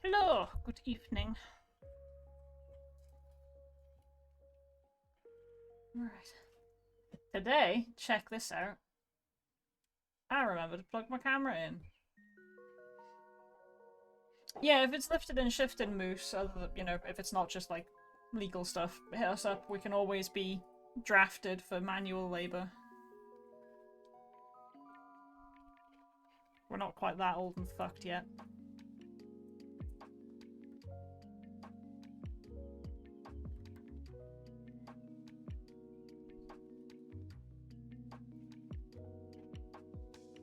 Hello, good evening. Right. Today, check this out. I remember to plug my camera in. Yeah, if it's lifted and shifted moose, you know, if it's not just like legal stuff, hit us up. We can always be drafted for manual labor. We're not quite that old and fucked yet.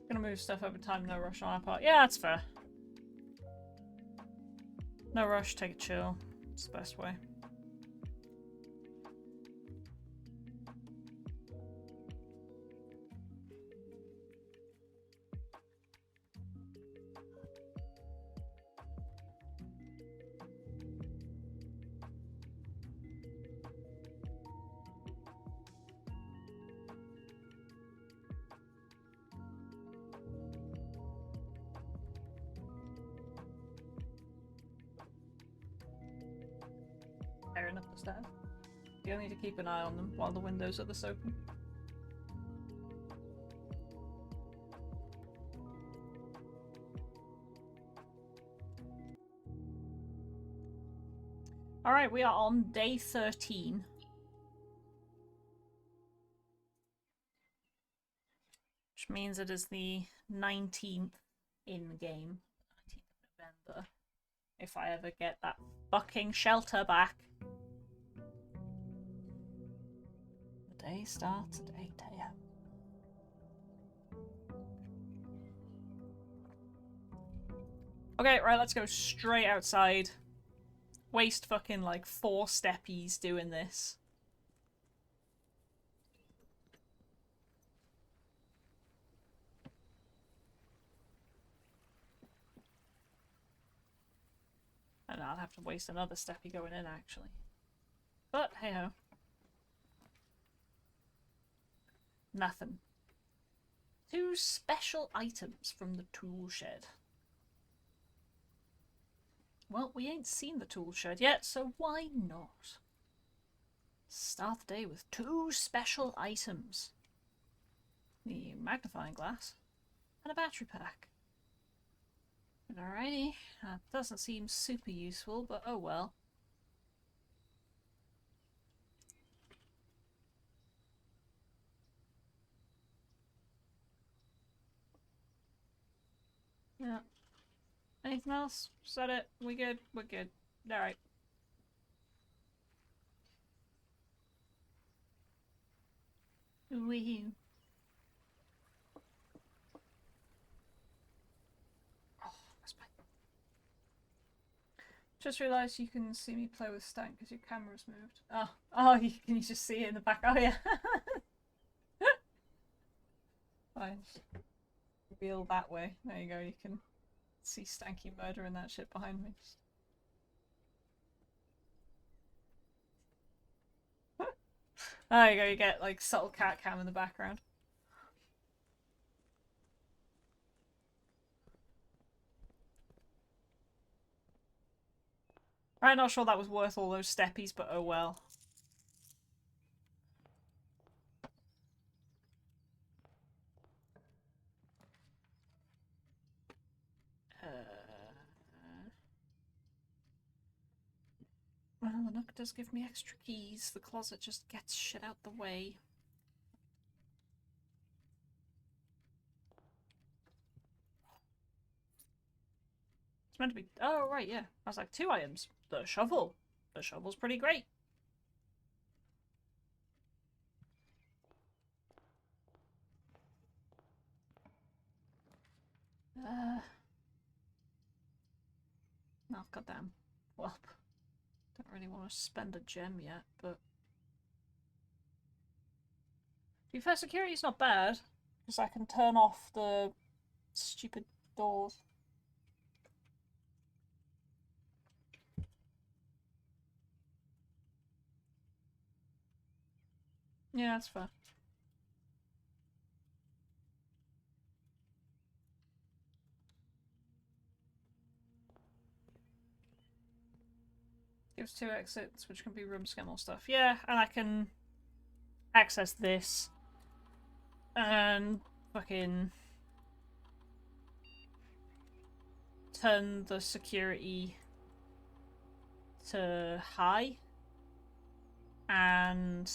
Gonna move stuff over time, no rush on our part. Yeah, that's fair. No rush, take a chill. It's the best way. Tearing up the stairs. You'll need to keep an eye on them while the windows are this open. Alright, we are on day 13. Which means it is the 19th in-game. 19th of November. If I ever get that fucking shelter back. The day starts at 8 AM. Okay, right, let's go straight outside. Waste fucking like 4 steppies doing this. And I'd have to waste another steppy going in actually. But hey ho. Nothing. 2 special items from the tool shed. Well, we ain't seen the tool shed yet, so why not? Start the day with 2 special items. The magnifying glass and a battery pack. Alrighty, that doesn't seem super useful, but oh well. Yeah. Anything else? Is that it? We good? We're good. Alright. Wee. Just realised you can see me play with Stank because your camera's moved. Oh, you can just see it in the back. Oh yeah. Fine. Reveal that way. There you go. You can see Stanky murdering that shit behind me. There you go. You get like subtle cat cam in the background. I'm not sure that was worth all those steppies, but oh well. Well, the nook does give me extra keys. The closet just gets shit out the way. It's meant to be. Oh, right, yeah. I was like, 2 items. The shovel. The shovel's pretty great. Oh, goddamn. Well, don't really want to spend a gem yet, but. To be fair, security's not bad. Because I can turn off the stupid doors. Yeah, that's fair. Gives 2 exits, which can be rooms to get more stuff. Yeah, and I can access this and fucking turn the security to high and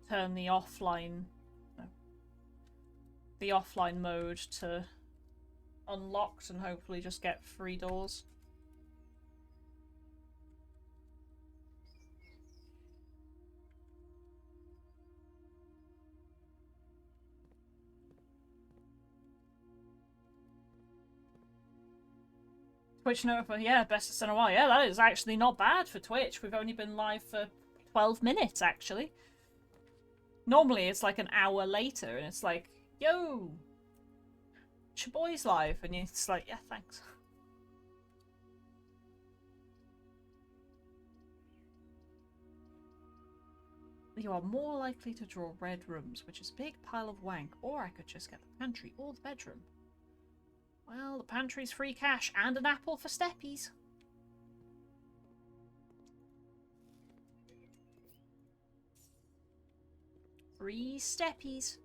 turn the offline mode to unlocked and hopefully just get 3 doors. Twitch notify, yeah, bestest in a while. Yeah, that is actually not bad for Twitch. We've only been live for 12 minutes, actually. Normally it's like an hour later, and it's like, yo, it's your boy's live, and it's like, yeah, thanks. You are more likely to draw red rooms, which is a big pile of wank, or I could just get the pantry or the bedroom. Well, the pantry's free cash and an apple for steppies. Free steppies.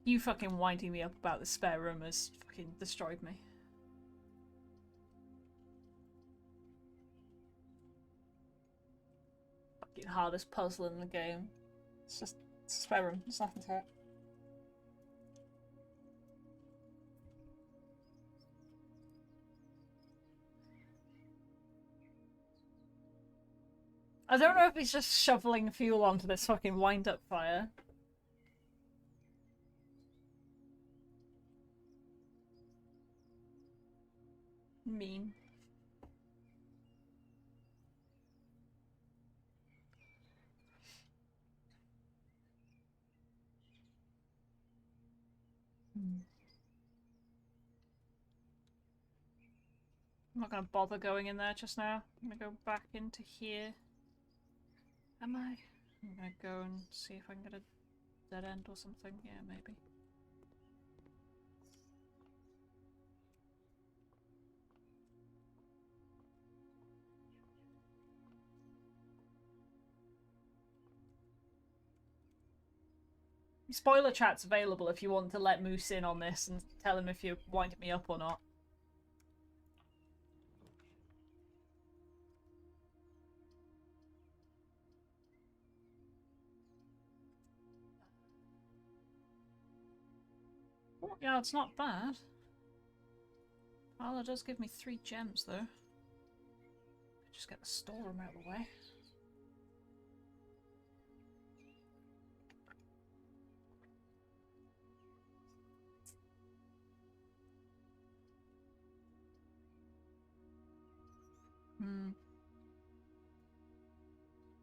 You fucking winding me up about the spare room has fucking destroyed me. Fucking hardest puzzle in the game. It's just it's a spare room. There's nothing to it. I don't know if he's just shoveling fuel onto this fucking wind-up fire. Mean. I'm not gonna bother going in there just now. I'm gonna go back into here. Am I? I'm gonna go and see if I can get a dead end or something. Yeah, maybe. Spoiler chat's available if you want to let Moose in on this and tell him if you're winding me up or not. Yeah, it's not bad. Well, it does give me 3 gems though. Just get the storeroom out of the way.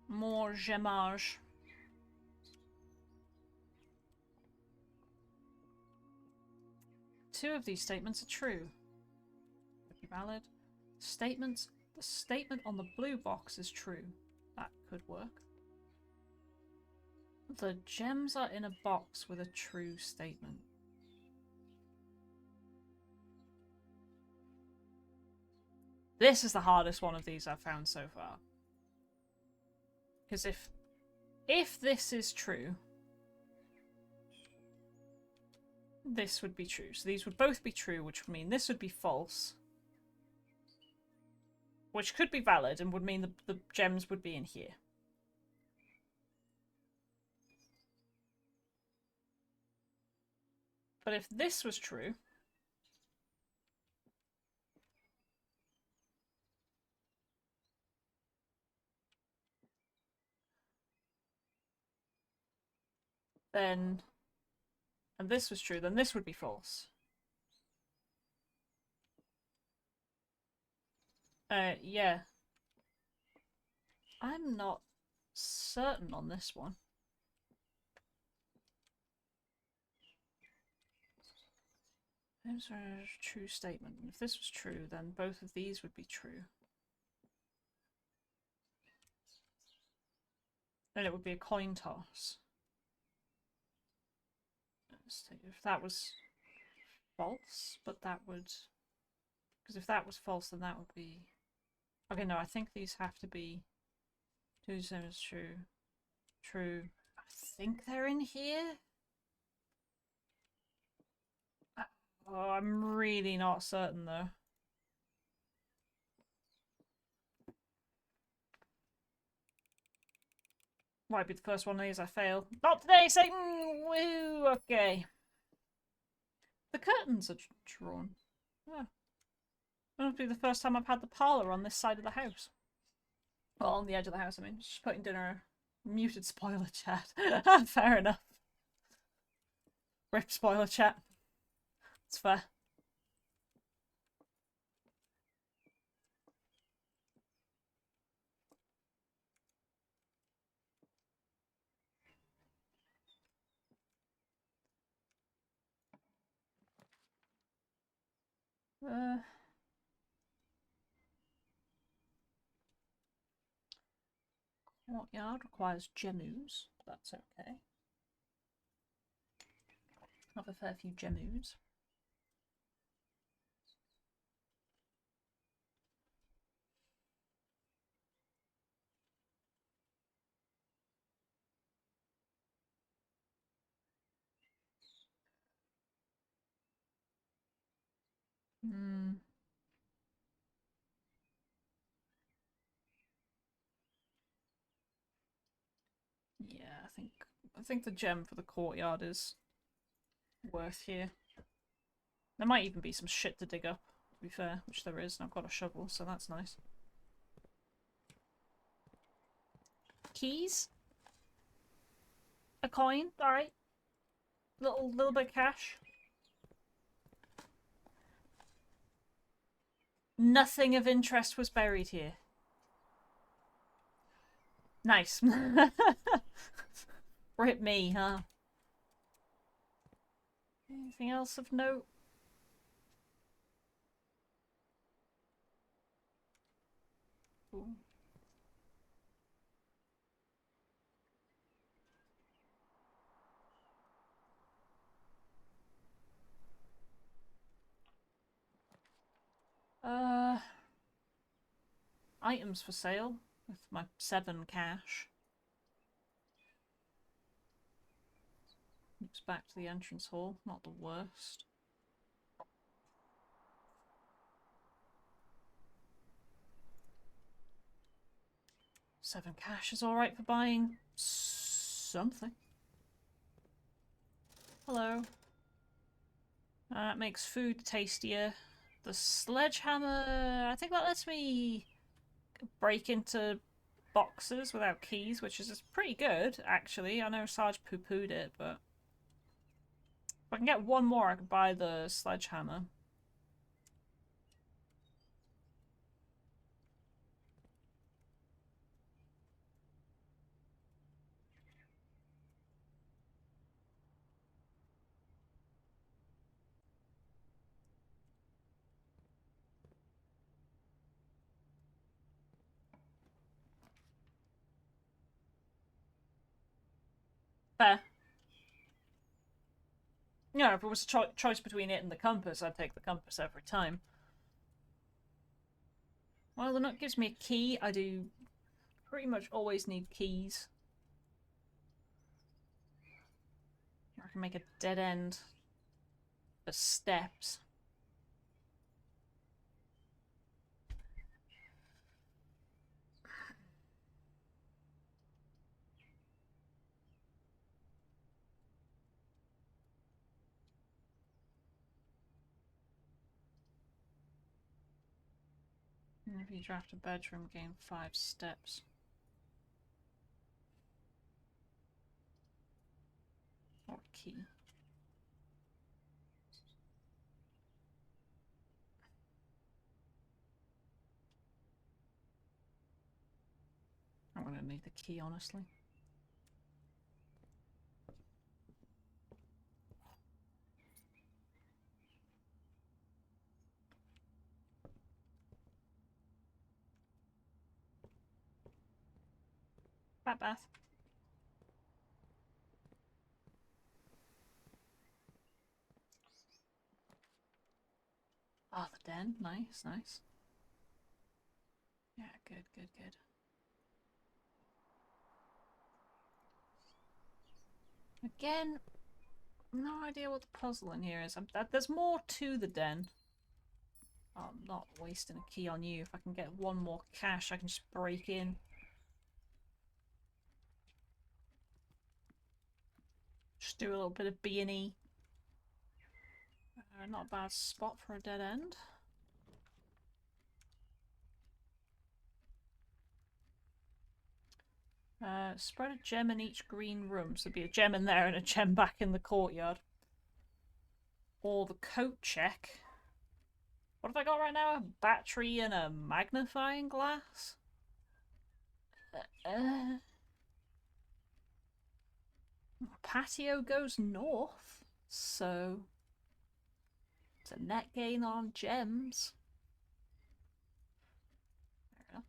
More gemage. Two of these statements are true. Could be valid. The statement on the blue box is true. That could work. The gems are in a box with a true statement. This is the hardest one of these I've found so far. Because if this is true, this would be true. So these would both be true, which would mean this would be false. Which could be valid and would mean the gems would be in here. But if this was true, then, and this was true, then this would be false. Yeah. I'm not certain on this one. Those are a true statement. If this was true, then both of these would be true. Then it would be a coin toss. If that was false, but that would... Because if that was false, then that would be... Okay, no, I think these have to be... 2 same as true. True. I think they're in here? Oh, I'm really not certain, though. Might be the first one of these I fail. Not today, Satan! Woo! Okay. The curtains are drawn. Yeah. That'll be the first time I've had the parlour on this side of the house. Well, on the edge of the house, I mean. Just putting dinner... Muted spoiler chat. Fair enough. Rip spoiler chat. It's fair. Courtyard requires gemus. That's okay. Have a fair few gemus. Yeah, I think the gem for the courtyard is worth here. There might even be some shit to dig up, to be fair, which there is, and I've got a shovel, so that's nice. Keys? A coin? Alright. Little bit of cash. Nothing of interest was buried here. Nice. Rip me, huh? Anything else of note? Ooh. Items for sale with my 7 cash. Looks back to the entrance hall, not the worst. $7 cash is alright for buying something. Hello. That makes food tastier. The sledgehammer, I think that lets me break into boxes without keys, which is pretty good, actually. I know Sarge poo-pooed it, but if I can get one more, I can buy the sledgehammer. Fair. Yeah, if it was a choice between it and the compass, I'd take the compass every time. Well, the nut gives me a key. I do pretty much always need keys. I can make a dead end for steps. And if you draft a bedroom, gain 5 steps. Or a key. I'm gonna need the key, honestly. Bat bath. den. Nice, nice. Yeah, good, good, good. Again, no idea what the puzzle in here is. There's more to the den. Oh, I'm not wasting a key on you. If I can get one more cash, I can just break in. Just do a little bit of B&E. Not a bad spot for a dead end. Spread a gem in each green room. So there'll be a gem in there and a gem back in the courtyard. Or the coat check. What have I got right now? A battery and a magnifying glass? Patio goes north, so it's a net gain on gems. Fair enough.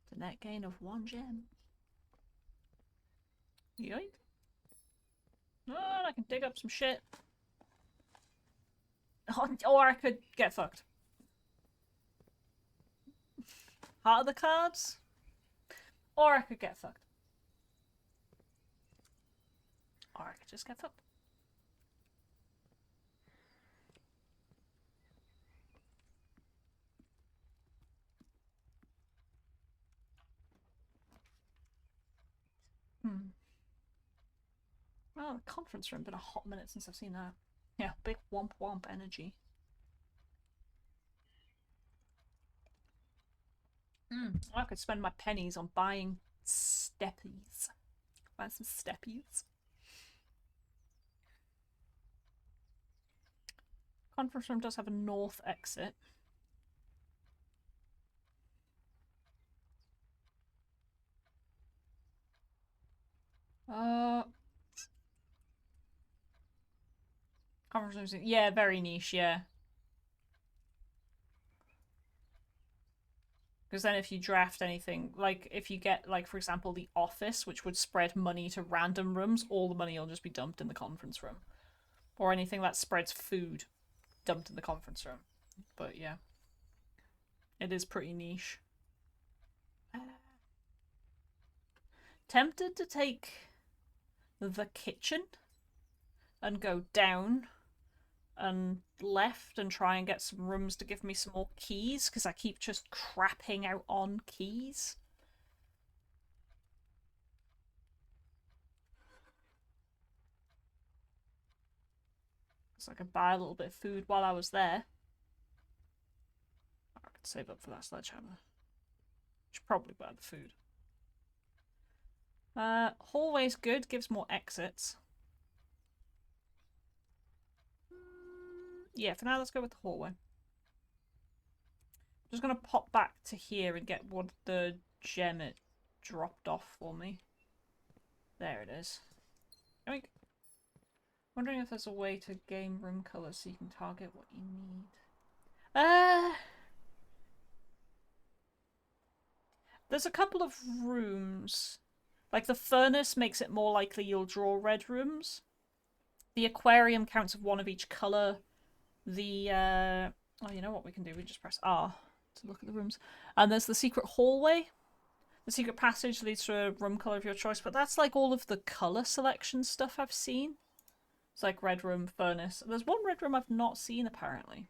It's a net gain of 1 gem. Yoink. Oh, I can dig up some shit. Or I could get fucked. Heart of the cards. Or I could get fucked. Or I could just get fucked. Well, the conference room, been a hot minute since I've seen that. Yeah, big womp womp energy. I could spend my pennies on buying steppies. Buy some steppies. Conference room does have a north exit. Conference room, yeah, very niche, yeah. Because then if you draft anything, like if you get, like, for example, the office, which would spread money to random rooms, all the money will just be dumped in the conference room. Or anything that spreads food, dumped in the conference room. But yeah. It is pretty niche. Tempted to take the kitchen and go down and left and try and get some rooms to give me some more keys, because I keep just crapping out on keys. So I could buy a little bit of food while I was there. I could save up for that sledgehammer. Should probably buy the food. Hallway's good, gives more exits. Yeah, for now let's go with the hallway. I'm just gonna pop back to here and get what the gem it dropped off for me. There it is. Oink. Wondering if there's a way to game room colours so you can target what you need. There's a couple of rooms. Like the furnace makes it more likely you'll draw red rooms. The aquarium counts of one of each colour. The oh, you know what we can do? We just press R to look at the rooms. And there's the secret hallway. The secret passage leads to a room colour of your choice, but that's like all of the colour selection stuff I've seen. It's like red room, furnace. There's one red room I've not seen, apparently.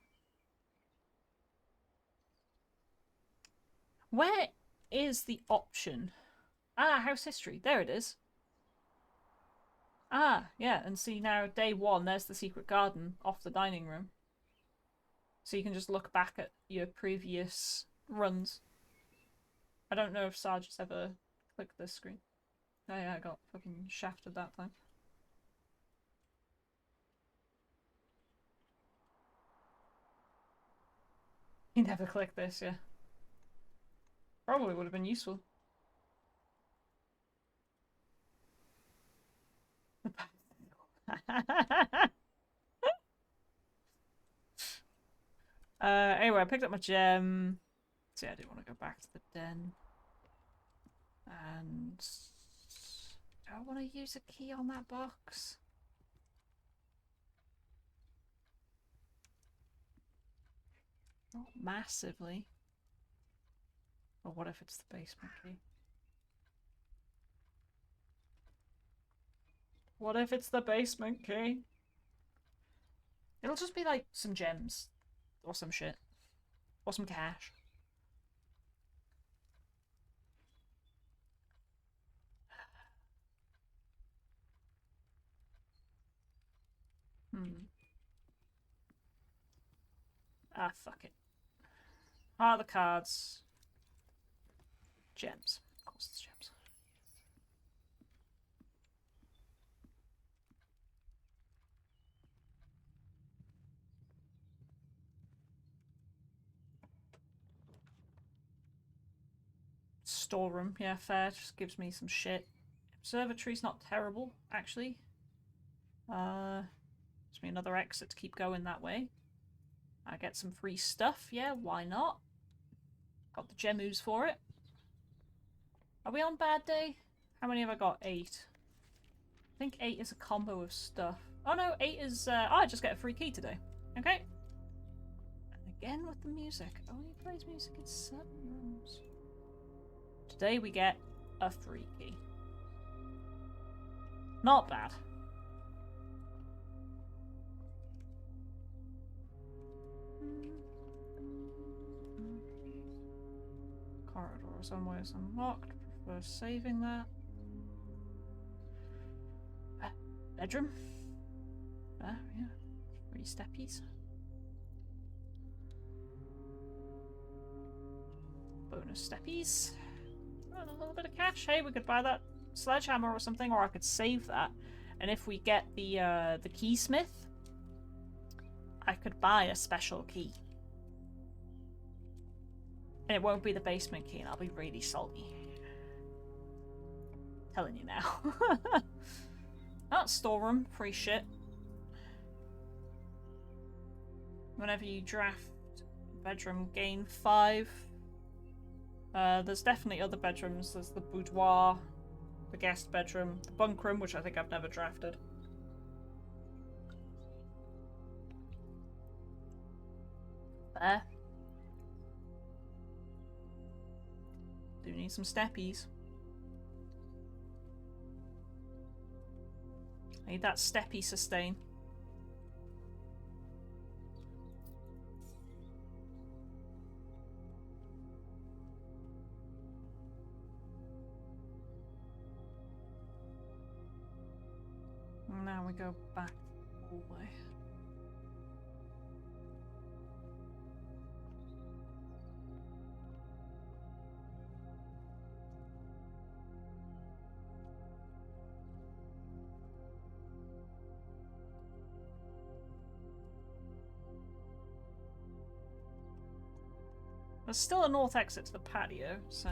Where is the option? Ah, house history. There it is. Ah, yeah, and see now, day 1, there's the secret garden off the dining room. So you can just look back at your previous runs. I don't know if Sarge has ever clicked this screen. Oh yeah, I got fucking shafted that time. He never clicked this, yeah. Probably would have been useful. Anyway, I picked up my gem. See, I didn't want to go back to the den. And do I want to use a key on that box? Not massively. Or what if it's the basement key? What if it's the basement key? It'll just be like some gems. Or some shit. Or some cash. Ah, fuck it. Ah, the cards. Gems. Of course it's gems. Storeroom, yeah, fair. Just gives me some shit. Observatory's not terrible, actually. Gives me another exit to keep going that way. I get some free stuff, yeah, why not? Got the gemus for it. Are we on bad day? How many have I got? 8. I think 8 is a combo of stuff. Oh no, 8 is, oh, I just get a free key today. Okay. And again with the music. Only plays music in certain rooms. Today we get a free key. Not bad. Corridor somewhere is unlocked. Prefer saving that. Bedroom. Yeah. 3 steppies. Bonus steppies. Oh, a little bit of cash. Hey, we could buy that sledgehammer or something, or I could save that. And if we get the keysmith, I could buy a special key. And it won't be the basement key, and I'll be really salty. Telling you now. That storeroom, free shit. Whenever you draft bedroom, gain 5. There's definitely other bedrooms. There's the boudoir, the guest bedroom, the bunk room, which I think I've never drafted. There. Do need some steppies. I need that steppy sustain. Now we go back the hallway. There's still a north exit to the patio, so...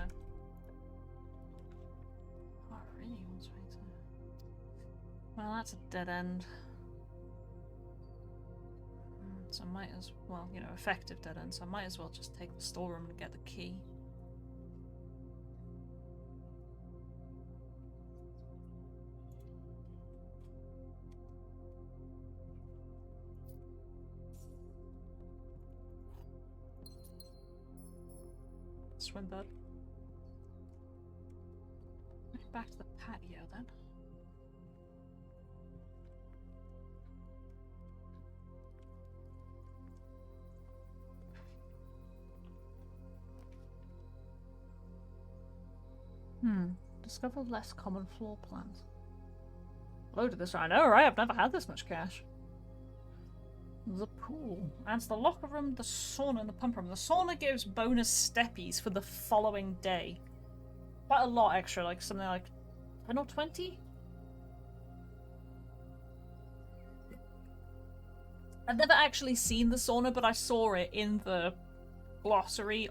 Oh, it really wants me to... Well, that's a dead end. So I might as well, you know, effective dead end, so I might as well just take the storeroom and get the key. Swim bud. Back to the patio then. Discover less common floor plans. Load of this, I know, right? I've never had this much cash. The pool. Adds the locker room, the sauna, and the pump room. The sauna gives bonus steppies for the following day. Quite a lot extra, like something like 10 or 20? I've never actually seen the sauna, but I saw it in the glossary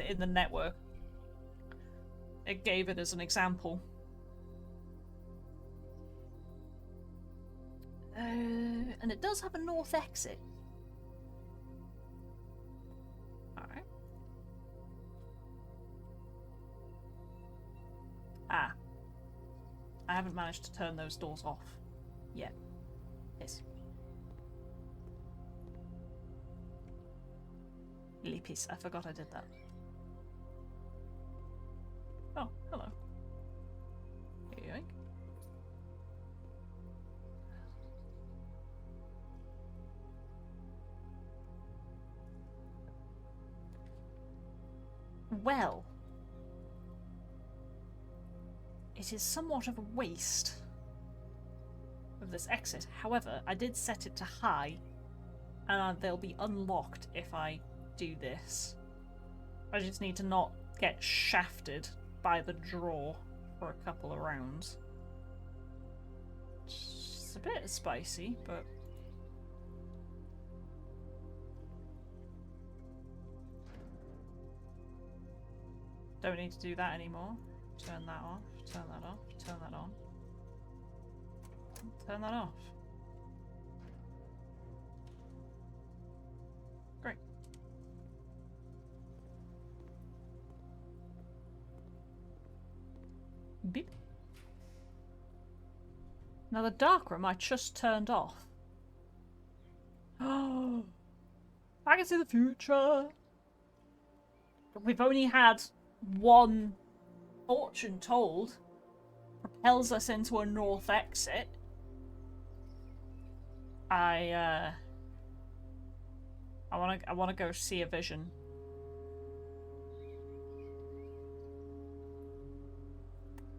in the network. It gave it as an example. And it does have a north exit. Alright. Ah. I haven't managed to turn those doors off yet. Yes. Lipis, I forgot I did that. Oh, hello. Yoink. Well, it is somewhat of a waste of this exit. However, I did set it to high, and they'll be unlocked if I do this. I just need to not get shafted by the draw for a couple of rounds. It's a bit spicy, but... don't need to do that anymore. Turn that off, turn that off, turn that on. Turn that off. Great. Beep. Now the dark room I just turned off. Oh, I can see the future. We've only had one fortune told. Propels us into a north exit. I wanna go see a vision.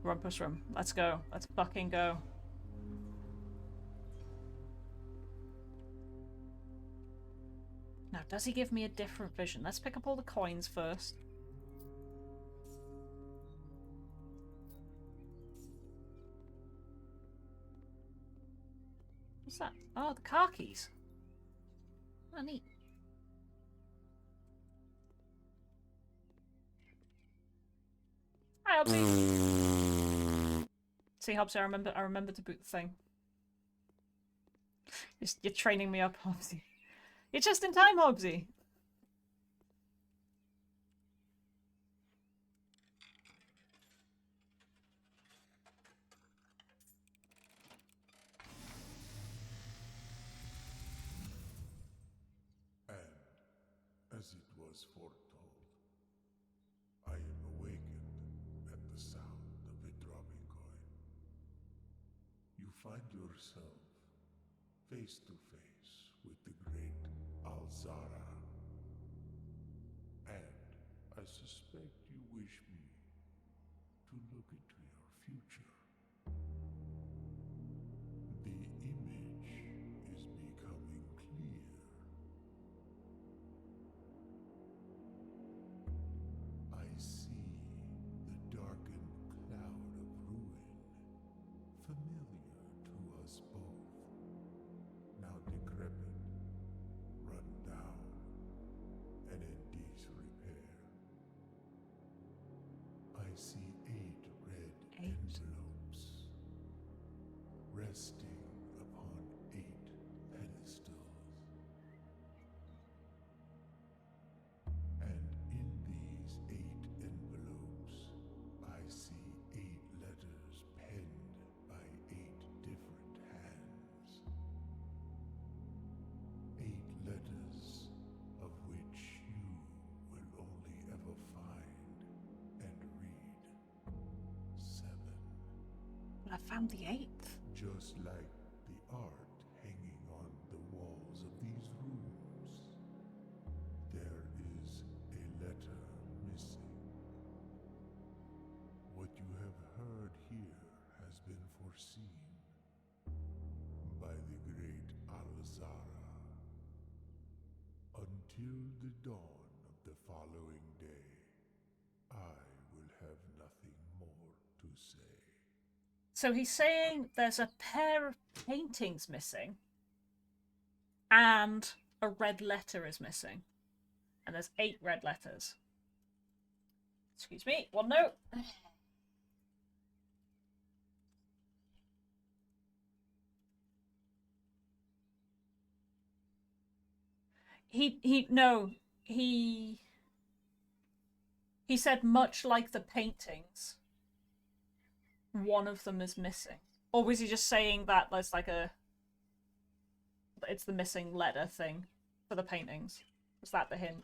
Rumpus room. Let's go. Let's fucking go. Now, does he give me a different vision? Let's pick up all the coins first. What's that? Oh, the car keys. Oh, neat. Hi, Hobbsy. See, Hobbsy, I remember to boot the thing. You're training me up, Hobbsy. You're just in time, Hobbsy. And, as it was foretold, I am awakened at the sound of a dropping coin. You find yourself face to face with the great Alzara. And I suspect you wish me to look into your future. The image is becoming clear. I see the darkened cloud of ruin, familiar to us both, now decrepit, run down, and in disrepair. I see 8 red envelopes, resting upon 8 pedestals. And in these 8 envelopes, I see 8 letters penned by 8 different hands. 8 letters of which you will only ever find and read 7. But I found the 8th. Just like the art hanging on the walls of these rooms, there is a letter missing. What you have heard here has been foreseen by the great Alzara. Until the dawn of the following day, I will have nothing more to say. So he's saying there's a pair of paintings missing, and a red letter is missing. And there's 8 red letters. Excuse me, one note. He said much like the paintings, one of them is missing. Or was he just saying that there's like it's the missing letter thing for the paintings? Was that the hint?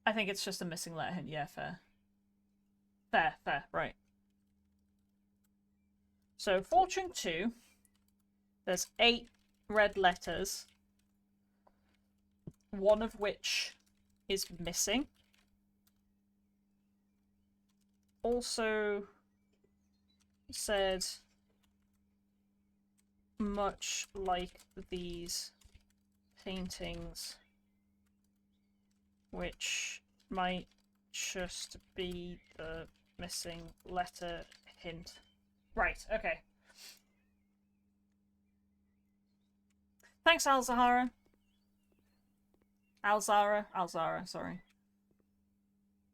I think it's just a missing letter hint. Yeah, fair. Fair, right. So, Fortune 2, there's 8 red letters, one of which is missing. Also said, much like these paintings, which might just be the missing letter hint. Right, okay. Thanks, Alzahara. Alzara, sorry.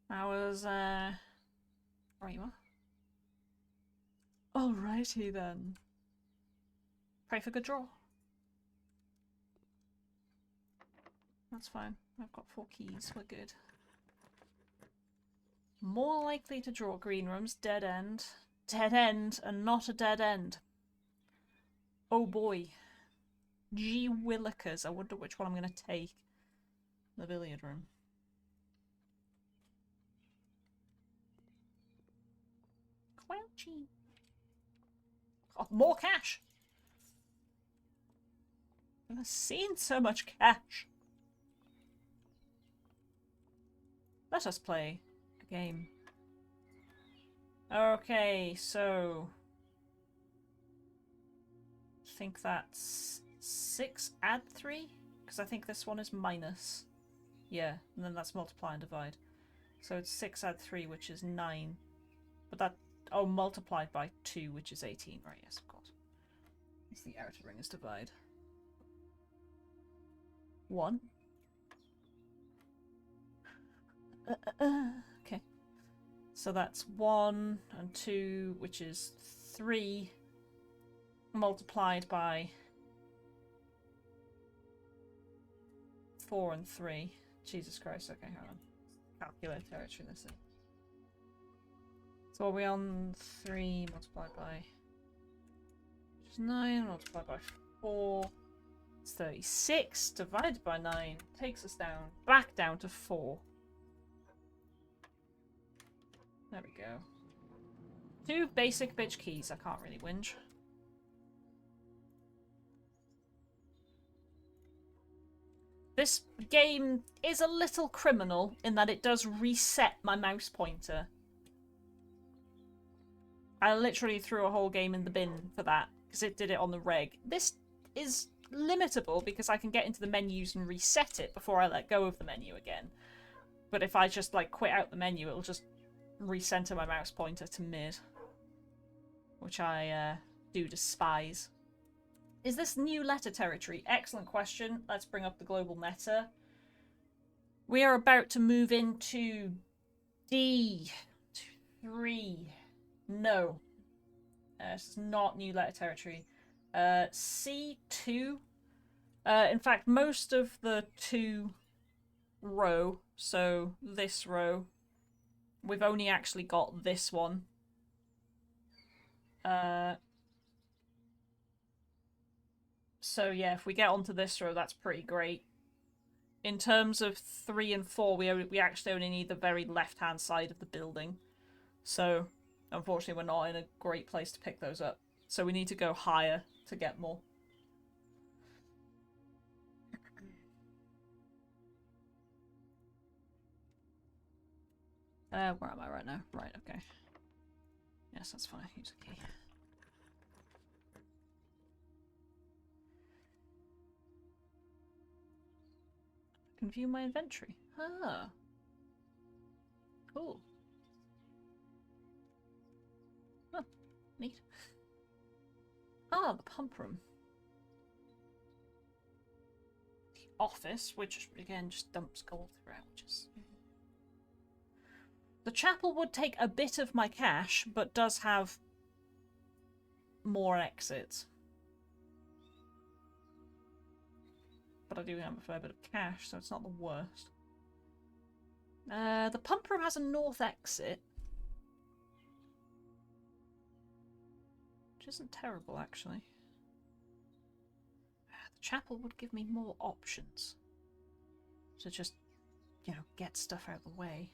I was, Right, you are? Alrighty then. Pray for good draw. That's fine. I've got 4 keys. We're good. More likely to draw green rooms. Dead end. Dead end and not a dead end. Oh boy. Gee willikers. I wonder which one I'm going to take. The billiard room. Quouchy. Oh, more cash. I've never seen so much cash. Let us play a game. Okay, so I think that's 6 add 3? Because I think this one is minus. Yeah, and then that's multiply and divide. So it's 6 add 3, which is 9. But that, oh, multiplied by 2, which is 18. Right, yes, of course. It's the outer ring is divide. 1. Okay. So that's 1 and 2, which is 3, multiplied by 4 and 3. Jesus Christ, okay, hang on. Calculate territory, this thing. So are we on 3 multiplied by 9 multiplied by 4? It's 36 divided by 9 takes us down, back down to 4. There we go. 2 basic bitch keys. I can't really whinge. This game is a little criminal in that it does reset my mouse pointer. I literally threw a whole game in the bin for that, because it did it on the reg. This is limitable because I can get into the menus and reset it before I let go of the menu again. But if I just, like, quit out the menu, it'll just recenter my mouse pointer to mid. Which I do despise. Is this new letter territory? Excellent question. Let's bring up the global meta. We are about to move into D3. No. This is not new letter territory. C2. In fact, most of the 2 row, so this row, we've only actually got this one. So yeah, if we get onto this row, that's pretty great. In terms of 3 and 4, we actually only need the very left-hand side of the building. So, unfortunately, we're not in a great place to pick those up. So we need to go higher to get more. Where am I right now? Right, okay. Yes, that's fine. Use a key. I can view my inventory. Ah. Cool. Oh, neat. Ah, the pump room. The office, which, again, just dumps gold throughout, which is... The chapel would take a bit of my cash, but does have more exits. But I do have a fair bit of cash, so it's not the worst. The pump room has a north exit. Which isn't terrible, actually. The chapel would give me more options. So just you know, get stuff out of the way.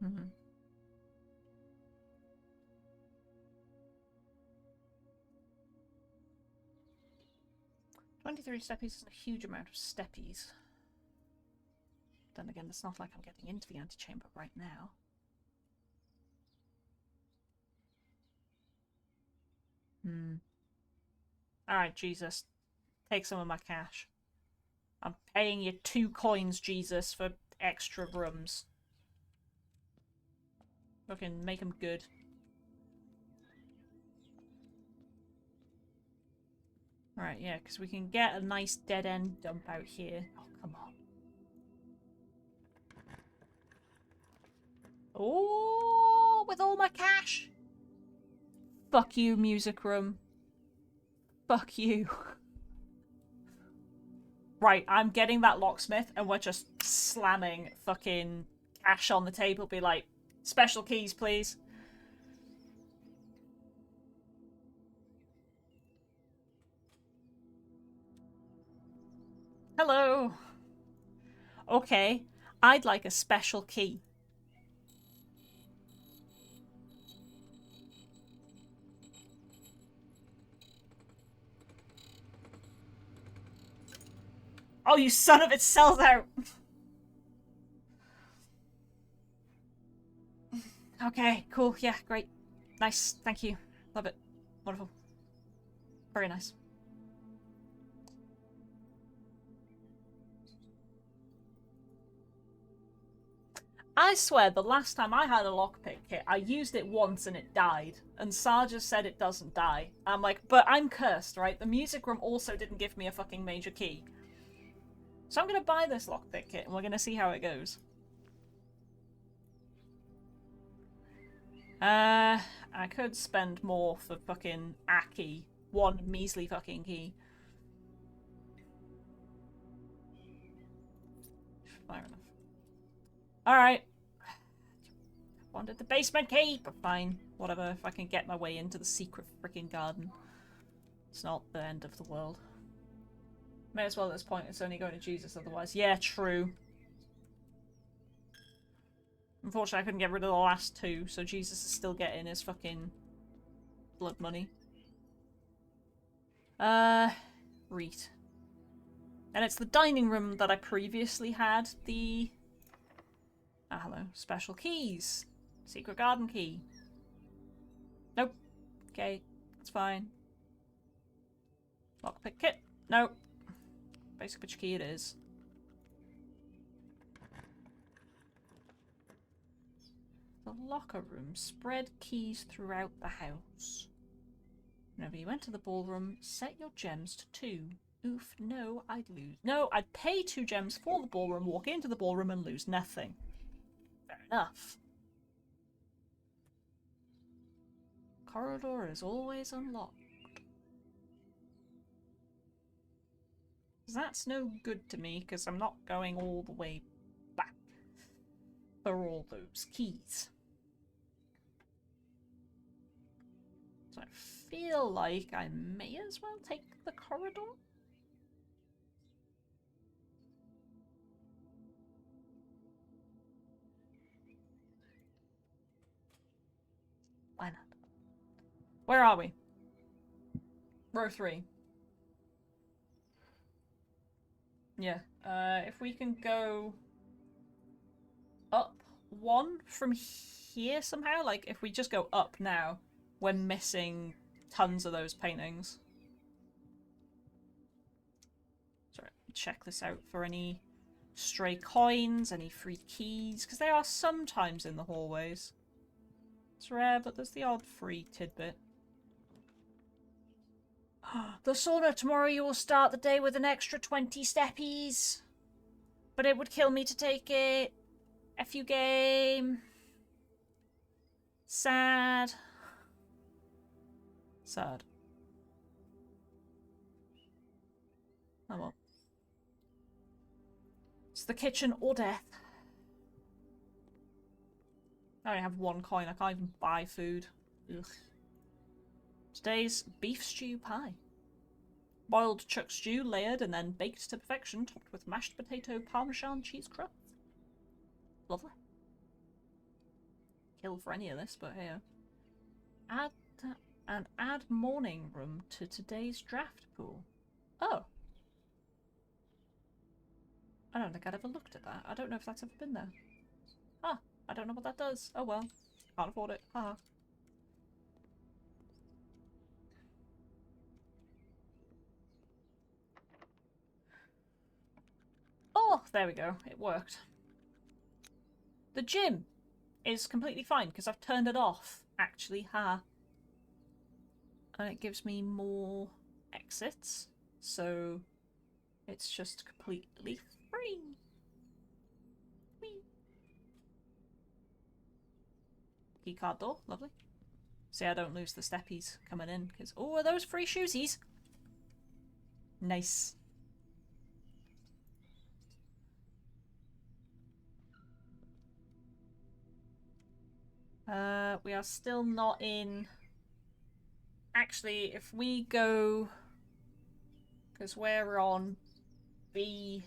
Mm-hmm. "23 steppies isn't a huge amount of steppies. Then again, it's not like I'm getting into the antechamber right now. Alright, Jesus. Take some of my cash. I'm paying you 2 coins, Jesus, for extra rooms. Fucking make them good. Alright, yeah, because we can get a nice dead-end dump out here. Oh, come on. Oh, with all my cash! Fuck you, music room. Fuck you. Right, I'm getting that locksmith and we're just slamming fucking cash on the table. Be like, special keys, please. Hello. Okay, I'd like a special key. Oh, you son of it, sells out. Okay, cool. Yeah, great. Nice. Thank you. Love it. Wonderful. Very nice. I swear, the last time I had a lockpick kit, I used it once and it died. And Sarja said it doesn't die. I'm like, but I'm cursed, right? The music room also didn't give me a fucking major key. So I'm gonna buy this lockpick kit and we're gonna see how it goes. I could spend more for fucking a key. One measly fucking key. Fair enough. Alright. Wanted the basement key, but fine. Whatever, if I can get my way into the secret freaking garden. It's not the end of the world. May as well at this point, it's only going to Jesus otherwise. Yeah, true. Unfortunately, I couldn't get rid of the last 2, so Jesus is still getting his fucking blood money. Reet. And it's the dining room that I previously had the... Ah, hello. Special keys. Secret garden key. Nope. Okay, that's fine. Lockpick kit. Nope. Basic bitch key it is. The locker room. Spread keys throughout the house. Whenever you enter the ballroom, set your gems to 2. Oof, no, I'd lose. No, I'd pay 2 gems for the ballroom, walk into the ballroom and lose nothing. Fair enough. Corridor is always unlocked. That's no good to me, because I'm not going all the way back for all those keys. So I feel like I may as well take the corridor. Why not? Where are we? Row 3. Yeah. If we can go up 1 from here somehow, like if we just go up now, we're missing tons of those paintings. Sorry, check this out for any stray coins, any free keys, because they are sometimes in the hallways. It's rare, but there's the odd free tidbit. The sauna, tomorrow you will start the day with an extra 20 steppies. But it would kill me to take it. F you game. Sad. Sad. Oh well. It's the kitchen or death. I only have 1 coin. I can't even buy food. Ugh. Today's beef stew pie. Boiled chuck stew, layered and then baked to perfection, topped with mashed potato parmesan cheese crust. Lovely. Kill for any of this, but hey. Add morning room to today's draft pool. Oh. I don't think I'd ever looked at that. I don't know if that's ever been there. Huh. I don't know what that does. Oh well. Can't afford it. Haha. Oh, there we go. It worked. The gym is completely fine because I've turned it off, actually. Ha. And it gives me more exits, so it's just completely free. Whee. Keycard door, lovely. See, I don't lose the steppies coming in because, oh, are those free shoesies? Nice. We are still not in. Actually, if we go, because we're on B4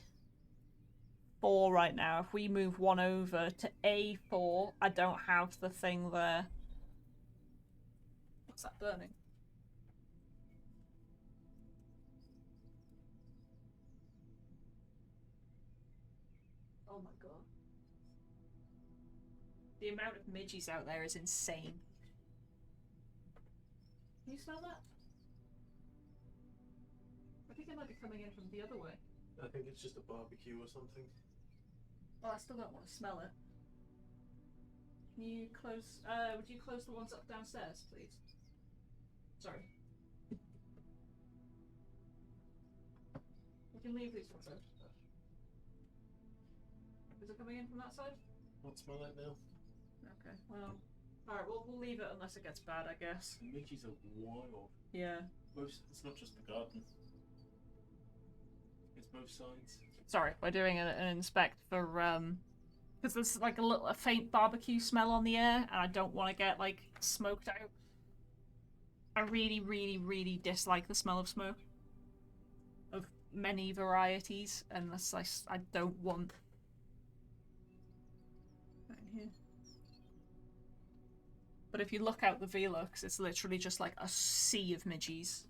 right now, if we move 1 over to A4, I don't have the thing there. What's that burning? Oh my god. The amount of midgies out there is insane. Can you smell that? I think they might be coming in from the other way. I think it's just a barbecue or something. Oh, I still don't want to smell it. Can you close, would you close the ones up downstairs, please? Sorry. We can leave these ones out. Is it coming in from that side? Won't smell it now. Okay, well, alright, we'll leave it unless it gets bad, I guess. Midgies are wild. Yeah. It's not just the garden. It's both sides. Sorry, we're doing an inspect for, because there's like a faint barbecue smell on the air, and I don't want to get, like, smoked out. I really, really, really dislike the smell of smoke. Of many varieties, and I don't want... Right here. But if you look out the Velux, it's literally just like a sea of midgies.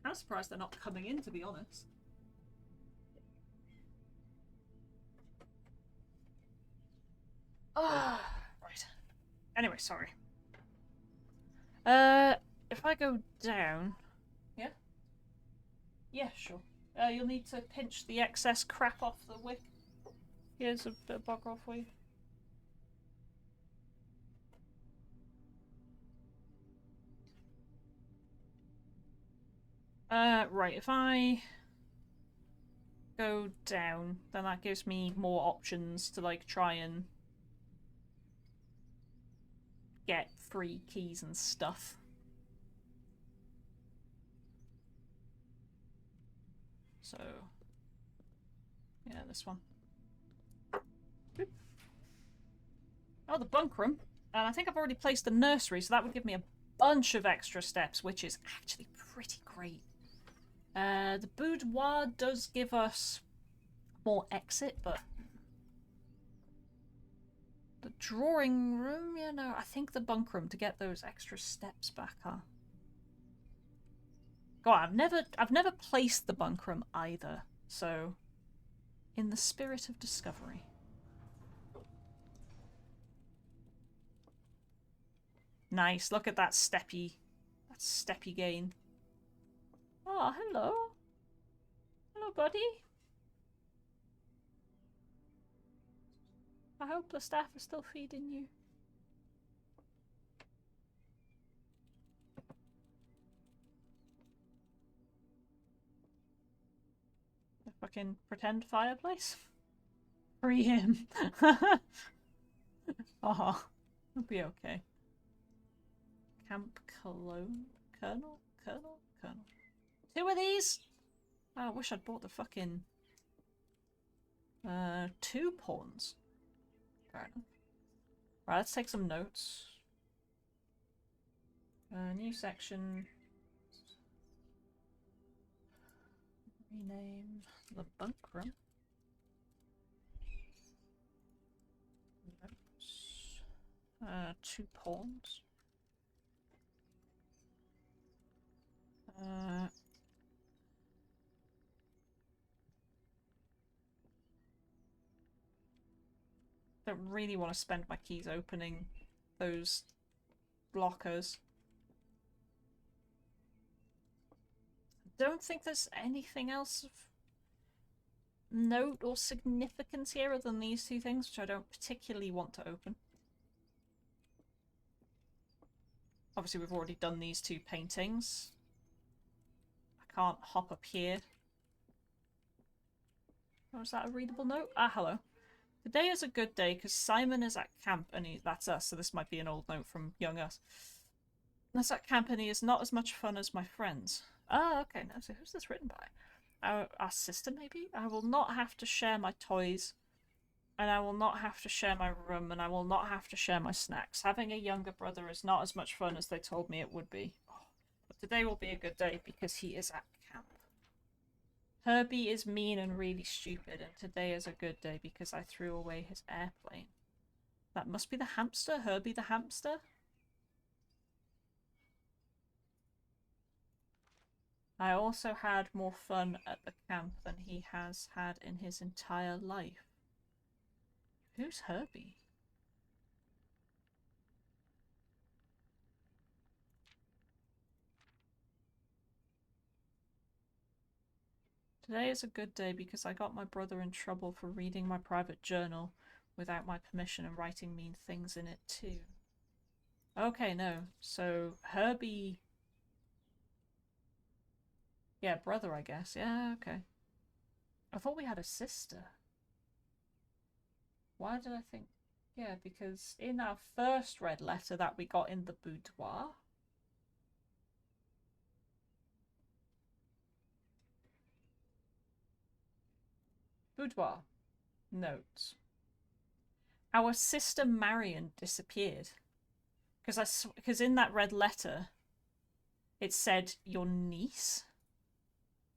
I'm surprised they're not coming in, to be honest. Ah, right. Anyway, sorry. If I go down... Yeah? Yeah, sure. You'll need to pinch the excess crap off the wick. Here's a bit of bugger off for you. Right, if I go down, then that gives me more options to, like, try and get free keys and stuff. So, yeah, this one. Oh, the bunk room. And I think I've already placed the nursery, so that would give me a bunch of extra steps, which is actually pretty great. The boudoir does give us more exit, but the drawing room, yeah, no, I think the bunk room to get those extra steps back, huh? God, I've never placed the bunk room either, so in the spirit of discovery. Nice, look at that steppy gain. Oh, hello. Hello, buddy. I hope the staff are still feeding you. The fucking pretend fireplace? Free him. Oh, it'll be okay. Camp Cologne? Colonel? 2 of these? Oh, I wish I'd bought the fucking 2 pawns. Fair enough. Right, let's take some notes. New section. Rename the bunk room. Notes. 2 pawns. Don't really want to spend my keys opening those blockers. Don't think there's anything else of note or significance here other than these 2 things, which I don't particularly want to open. Obviously, we've already done these 2 paintings. I can't hop up here. Oh, is that a readable note? Ah, hello. Today is a good day because Simon is at camp and that's us, so this might be an old note from young us. That's at camp and he is not as much fun as my friends. Ah, okay, now so who's this written by? Our sister, maybe? I will not have to share my toys, and I will not have to share my room, and I will not have to share my snacks. Having a younger brother is not as much fun as they told me it would be. Oh, but today will be a good day because he is at camp. Herbie is mean and really stupid, and today is a good day because I threw away his airplane. That must be the hamster? Herbie the hamster? I also had more fun at the camp than he has had in his entire life. Who's Herbie? Today is a good day because I got my brother in trouble for reading my private journal without my permission and writing mean things in it too. Okay, no. So, Herbie... Yeah, brother, I guess. Yeah, okay. I thought we had a sister. Why did I think... Yeah, because in our first red letter that we got in the boudoir... Boudoir. Notes. Our sister Marion disappeared. Because in that red letter, it said your niece.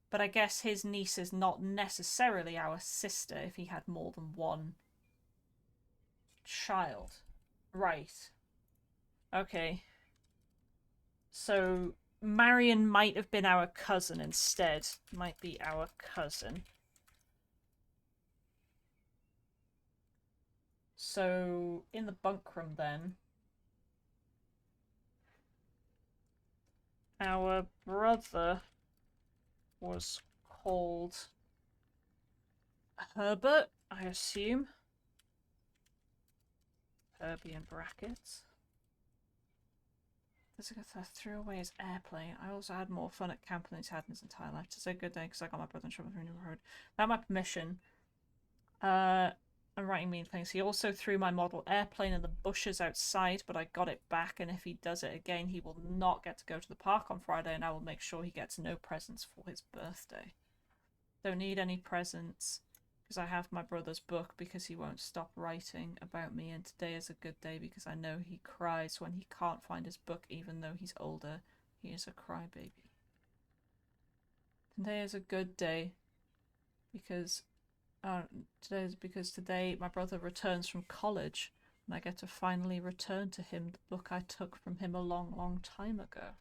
But I guess his niece is not necessarily our sister if he had more than one child. Right. Okay. So Marion might have been our cousin instead. Might be our cousin. So in the bunk room then, our brother was called Herbert, I assume. Herbie in brackets. I threw away his airplane. I also had more fun at camp than he's had in his entire life. It's a good day because I got my brother in trouble for the neighborhood. Without my permission, I'm writing mean things. He also threw my model airplane in the bushes outside, but I got it back, and if he does it again, he will not get to go to the park on Friday, and I will make sure he gets no presents for his birthday. Don't need any presents, because I have my brother's book because he won't stop writing about me, and today is a good day because I know he cries when he can't find his book even though he's older. He is a crybaby. Today is a good day because today my brother returns from college and I get to finally return to him the book I took from him a long, long time ago.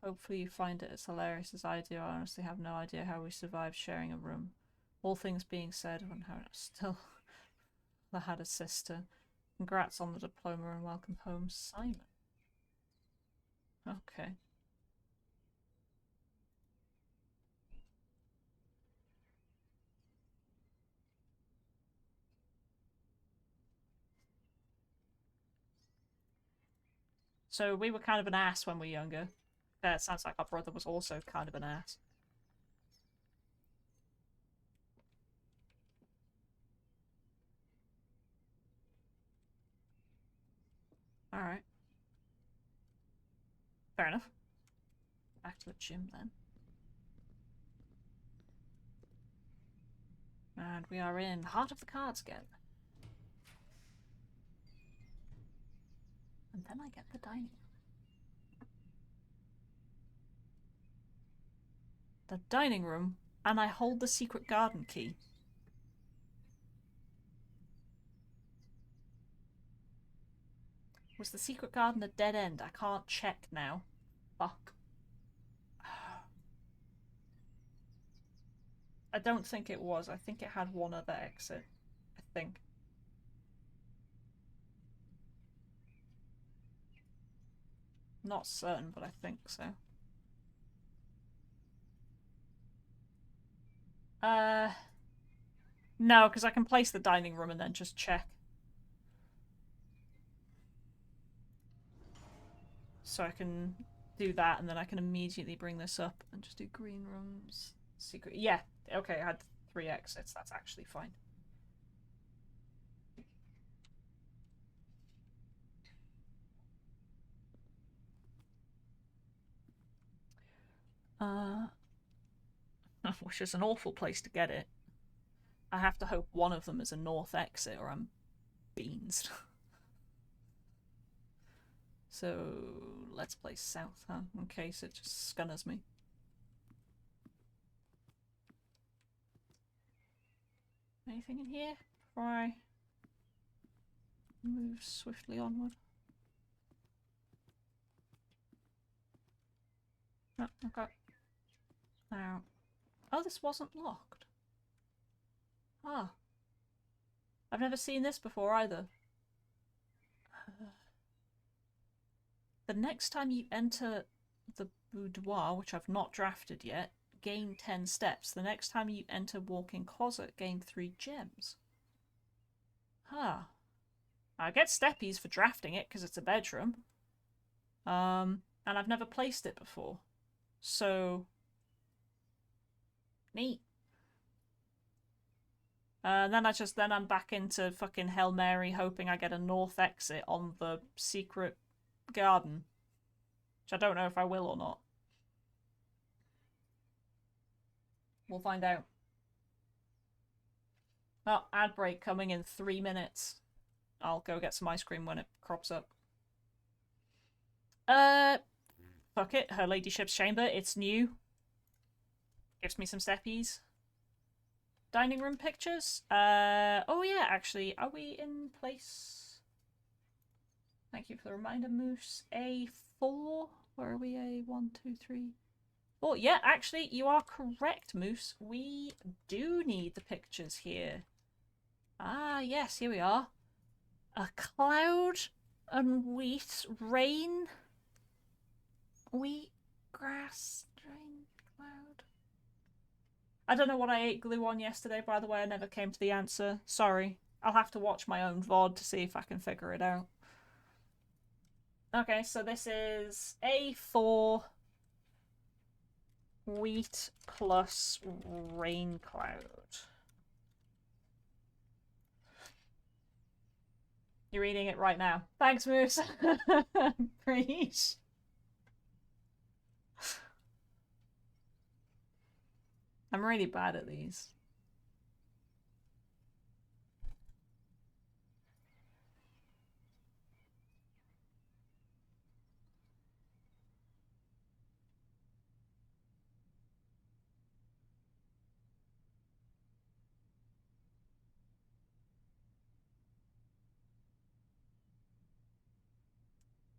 Hopefully you find it as hilarious as I do. I honestly have no idea how we survived sharing a room. All things being said, and how still I had a sister. Congrats on the diploma and welcome home, Simon. Okay. So we were kind of an ass when we were younger. It sounds like our brother was also kind of an ass. Alright. Fair enough. Back to the gym then. And we are in Heart of the Cards again. And then I get the dining room. The dining room, and I hold the secret garden key. Was the secret garden a dead end? I can't check now. Fuck. I don't think it was. I think it had one other exit. I think. Not certain, but I think so. No, because I can place the dining room and then just check. So I can do that, and then I can immediately bring this up and just do green rooms. Secret. Yeah, okay, I had 3 exits. That's actually fine. Which is an awful place to get it. I have to hope one of them is a north exit or I'm beans. So let's play south, huh? In case it just scunners me. Anything in here before I move swiftly onward? No, okay. Now, oh, this wasn't locked. Ah. I've never seen this before either. The next time you enter the boudoir, which I've not drafted yet, gain 10 steps. The next time you enter walk-in closet, gain 3 gems. Huh. I get steppies for drafting it because it's a bedroom. And I've never placed it before. So neat. Then I'm back into fucking Hail Mary hoping I get a north exit on the secret garden. Which I don't know if I will or not. We'll find out. Oh, ad break coming in 3 minutes. I'll go get some ice cream when it crops up. Fuck it. Her Ladyship's Chamber. It's new. Gives me some steppies. Dining room pictures. Oh yeah, actually, are we in place? Thank you for the reminder, Moose. A4. Where are we? A1, 2, 3. Oh yeah, actually, you are correct, Moose. We do need the pictures here. Ah, yes, here we are. A cloud and wheat, rain. Wheat, grass, rain, cloud. I don't know what I ate glue on yesterday, by the way. I never came to the answer. Sorry. I'll have to watch my own VOD to see if I can figure it out. Okay, so this is A4 wheat plus rain cloud. You're reading it right now. Thanks, Moose. Preach. I'm really bad at these.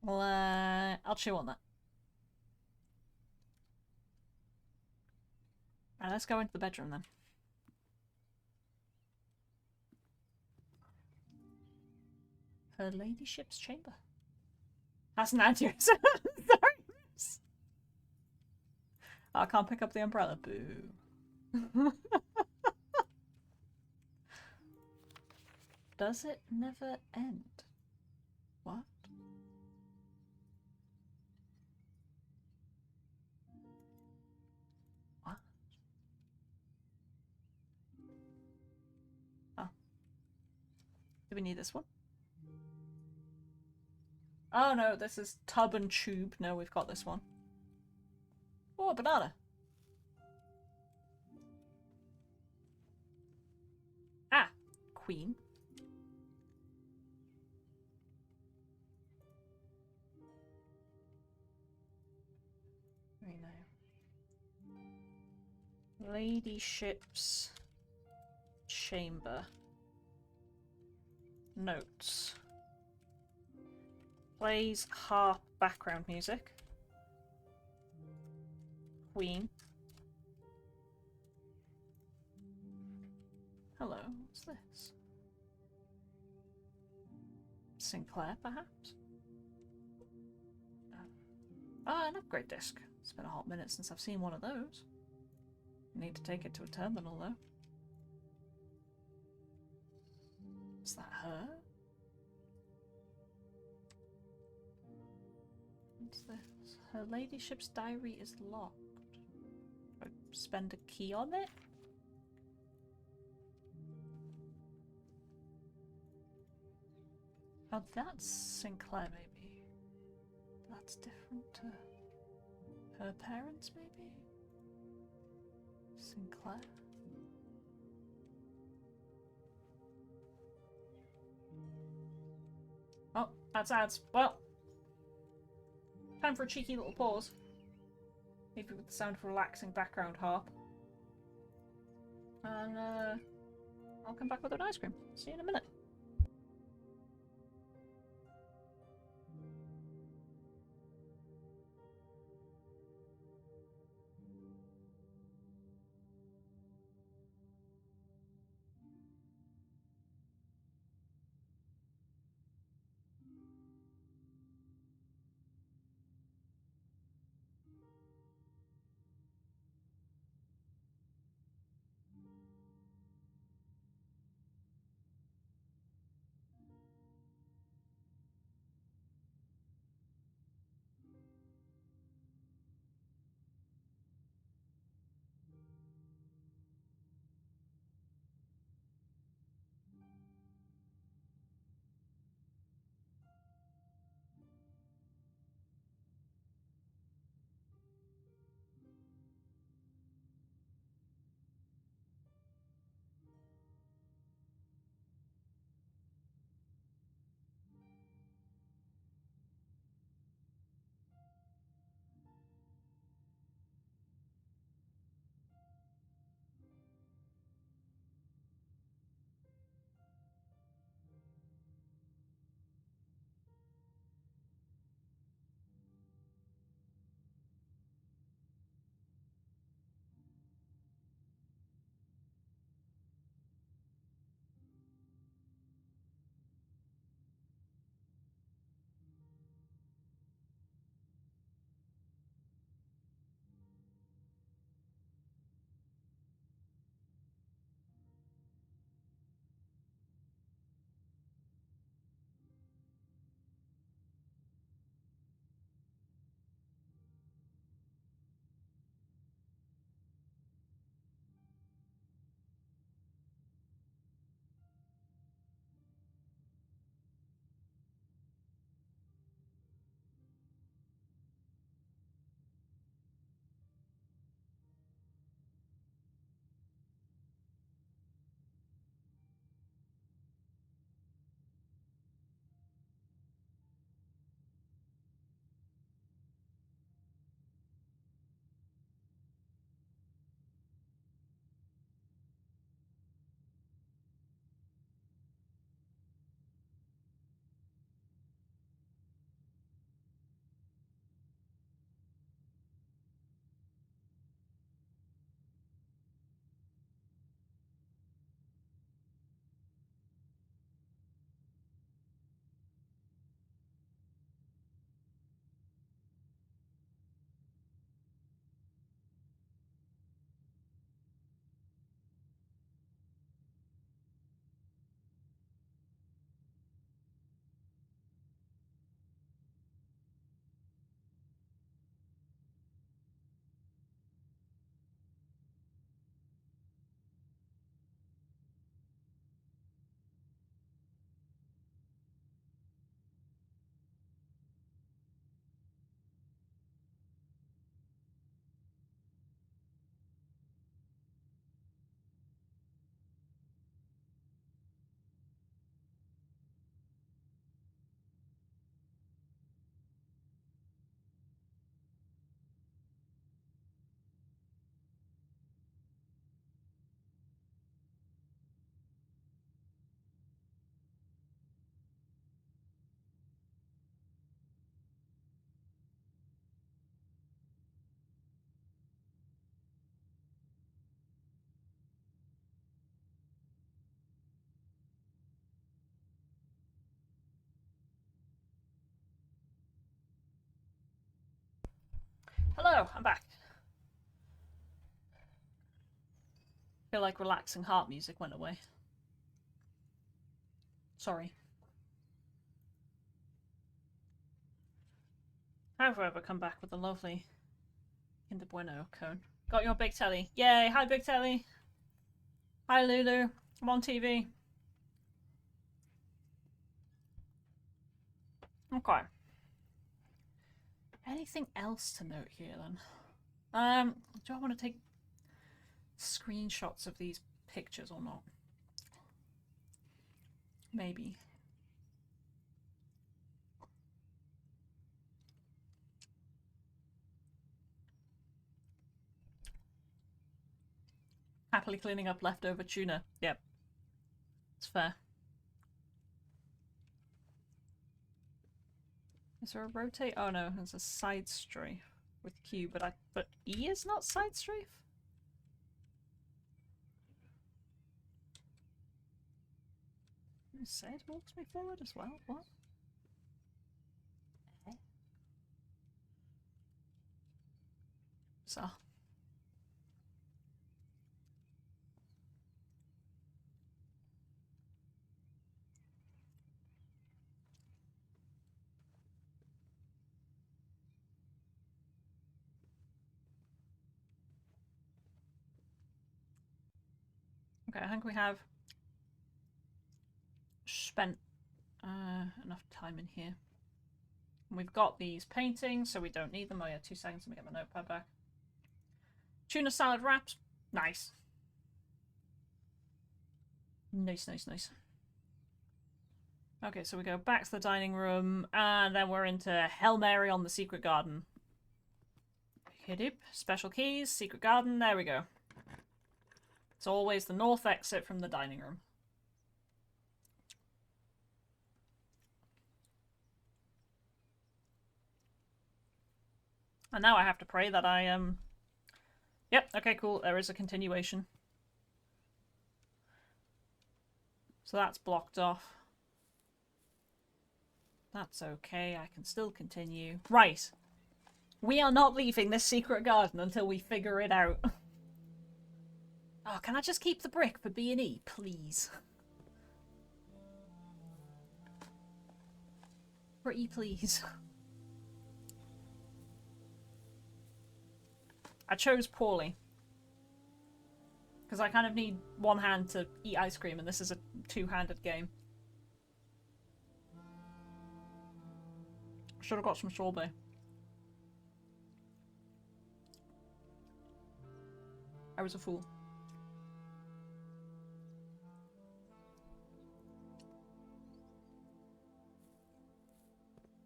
Well, I'll chew on that. Alright, let's go into the bedroom then. Her Ladyship's Chamber. That's an answer. Sorry. I can't pick up the umbrella. Boo. Does it never end? What? What? Oh. Do we need this one? Oh no, this is tub and tube. No, we've got this one. Oh, a banana. Queen. Rename. Ladyship's chamber. Notes. Plays harp background music. Queen. Hello, what's this? Sinclair, perhaps? Ah, an upgrade disc. It's been a hot minute since I've seen one of those. Need to take it to a terminal, though. Is that her? What's this? Her ladyship's diary is locked. I spend a key on it? Oh, that's Sinclair, maybe. That's different to her parents, maybe? Sinclair? Oh, that's ads. Well, time for a cheeky little pause. Maybe with the sound of relaxing background harp. And, I'll come back with an ice cream. See you in a minute. Hello, I'm back. Feel like relaxing harp music went away. Sorry. However, come back with a lovely Kinder Bueno cone. Got your big telly. Yay! Hi, big telly. Hi, Lulu. I'm on TV. Okay. Anything else to note here then? Do I want to take screenshots of these pictures or not? Maybe. Happily cleaning up leftover tuna. Yep. It's fair. Is there a rotate? Oh no, there's a side strafe with Q, but E is not side strafe? You said walks me forward as well? What? So. Okay, I think we have spent enough time in here. And we've got these paintings, so we don't need them. Oh yeah, 2 seconds, let me get my notepad back. Tuna salad wraps. Nice. Nice, nice, nice. Okay, so we go back to the dining room, and then we're into Hail Mary on the Secret Garden. Hidip, special keys, Secret Garden, there we go. It's always the north exit from the dining room. And now I have to pray that I, Yep, okay, cool, there is a continuation. So that's blocked off. That's okay, I can still continue. Right. We are not leaving this secret garden until we figure it out. Oh, can I just keep the brick for B&E, please? Pretty please. I chose poorly. Because I kind of need one hand to eat ice cream, and this is a two-handed game. Should have got some sorbet. I was a fool.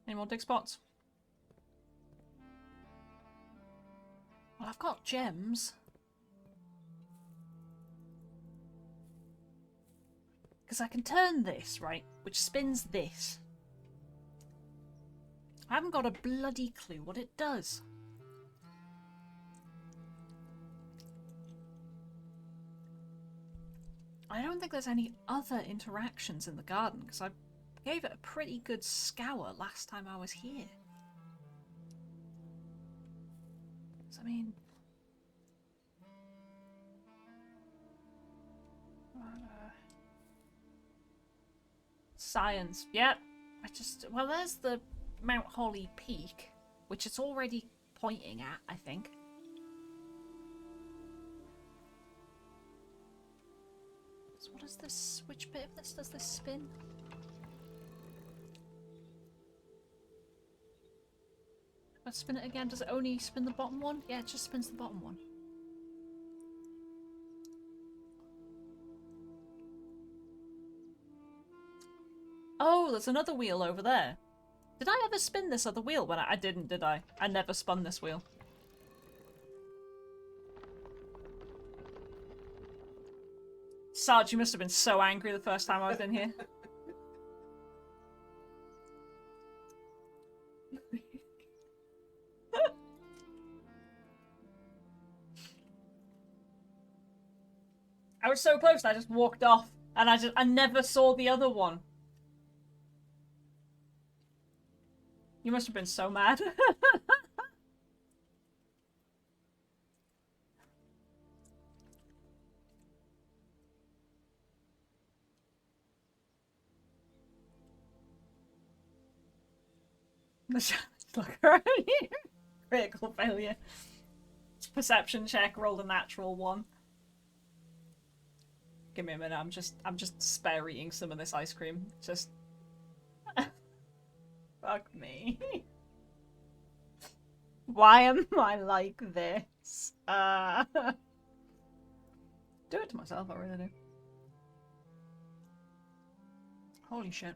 Any more dig spots? Well, I've got gems. Because I can turn this, right? Which spins this. I haven't got a bloody clue what it does. I don't think there's any other interactions in the garden, because I gave it a pretty good scour last time I was here. So, I mean... Science. Yep. Well, there's the Mount Holly Peak, which it's already pointing at, I think. So what is this? Which bit of this does this spin? Let's spin it again. Does it only spin the bottom one? Yeah, it just spins the bottom one. Oh, there's another wheel over there. Did I ever spin this other wheel? When I didn't, did I? I never spun this wheel. Sarge, you must have been so angry the first time I was in here. I was so close and I just walked off. And I never saw the other one. You must have been so mad. Look, critical failure. Perception check, rolled a natural one. Give me a minute, I'm just spare eating some of this ice cream. Just fuck me. Why am I like this? Do it to myself, I really do. Holy shit.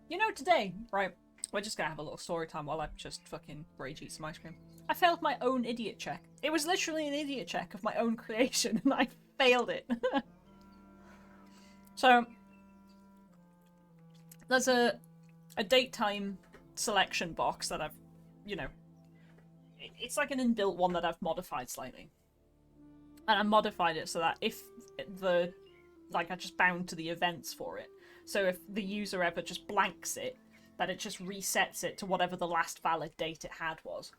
You know, today, right, we're just gonna have a little story time while I just fucking rage eat some ice cream. I failed my own idiot check. It was literally an idiot check of my own creation, and I failed it. So, there's a date time selection box that I've, you know, it's like an inbuilt one that I've modified slightly. And I modified it so that if the, like, I just bound to the events for it. So if the user ever just blanks it, that it just resets it to whatever the last valid date it had was.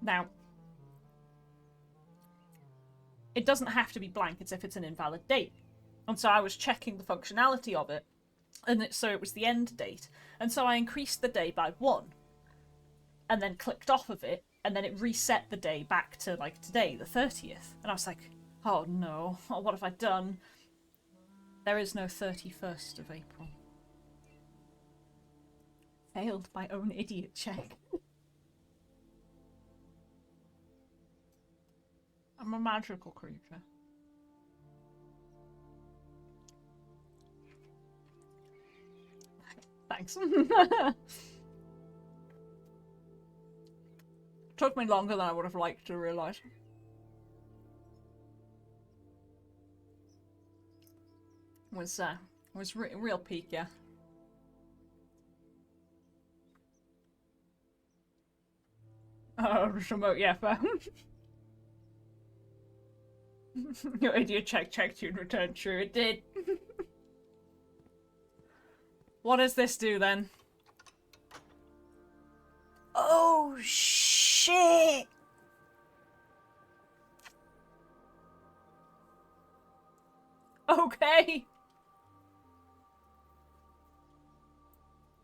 Now, it doesn't have to be blank, it's if it's an invalid date. And so I was checking the functionality of it, and so it was the end date. And so I increased the day by 1, and then clicked off of it, and then it reset the day back to, like, today, the 30th. And I was like, oh no, oh, what have I done? There is no 31st of April. Failed my own idiot check. I'm a magical creature. Thanks. Took me longer than I would have liked to realise. Was real peak, yeah. Oh, remote, yeah, fair. Your idiot checked you and returned true. It did. What does this do then? Oh shit! Okay.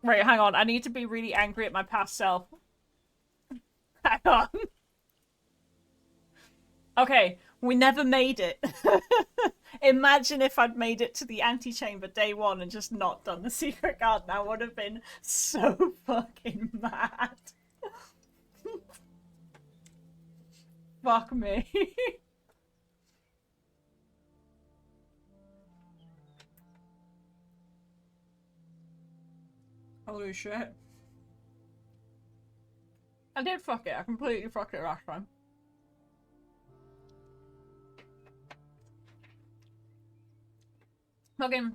Right, hang on. I need to be really angry at my past self. Hang on. Okay, we never made it. Imagine if I'd made it to the antechamber day 1 and just not done the secret garden. I would have been so fucking mad. Fuck me. Holy shit. I did fuck it. I completely fucked it last time. Fucking,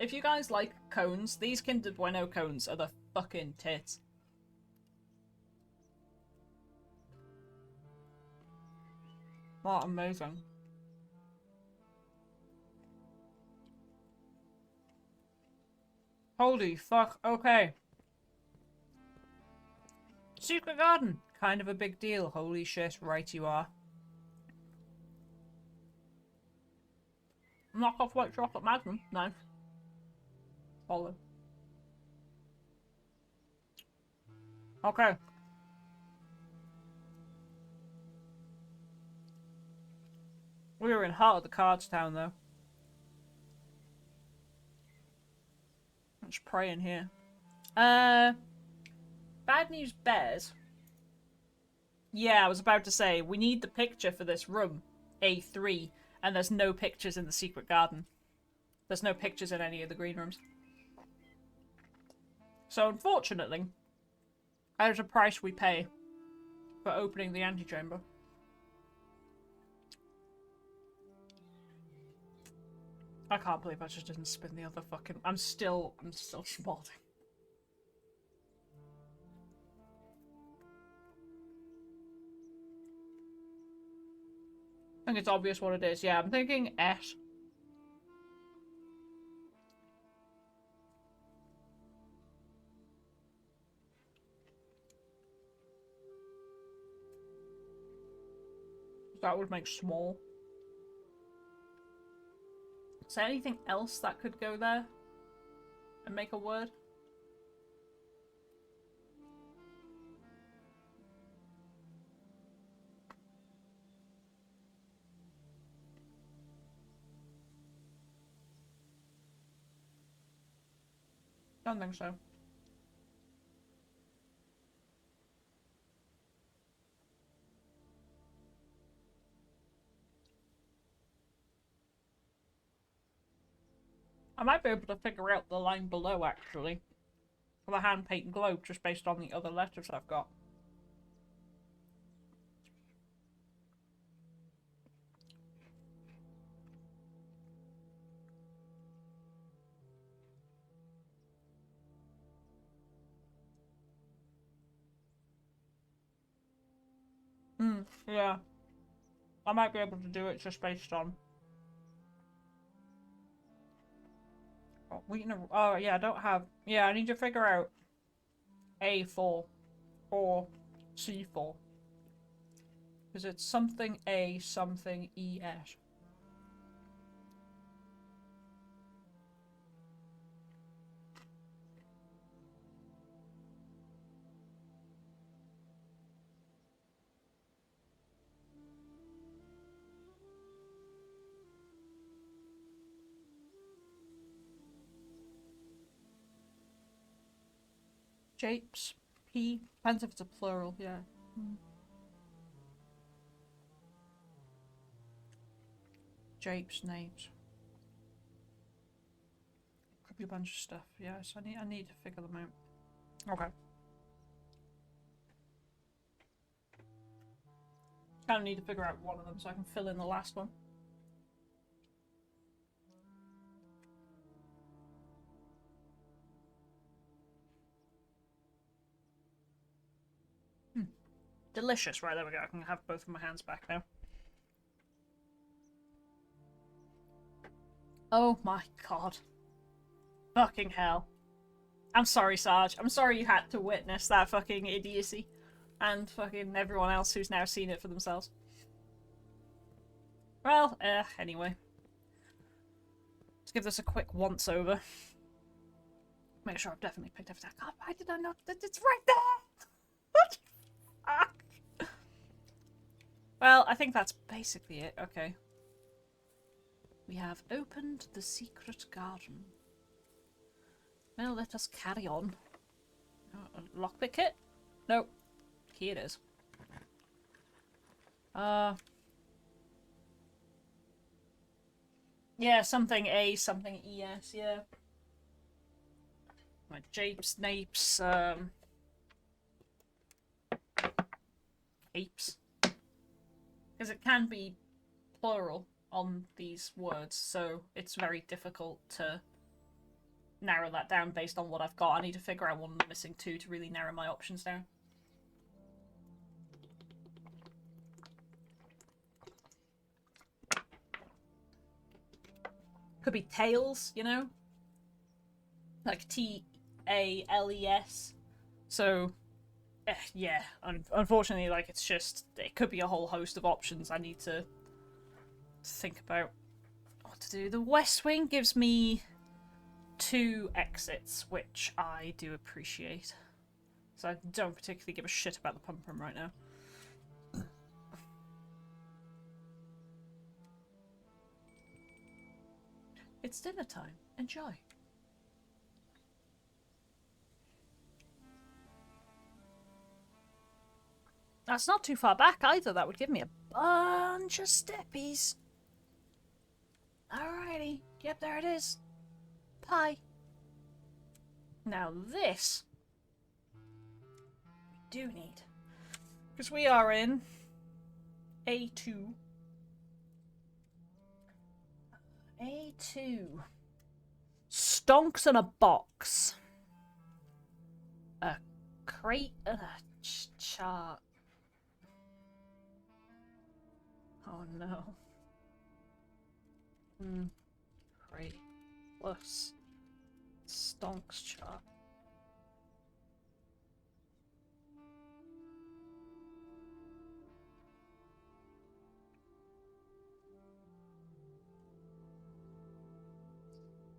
if you guys like cones, these Kinder Bueno cones are the fucking tits. What amazing. Holy fuck, okay. Secret garden, kind of a big deal. Holy shit, right you are. Knock off white chocolate magnum, nice. Solid. Okay. We were in heart of the cards town though. I'm just praying here. Bad news bears. Yeah, I was about to say, we need the picture for this room, A3, and there's no pictures in the secret garden. There's no pictures in any of the green rooms. So unfortunately, there's a price we pay for opening the antechamber. I can't believe I just didn't spin the other fucking... I'm still schmalting. I think it's obvious what it is. Yeah, I'm thinking S. That would make small. Is there anything else that could go there and make a word? Don't think so. I might be able to figure out the line below, actually. For the hand paint globe, just based on the other letters I've got. Yeah. I might be able to do it just based on... Oh, yeah, I don't have... Yeah, I need to figure out A4 or C4. Because it's something A, something ES. Japes. P. Depends if it's a plural, yeah. Japes, names. Could be a bunch of stuff, yes. I need to figure them out. Okay. Kind of need to figure out one of them so I can fill in the last one. Delicious. Right, there we go. I can have both of my hands back now. Oh my god. Fucking hell. I'm sorry, Sarge. I'm sorry you had to witness that fucking idiocy. And fucking everyone else who's now seen it for themselves. Well, anyway. Let's give this a quick once-over. Make sure I've definitely picked everything. God, why did I not? It's right there! What the fuck? Well, I think that's basically it. Okay. We have opened the secret garden. Well, let us carry on. Lockpick kit? Nope. Key it is. Yeah, something A, something ES, yeah. Like japes, napes, apes. Because it can be plural on these words, so it's very difficult to narrow that down based on what I've got. I need to figure out one of the missing two to really narrow my options down. Could be tails, you know? Like TALES. So, yeah, unfortunately, like, it's just, it could be a whole host of options I need to think about what to do. The West Wing gives me 2 exits, which I do appreciate. So I don't particularly give a shit about the pump room right now. It's dinner time. Enjoy. That's not too far back either. That would give me a bunch of steppies. Alrighty. Yep, there it is. Pie. Now this we do need. Because we are in A2. A2. Stonks in a box. A crate and a chart. Oh no. Crate plus stonks chart.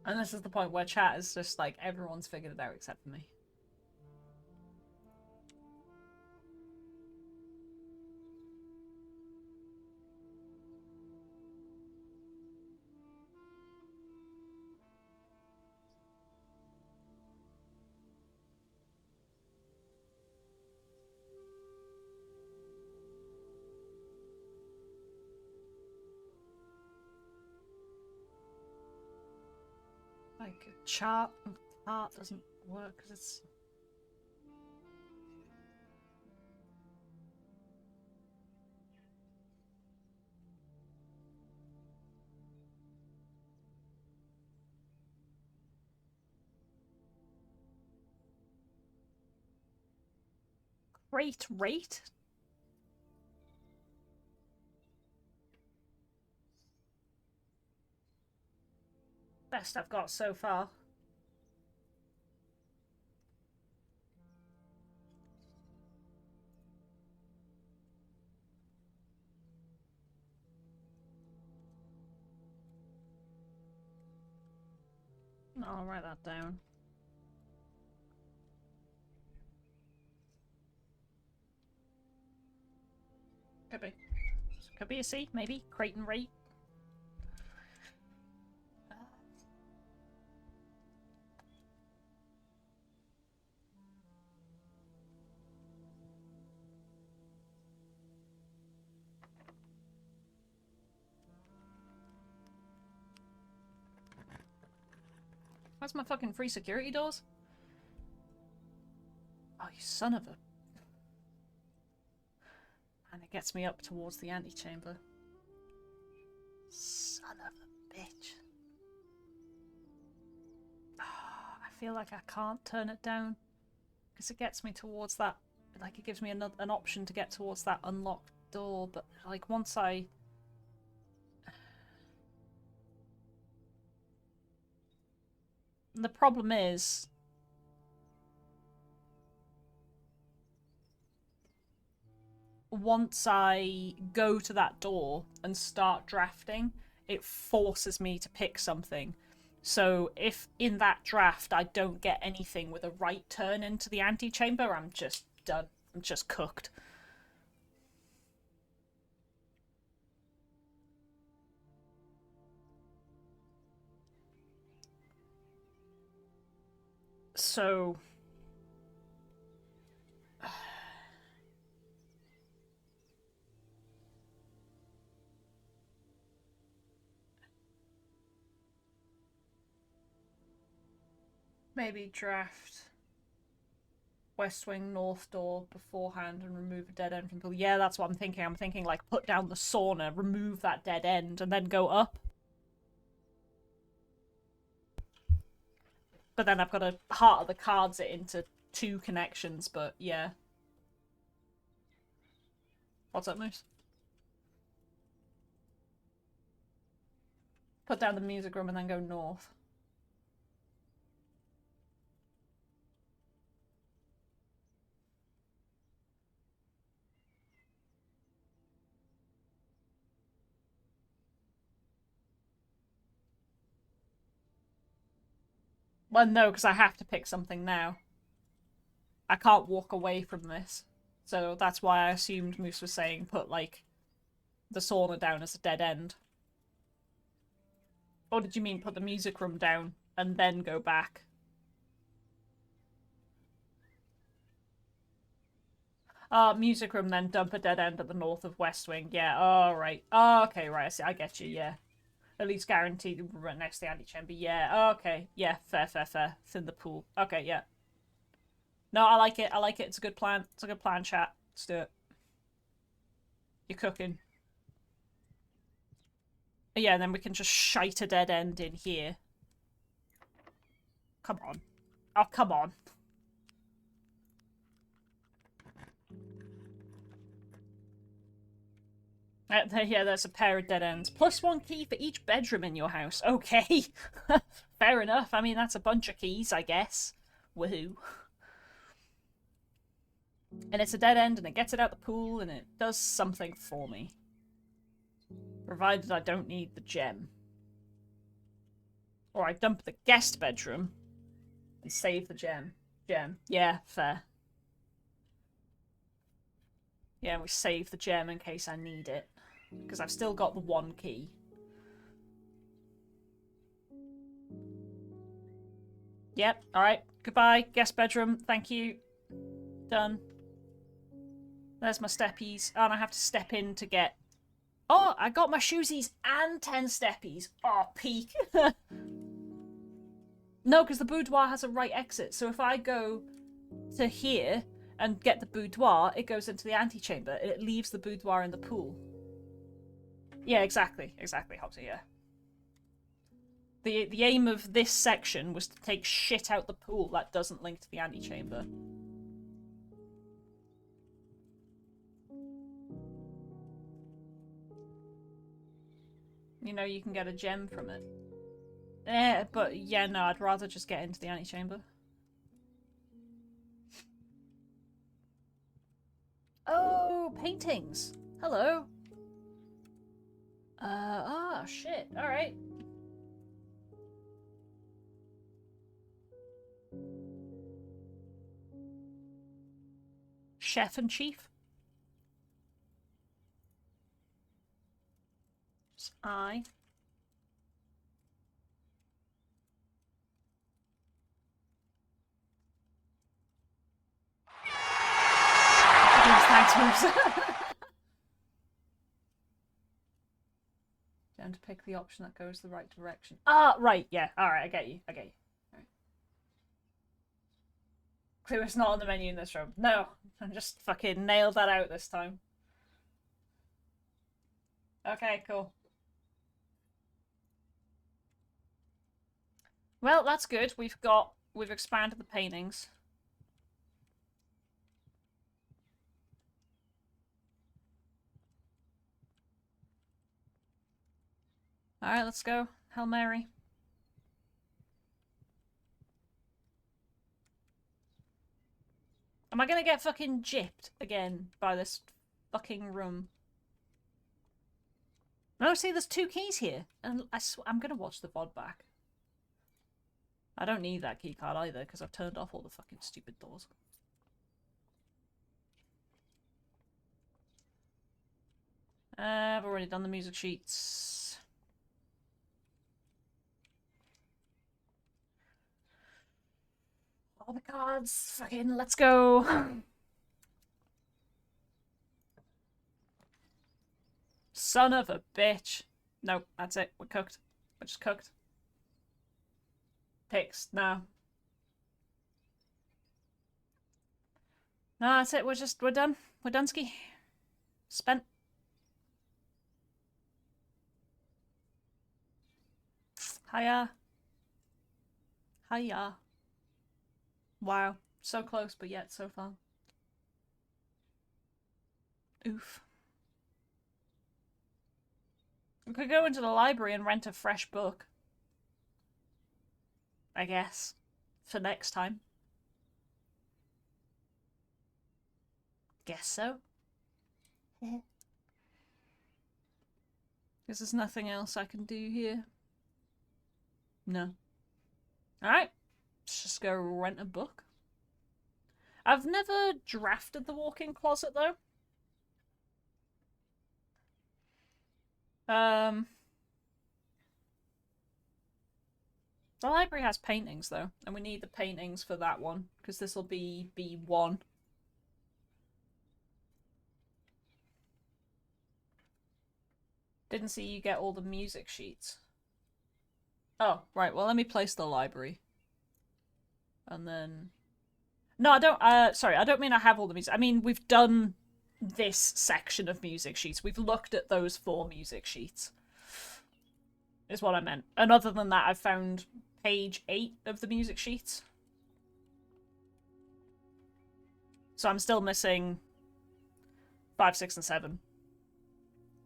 And this is the point where chat is just like, everyone's figured it out except for me. Like a chart doesn't work because it's. Great rate? Best I've got so far. I'll write that down. Could be. Could be a C, maybe. Creighton rate. Where's my fucking free security doors? Oh, you son of a... And it gets me up towards the antechamber. Son of a bitch. Oh, I feel like I can't turn it down. Because it gets me towards that... Like, it gives me an option to get towards that unlocked door. But, like, once I... The problem is... Once I go to that door and start drafting, it forces me to pick something. So if in that draft I don't get anything with a right turn into the antechamber, I'm just done. I'm just cooked. So... Maybe draft West Wing North door beforehand and remove a dead end from the pool. Yeah, that's what I'm thinking. I'm thinking, like, put down the sauna, remove that dead end, and then go up. But then I've got to heart of the cards it into 2 connections, but yeah. What's up, Moose? Put down the music room and then go north. Well, no, because I have to pick something now. I can't walk away from this. So that's why I assumed Moose was saying put, like, the sauna down as a dead end. Or did you mean put the music room down and then go back? Music room, then dump a dead end at the north of West Wing. Yeah, oh, right. Oh, okay, right, I see. I get you, yeah. At least guaranteed right next to the antechamber. Yeah, oh, okay. Yeah, fair, fair, fair. It's in the pool. Okay, yeah. No, I like it. I like it. It's a good plan. It's a good plan, chat. Let's do it. You're cooking. Yeah, and then we can just shite a dead end in here. Come on. Oh, come on. Yeah, there's a pair of dead ends. +1 key for each bedroom in your house. Okay. Fair enough. I mean, that's a bunch of keys, I guess. Woohoo. And it's a dead end, and it gets it out the pool, and it does something for me. Provided I don't need the gem. Or I dump the guest bedroom and save the gem. Yeah, fair. Yeah, we save the gem in case I need it. Because I've still got the 1 key. Yep, alright. Goodbye, guest bedroom. Thank you. Done. There's my steppies. Oh, and I have to step in to get... Oh, I got my shoesies and 10 steppies. Oh, peak. No, because the boudoir has a right exit. So if I go to here and get the boudoir, it goes into the antechamber. It leaves the boudoir in the pool. Yeah, exactly. Exactly, Hopsy, yeah. The aim of this section was to take shit out the pool that doesn't link to the antechamber. You know, you can get a gem from it. But yeah, no, I'd rather just get into the antechamber. Oh, paintings. Hello. Shit. Alright. Chef and Chief. It's I. Thanks, moves. Down to pick the option that goes the right direction. Ah, right, yeah. Alright, I get you. Alright. Clear it's not on the menu in this room. No, I just fucking nailed that out this time. Okay, cool. Well, that's good. We've expanded the paintings. Alright, let's go. Hail Mary. Am I gonna get fucking gypped again by this fucking room? No, see, there's 2 keys here. And I'm gonna watch the VOD back. I don't need that keycard either, because I've turned off all the fucking stupid doors. I've already done the music sheets. All the cards. Fucking let's go. Son of a bitch. Nope, that's it. We're cooked. We're just cooked. Picks. No. No, that's it. We're done. We're done ski. Spent. Hiya. Hiya. Wow. So close, but yet so far. Oof. We could go into the library and rent a fresh book. I guess. For next time. Guess so. Because there's nothing else I can do here. No. Alright. Let's just go rent a book. I've never drafted the walk-in closet, though. The library has paintings, though, and we need the paintings for that one, because this will be B1. Didn't see you get all the music sheets. Oh, right, well, let me place the library. And then... No, I don't, sorry, I don't mean I have all the music. I mean, we've done this section of music sheets. We've looked at those 4 music sheets. Is what I meant. And other than that, I've found page 8 of the music sheets. So I'm still missing 5, 6, and 7.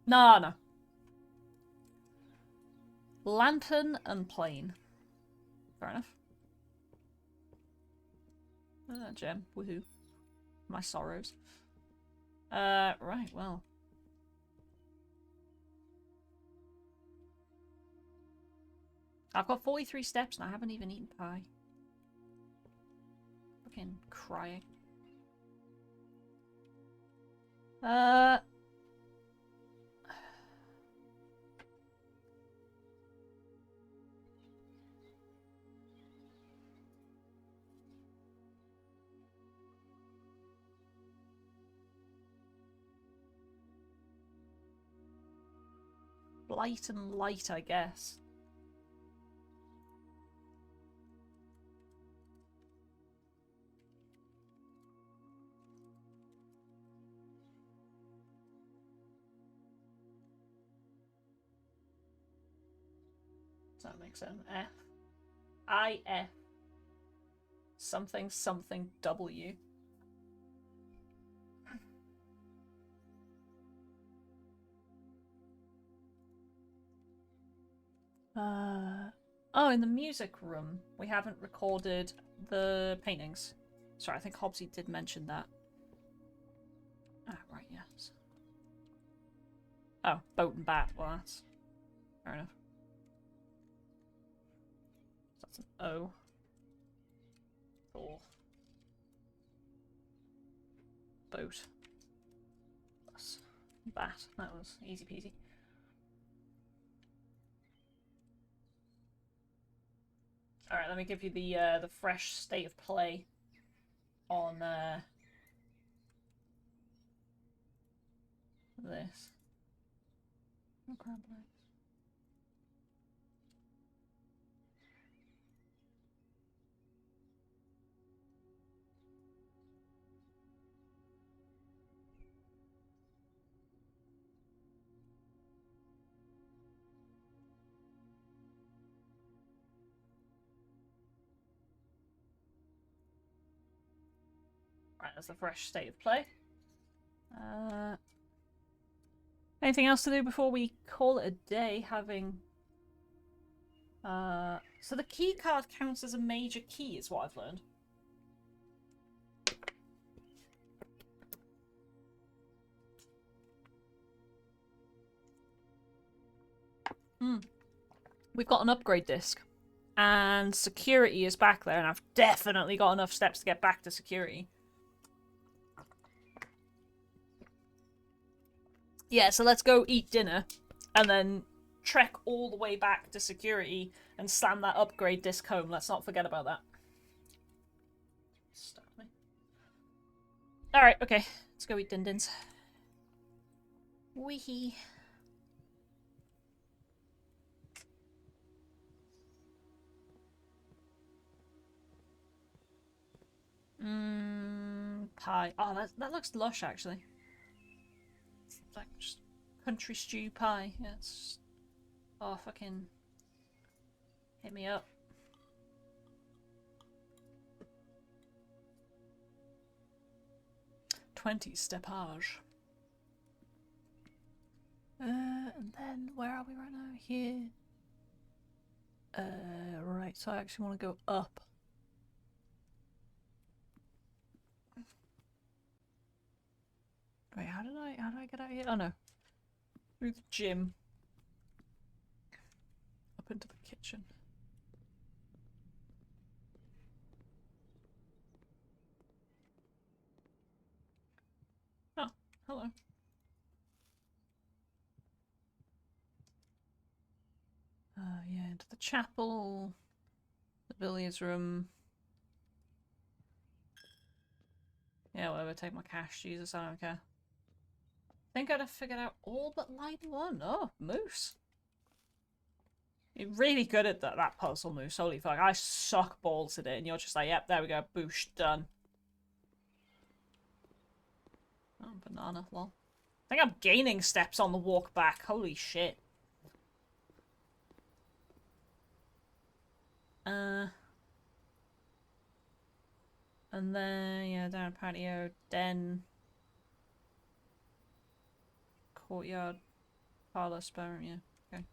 No. Lantern and plane. Fair enough. Gem. Woohoo. My sorrows. Right, well. I've got 43 steps and I haven't even eaten pie. Fucking crying. Light and light, I guess. Does that make sense? F. I-F. Something something W. Oh, in the music room, we haven't recorded the paintings. Sorry, I think Hobbsy did mention that. Ah, right, yes. Oh, boat and bat. Well, that's fair enough. So that's an O. Four. Boat. Plus bat. That was easy peasy. Alright, let me give you the fresh state of play on this. Oh, crab legs. Right, that's the fresh state of play. Anything else to do before we call it a day? Having so the key card counts as a major key, is what I've learned. We've got an upgrade disc, and security is back there, and I've definitely got enough steps to get back to security. Yeah, so let's go eat dinner, and then trek all the way back to security and slam that upgrade disc home. Let's not forget about that. Stuck me. Alright, okay. Let's go eat din-dins. Wee-hee. Pie. Oh, that looks lush, actually. It's like just country stew pie. Yeah, it's just... Oh, fucking... Hit me up. $20 steppage. And then, where are we right now? Here. Right, so I actually want to go up. Wait, how do I get out of here? Oh no. Through the gym. Up into the kitchen. Oh, hello. Yeah, into the chapel. The billiards room. Yeah, whatever, take my cash, Jesus, I don't care. I think I'd have figured out all but line one. Oh, Moose. You're really good at that puzzle, Moose. Holy fuck, I suck balls at it, and you're just like, yep, there we go, boosh, done. Oh, banana, lol. I think I'm gaining steps on the walk back. Holy shit. And then, yeah, down patio, den, courtyard, parlor, spare room, yeah, okay.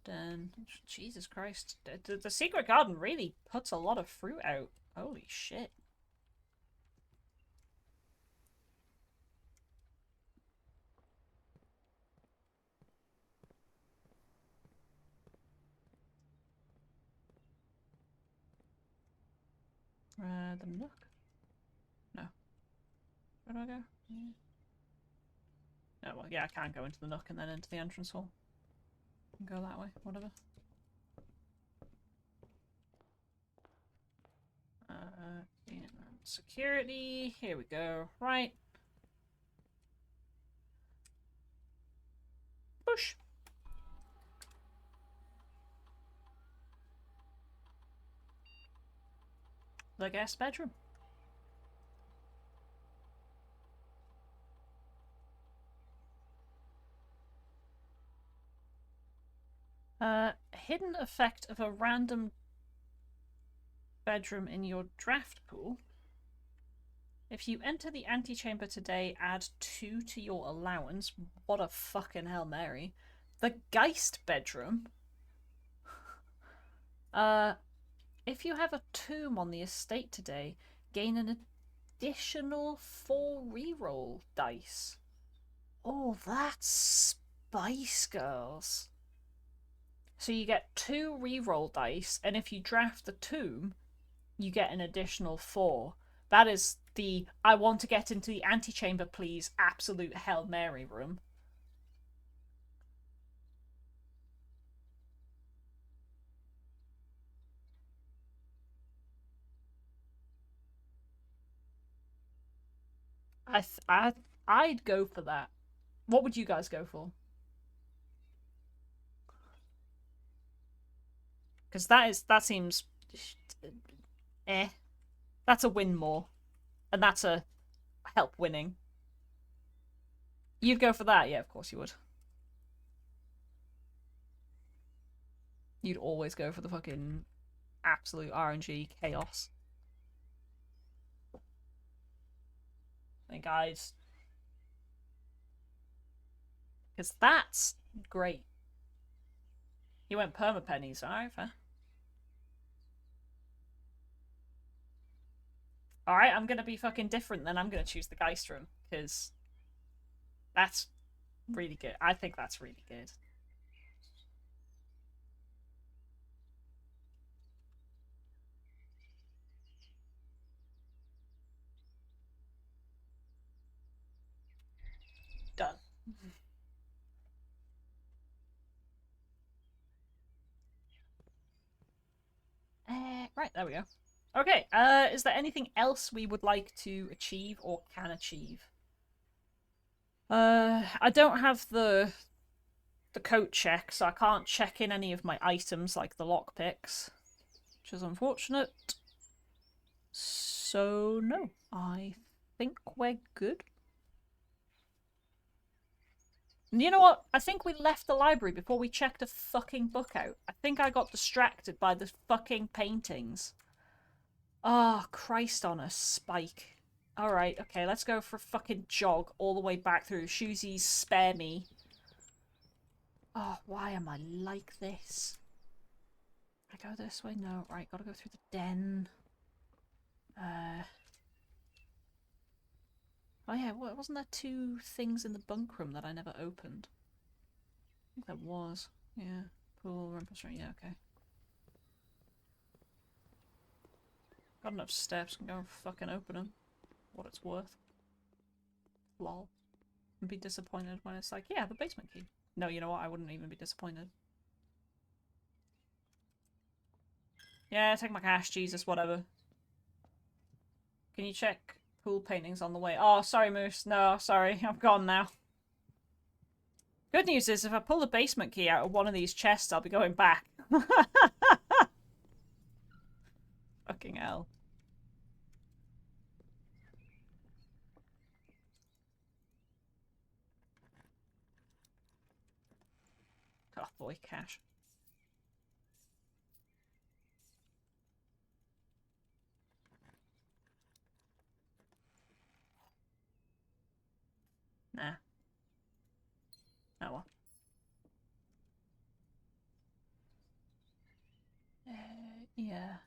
Den, Jesus Christ. The secret garden really puts a lot of fruit out. Holy shit. The nook? No. Where do I go? Yeah. Oh, well, yeah, I can't go into the nook and then into the entrance hall. Go that way, whatever. Yeah, security, here we go. Right. Push. The guest bedroom. Hidden effect of a random bedroom in your draft pool. If you enter the antechamber today, add 2 to your allowance. What a fucking Hail Mary. The Geist bedroom. If you have a tomb on the estate today, gain an additional 4 reroll dice. Oh, that's Spice Girls. So you get 2 reroll dice, and if you draft the tomb, you get an additional 4. That is the I want to get into the antechamber, please, absolute Hail Mary room. I'd go for that. What would you guys go for? Because that seems eh. That's a win more. And that's a help winning. You'd go for that? Yeah, of course you would. You'd always go for the fucking absolute RNG chaos. Hey guys. Because that's great. You went permapennies, alright, fair. Alright, I'm gonna be fucking different then. I'm gonna choose the Geist room, because that's really good. I think that's really good. Done. Right, there we go. Okay, is there anything else we would like to achieve or can achieve? I don't have the coat check, so I can't check in any of my items like the lockpicks, which is unfortunate. So no, I think we're good. And you know what? I think we left the library before we checked a fucking book out. I think I got distracted by the fucking paintings. Ah, oh, Christ on a spike. Alright, okay, let's go for a fucking jog all the way back through. Shoesies, spare me. Oh, why am I like this? I go this way? No. Right, gotta go through the den. Oh yeah, wasn't there 2 things in the bunk room that I never opened? I think there was. Yeah. Pool, room, yeah, okay. Got enough steps, can go and fucking open them. What it's worth. Lol. And be disappointed when it's like, yeah, the basement key. No, you know what? I wouldn't even be disappointed. Yeah, take my cash, Jesus, whatever. Can you check pool paintings on the way? Oh, sorry, Moose. No, sorry. I'm gone now. Good news is, if I pull the basement key out of one of these chests, I'll be going back. Fucking hell. Oh boy, cash. Nah. Oh well. Yeah.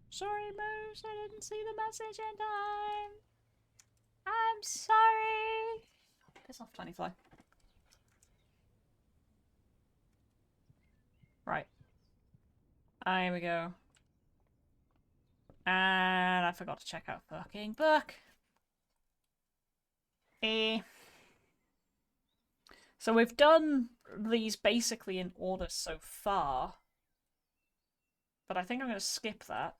Sorry, Moose, I didn't see the message in time. I'm sorry. Piss off, Tiny Fly. Right. Here we go. And I forgot to check out fucking book. So we've done these basically in order so far. But I think I'm going to skip that.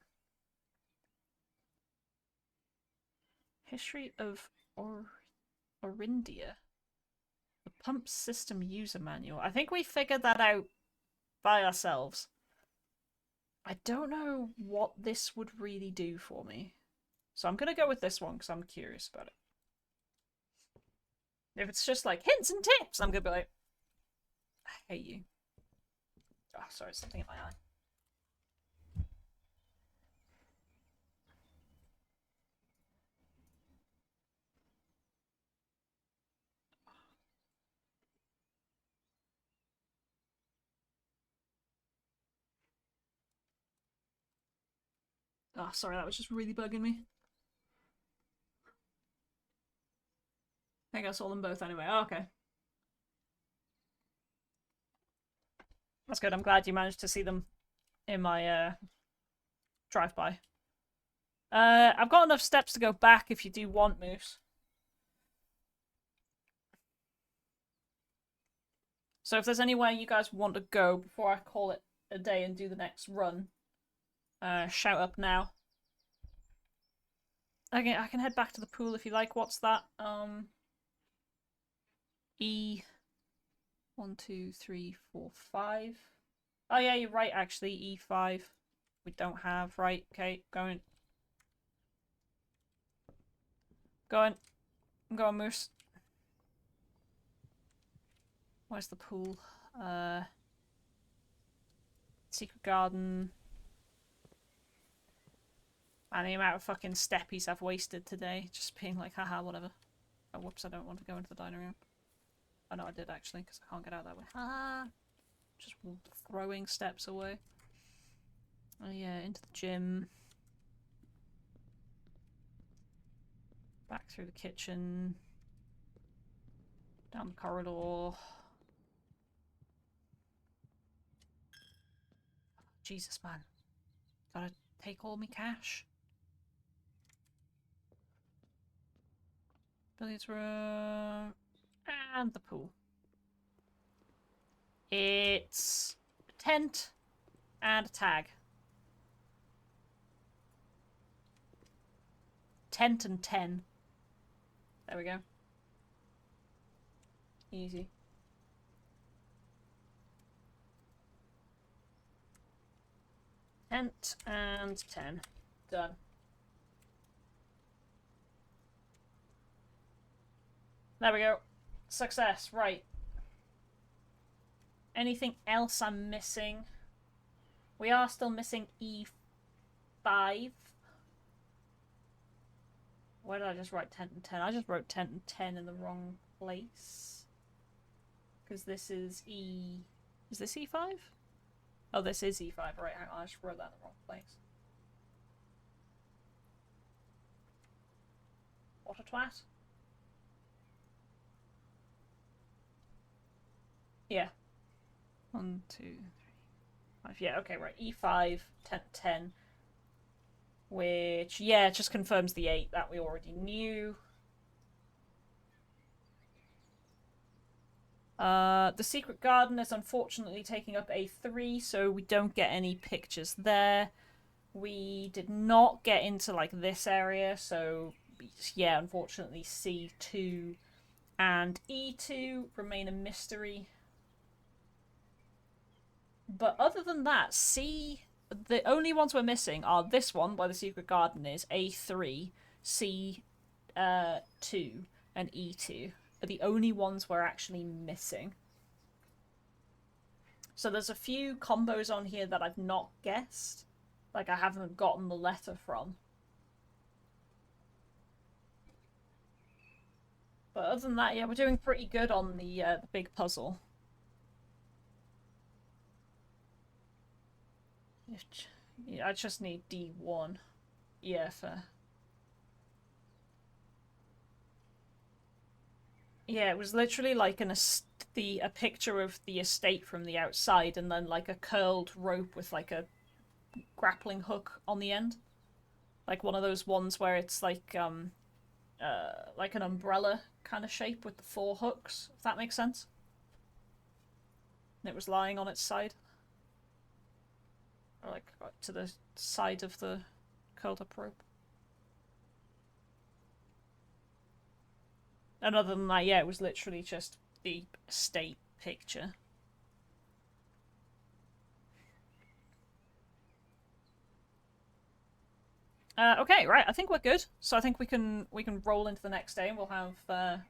History of Orindia. The pump system user manual. I think we figured that out by ourselves. I don't know what this would really do for me. So I'm going to go with this one because I'm curious about it. If it's just like hints and tips, I'm gonna be like, I hate you. Oh, sorry, something in my eye. Oh, sorry, that was just really bugging me. I think I saw them both anyway. Oh, okay. That's good. I'm glad you managed to see them in my drive-by. I've got enough steps to go back if you do want, Moose. So if there's anywhere you guys want to go before I call it a day and do the next run, shout up now. Okay, I can head back to the pool if you like. What's that? E. 1, 2, 3, 4, 5. Oh yeah, you're right. Actually, E5. We don't have right. Okay, going. Going. I'm going, Moose. Where's the pool? Secret garden. And the amount of fucking steppies I've wasted today, just being like, haha, whatever. Oh, whoops, I don't want to go into the dining room. Oh no, I did actually, because I can't get out that way. Haha! Just throwing steps away. Oh yeah, into the gym. Back through the kitchen. Down the corridor. Jesus, man. Gotta take all me cash. Billiards room. And the pool. It's a tent and a tag. Tent and 10. There we go. Easy. Tent and 10. Done. There we go. Success. Right. Anything else I'm missing? We are still missing E5. Why did I just write 10 and 10? I just wrote 10 and 10 in the wrong place. Because this is E... Is this E5? Oh, this is E5. Right, hang on. I just wrote that in the wrong place. What a twat. Yeah. 1, 2, 3, 5. Yeah, okay, right. E5, 10, 10. Which, yeah, it just confirms the 8 that we already knew. The secret garden is unfortunately taking up A3, so we don't get any pictures there. We did not get into, like, this area, so, yeah, unfortunately C2 and E2 remain a mystery. But other than that, the only ones we're missing are this one, where the secret garden is, A3, C2, and E2 are the only ones we're actually missing. So there's a few combos on here that I've not guessed. Like, I haven't gotten the letter from. But other than that, yeah, we're doing pretty good on the big puzzle. Yeah, I just need D1. Yeah, fair. Yeah, it was literally like a picture of the estate from the outside, and then like a curled rope with like a grappling hook on the end, like one of those ones where it's like an umbrella kind of shape with the 4 hooks. If that makes sense. And it was lying on its side, or like to the side of the curled up rope. And other than that, yeah, it was literally just the estate picture. Okay, right. I think we're good. So I think we can roll into the next day, and we'll have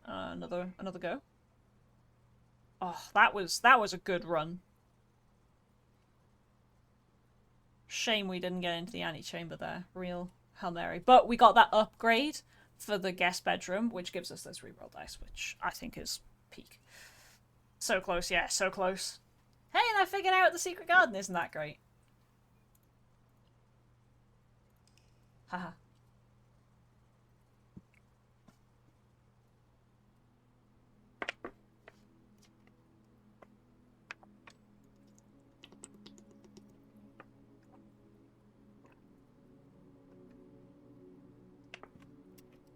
another go. Oh, that was a good run. Shame we didn't get into the antechamber there. Real Hail Mary. But we got that upgrade for the guest bedroom, which gives us this reroll dice, which I think is peak. So close, yeah, so close. Hey, and I figured out the secret garden. Isn't that great? Haha.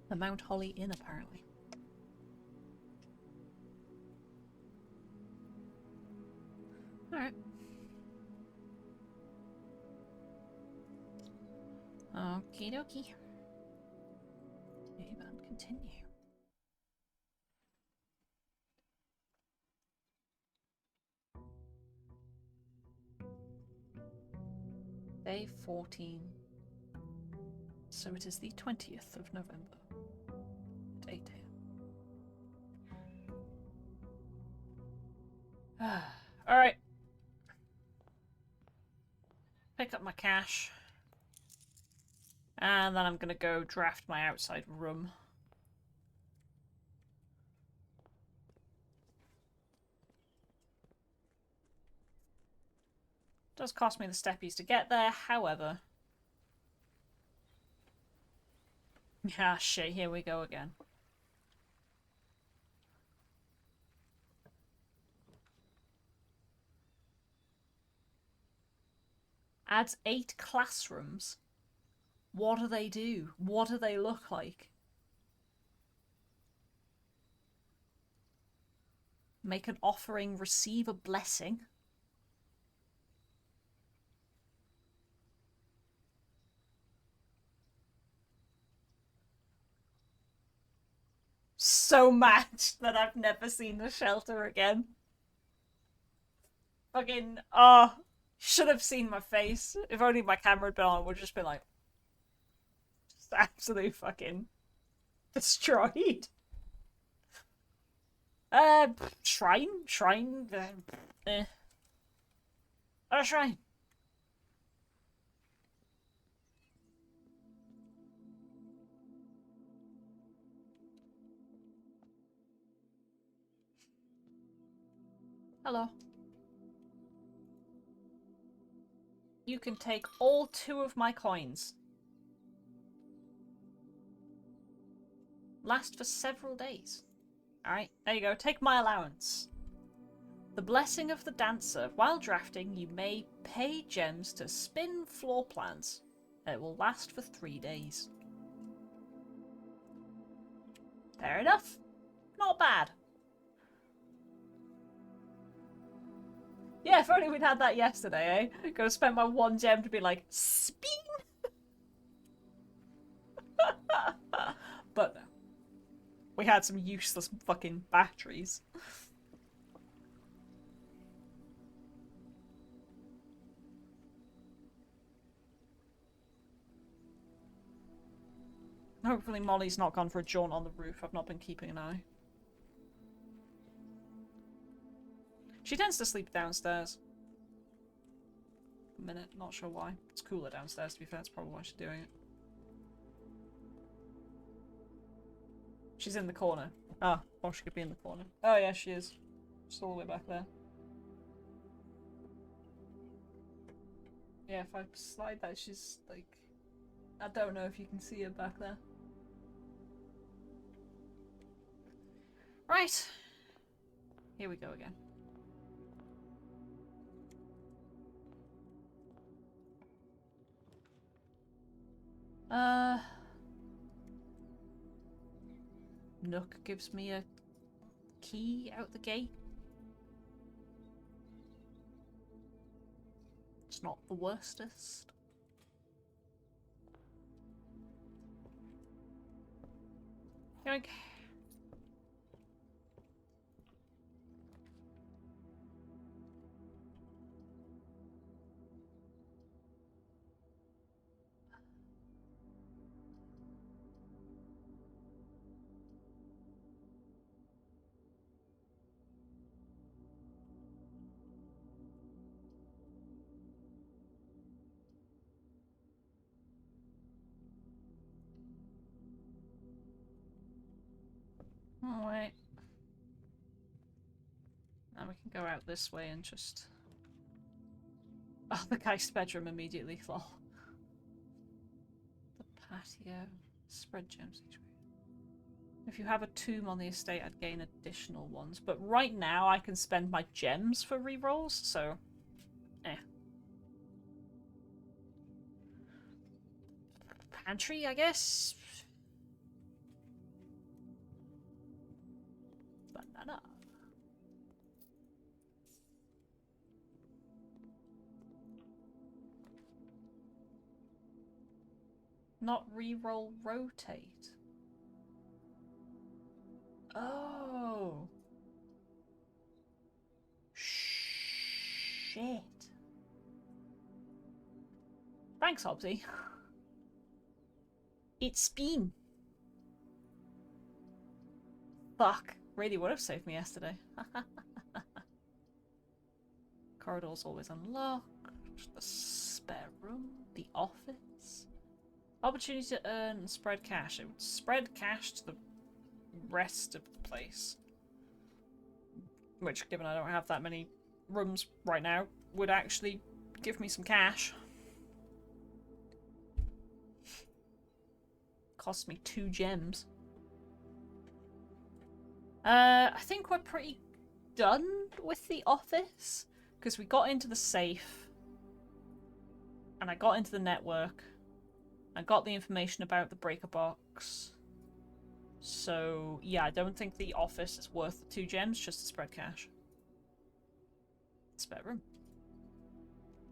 The Mount Holly Inn, apparently. Alright. Okie dokie. Save and continue. Day 14. So it is the 20th of November. At 8 a.m. Alright. Pick up my cash. And then I'm gonna go draft my outside room. Does cost me the steppies to get there, however. Ah, shit, here we go again. Adds 8 classrooms. What do they do? What do they look like? Make an offering, receive a blessing. So matched that I've never seen the shelter again. Fucking, oh, should have seen my face. If only my camera had been on, it would have just been like, just absolutely fucking destroyed. Shrine, a shrine. Hello. You can take all 2 of my coins. Last for several days. Alright, there you go. Take my allowance. The blessing of the dancer. While drafting, you may pay gems to spin floor plans. It will last for 3 days. Fair enough. Not bad. Yeah, if only we'd had that yesterday, eh? Could have spent my 1 gem to be like, spin! But no. We had some useless fucking batteries. Hopefully Molly's not gone for a jaunt on the roof. I've not been keeping an eye. She tends to sleep downstairs. A minute, not sure why. It's cooler downstairs, to be fair. That's probably why she's doing it. She's in the corner. Ah, or she could be in the corner. Oh yeah, she is. She's all the way back there. Yeah, if I slide that, she's like... I don't know if you can see her back there. Right. Here we go again. Nook gives me a key out the gate. It's not the worstest. Yoink. Oh, wait. Now we can go out this way and just... Oh, the Geist bedroom immediately. Lol. The patio. Spread gems each way. If you have a tomb on the estate, I'd gain additional ones. But right now, I can spend my gems for rerolls, so... Eh. Pantry, I guess? Banana. Not reroll rotate. Oh. Shit. Thanks, Hobbsy. It's been. Fuck. Really would have saved me yesterday. Corridor's always unlocked. The spare room. The office. Opportunity to earn and spread cash. It would spread cash to the rest of the place. Which, given I don't have that many rooms right now, would actually give me some cash. Cost me 2 gems. I think we're pretty done with the office. Because we got into the safe. And I got into the network. I got the information about the breaker box. So, yeah, I don't think the office is worth the 2 gems just to spread cash. Spare room.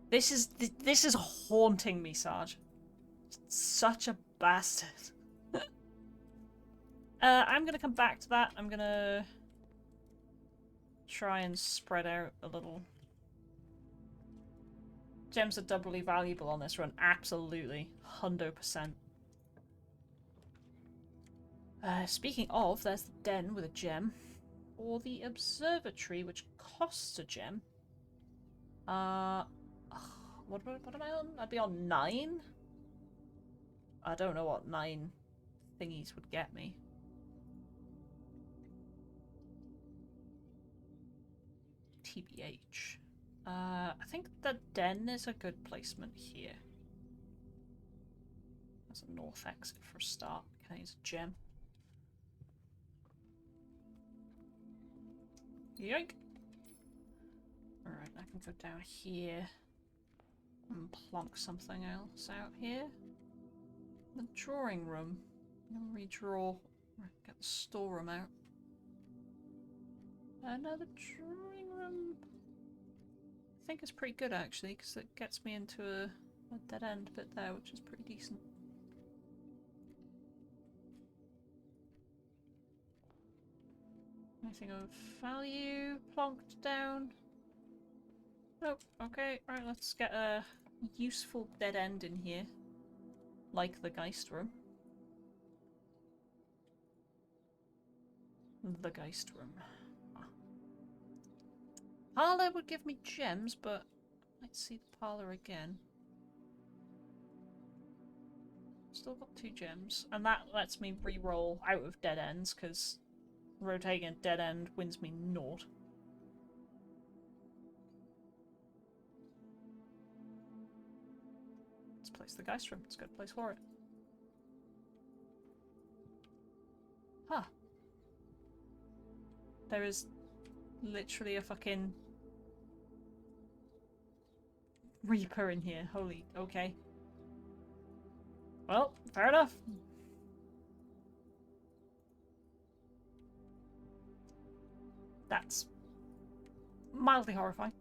This is haunting me, Sarge. Such a bastard. I'm gonna come back to that. I'm gonna try and spread out a little. Gems are doubly valuable on this run. Absolutely. 100%. Speaking of, there's the den with a gem. Or the observatory, which costs a gem. What am I on? I'd be on 9? I don't know what 9 thingies would get me. TBH. I think the den is a good placement here. There's a north exit for a start. Can I use a gem? Yoink! Alright, I can go down here and plonk something else out here. The drawing room. I'm gonna redraw. Get the storeroom out. Another drawing room. I think it's pretty good actually, because it gets me into a dead end bit there, which is pretty decent. Anything of value plonked down? Nope. Okay, right, let's get a useful dead end in here. Like the Geist room. The Geist room. Parlour would give me gems, but let's see the parlour again. Still got 2 gems. And that lets me re-roll out of dead ends, because rotating a dead end wins me naught. Let's place the Geist room. It's a good place for it. Huh. There is literally a fucking Reaper in here. Holy, okay. Well, fair enough. That's mildly horrifying.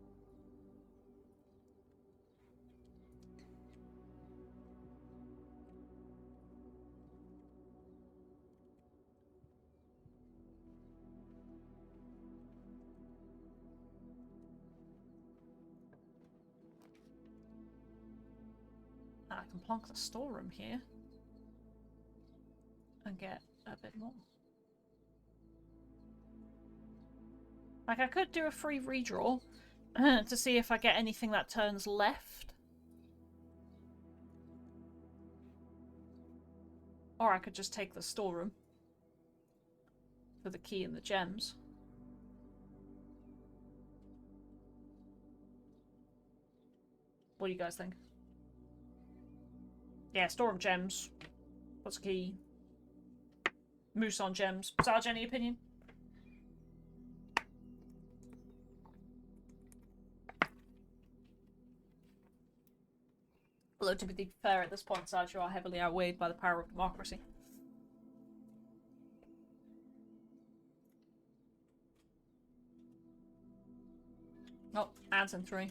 I can plonk the storeroom here and get a bit more. Like, I could do a free redraw to see if I get anything that turns left. Or I could just take the storeroom. for the key and the gems. What do you guys think? Yeah, store of gems. What's a key? Moose on gems. Sarge, any opinion? Although, to be fair, at this point, Sarge, you are heavily outweighed by the power of democracy. Oh, ads in 3.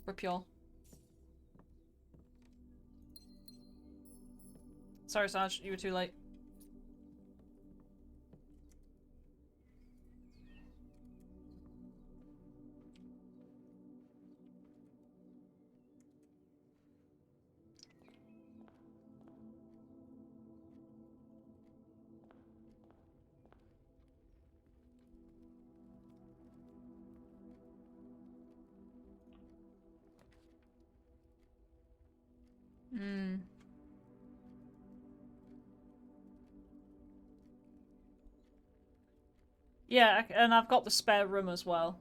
Rip y'all. Sorry, Sarge, you were too late. Hmm. Yeah, and I've got the spare room as well.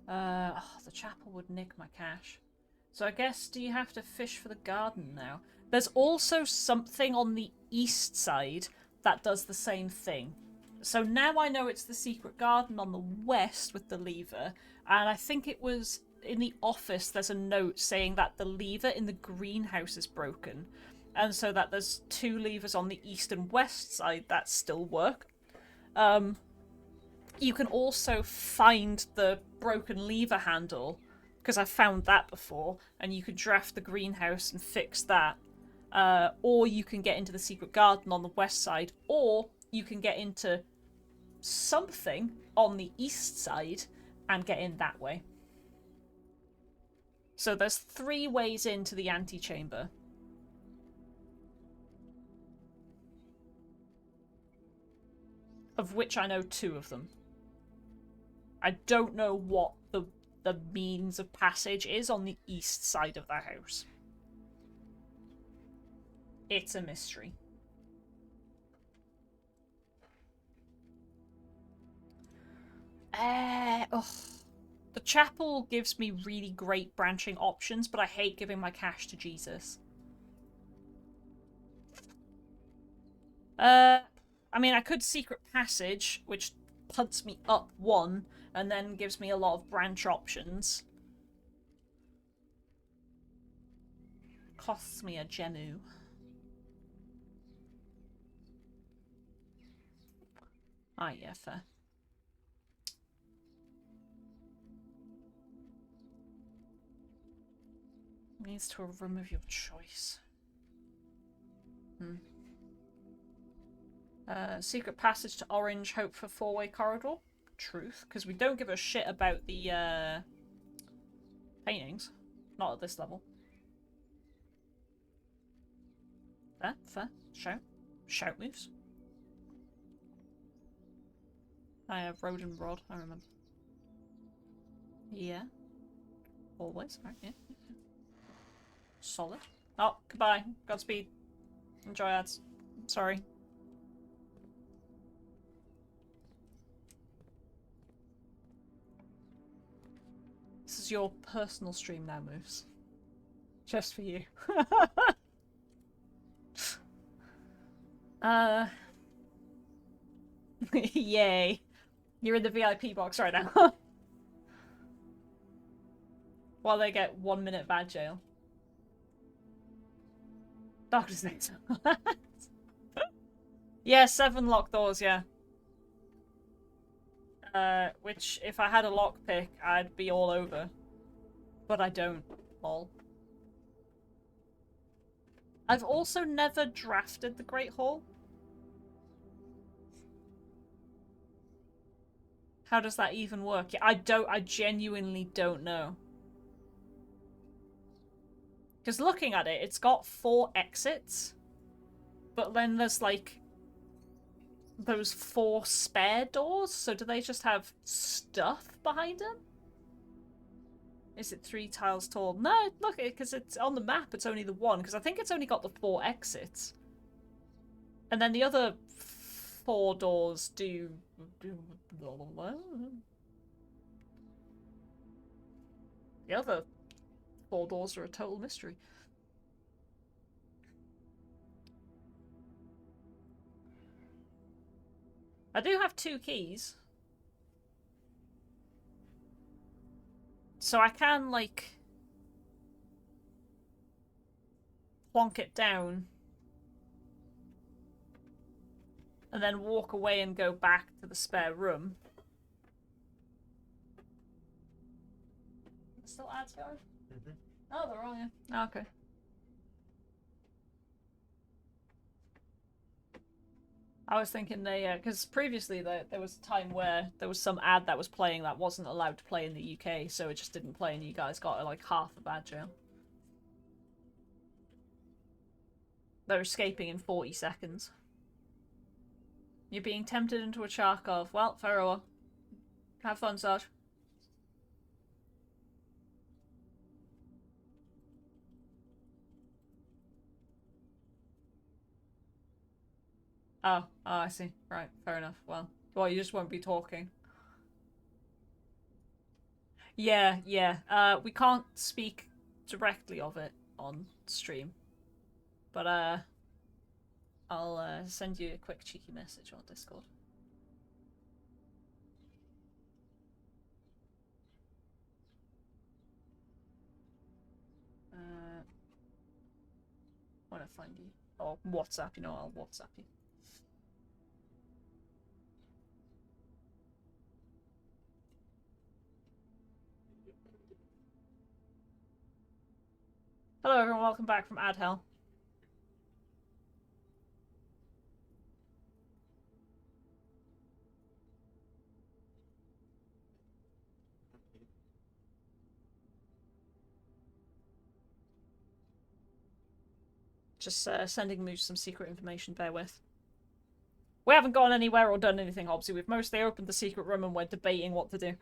The chapel would nick my cash. So I guess, do you have to fish for the garden now? There's also something on the east side that does the same thing. So now I know it's the secret garden on the west with the lever, and I think it was in the office there's a note saying that the lever in the greenhouse is broken, and so that there's 2 levers on the east and west side that still work. You can also find the broken lever handle, because I've found that before, and you can draft the greenhouse and fix that. Or you can get into the secret garden on the west side, or you can get into something on the east side and get in that way. So there's 3 ways into the antechamber. Of which I know 2 of them. I don't know what the means of passage is on the east side of the house. It's a mystery. The chapel gives me really great branching options, but I hate giving my cash to Jesus. I mean, I could secret passage, which punts me up 1, and then gives me a lot of branch options. Costs me a gemu. Ah, yeah, fair. Leads to a room of your choice. Secret passage to Orange, hope for 4-way corridor. Truth, because we don't give a shit about the paintings. Not at this level. Fair. Shout. Shout moves. I have road and rod, I remember. Yeah. Always, right, yeah. Solid. Oh, goodbye. Godspeed. Enjoy ads. Sorry. This is your personal stream now, Moose. Just for you. Yay. You're in the VIP box right now. While they get 1 minute bad jail. Darkness next. Yeah, 7 locked doors, yeah. Which, if I had a lockpick, I'd be all over. But I don't. Lol. I've also never drafted the Great Hall. How does that even work? I genuinely don't know. Because looking at it, it's got 4 exits. But then there's like those 4 spare doors, so do they just have stuff behind them? Is it 3 tiles tall? No, look, because it's on the map, it's only the 1, because I think it's only got the 4 exits. And then the other 4 doors do... The other 4 doors are a total mystery. I do have 2 keys. So I can, like, plonk it down and then walk away and go back to the spare room. Still ads going? Mm-hmm. Oh, they're all, yeah. Oh, okay. I was thinking they, because previously there was a time where there was some ad that was playing that wasn't allowed to play in the UK, so it just didn't play and you guys got like half a bad jail. They're escaping in 40 seconds. You're being tempted into a Charkov. Well, very well. Have fun, Sarge. Oh, I see. Right, fair enough. Well, you just won't be talking. Yeah. We can't speak directly of it on stream. But, I'll send you a quick cheeky message on Discord. When I find you. Or WhatsApp, you know, I'll WhatsApp you. Hello everyone, welcome back from Ad Hell. Just sending Moose some secret information, bear with. We haven't gone anywhere or done anything, Hobbsy. We've mostly opened the secret room and we're debating what to do.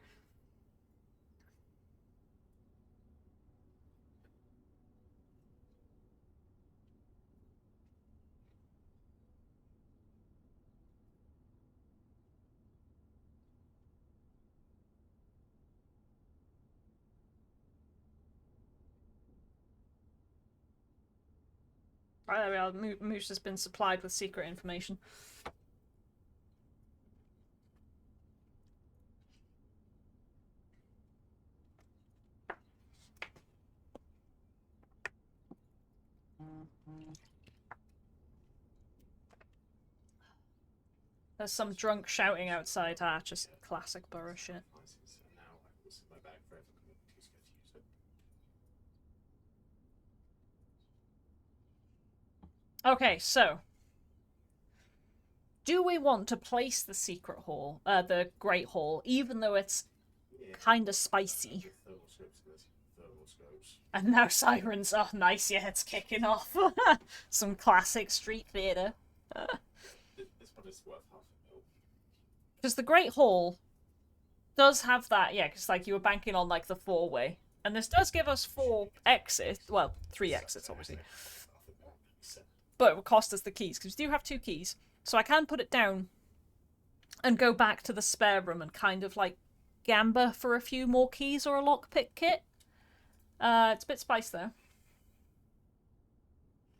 Right, there we are. Moose has been supplied with secret information. There's some drunk shouting outside. Ah, just classic borough shit. Okay, so do we want to place the secret hall, the Great Hall, even though it's kind of spicy? And now sirens. Oh, nice. Yeah, it's kicking off. Some classic street theatre. Because the Great Hall does have that, yeah, because like you were banking on like the 4-way. And this does give us 4 exits. Well, 3 exits, obviously. But it will cost us the keys, because we do have 2 keys. So I can put it down and go back to the spare room and kind of like gamba for a few more keys or a lockpick kit. It's a bit spiced though.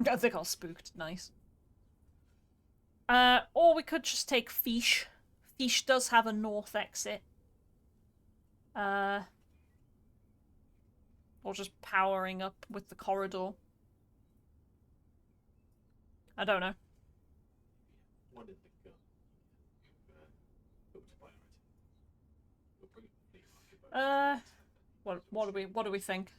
I think I was spooked. Nice. Or we could just take Fiche. Fiche does have a north exit. Or just powering up with the corridor. I don't know. What do we think?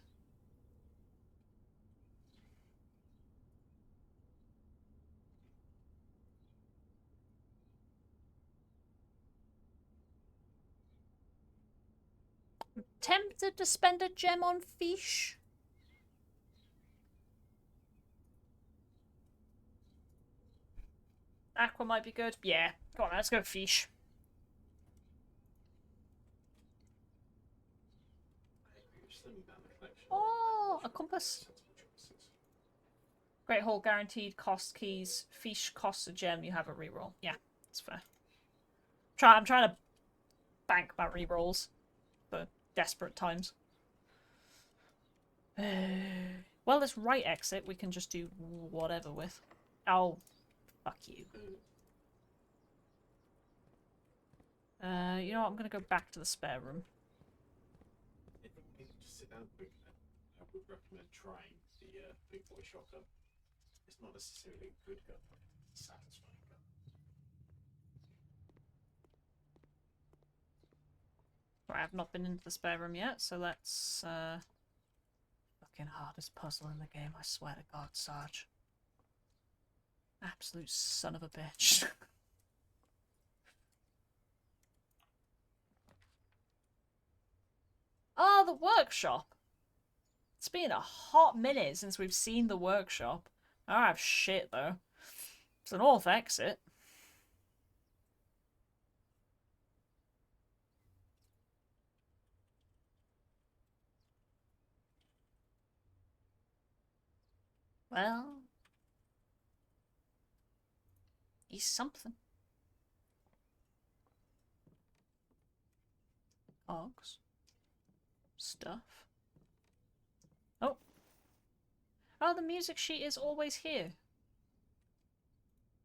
Tempted to spend a gem on Fiche? Aqua might be good. Yeah, go on, let's go Fiche. Oh, a compass. Great Hall guaranteed cost keys. Fish costs a gem. You have a reroll. Yeah, that's fair. I'm trying to bank my rerolls for desperate times. Well, this right exit we can just do whatever with. Oh, fuck you. You know what? I'm gonna go back to the spare room. If you just sit down quickly, I would recommend trying the big boy shotgun. It's not necessarily a good gun, but it's a satisfying gun. Right, I've not been into the spare room yet, so let's fucking hardest puzzle in the game, I swear to God, Sarge. Absolute son of a bitch. Oh, the workshop! It's been a hot minute since we've seen the workshop. I don't have shit, though. It's a north exit. Well... he's something. Cogs. Stuff. Oh. Oh, the music sheet is always here.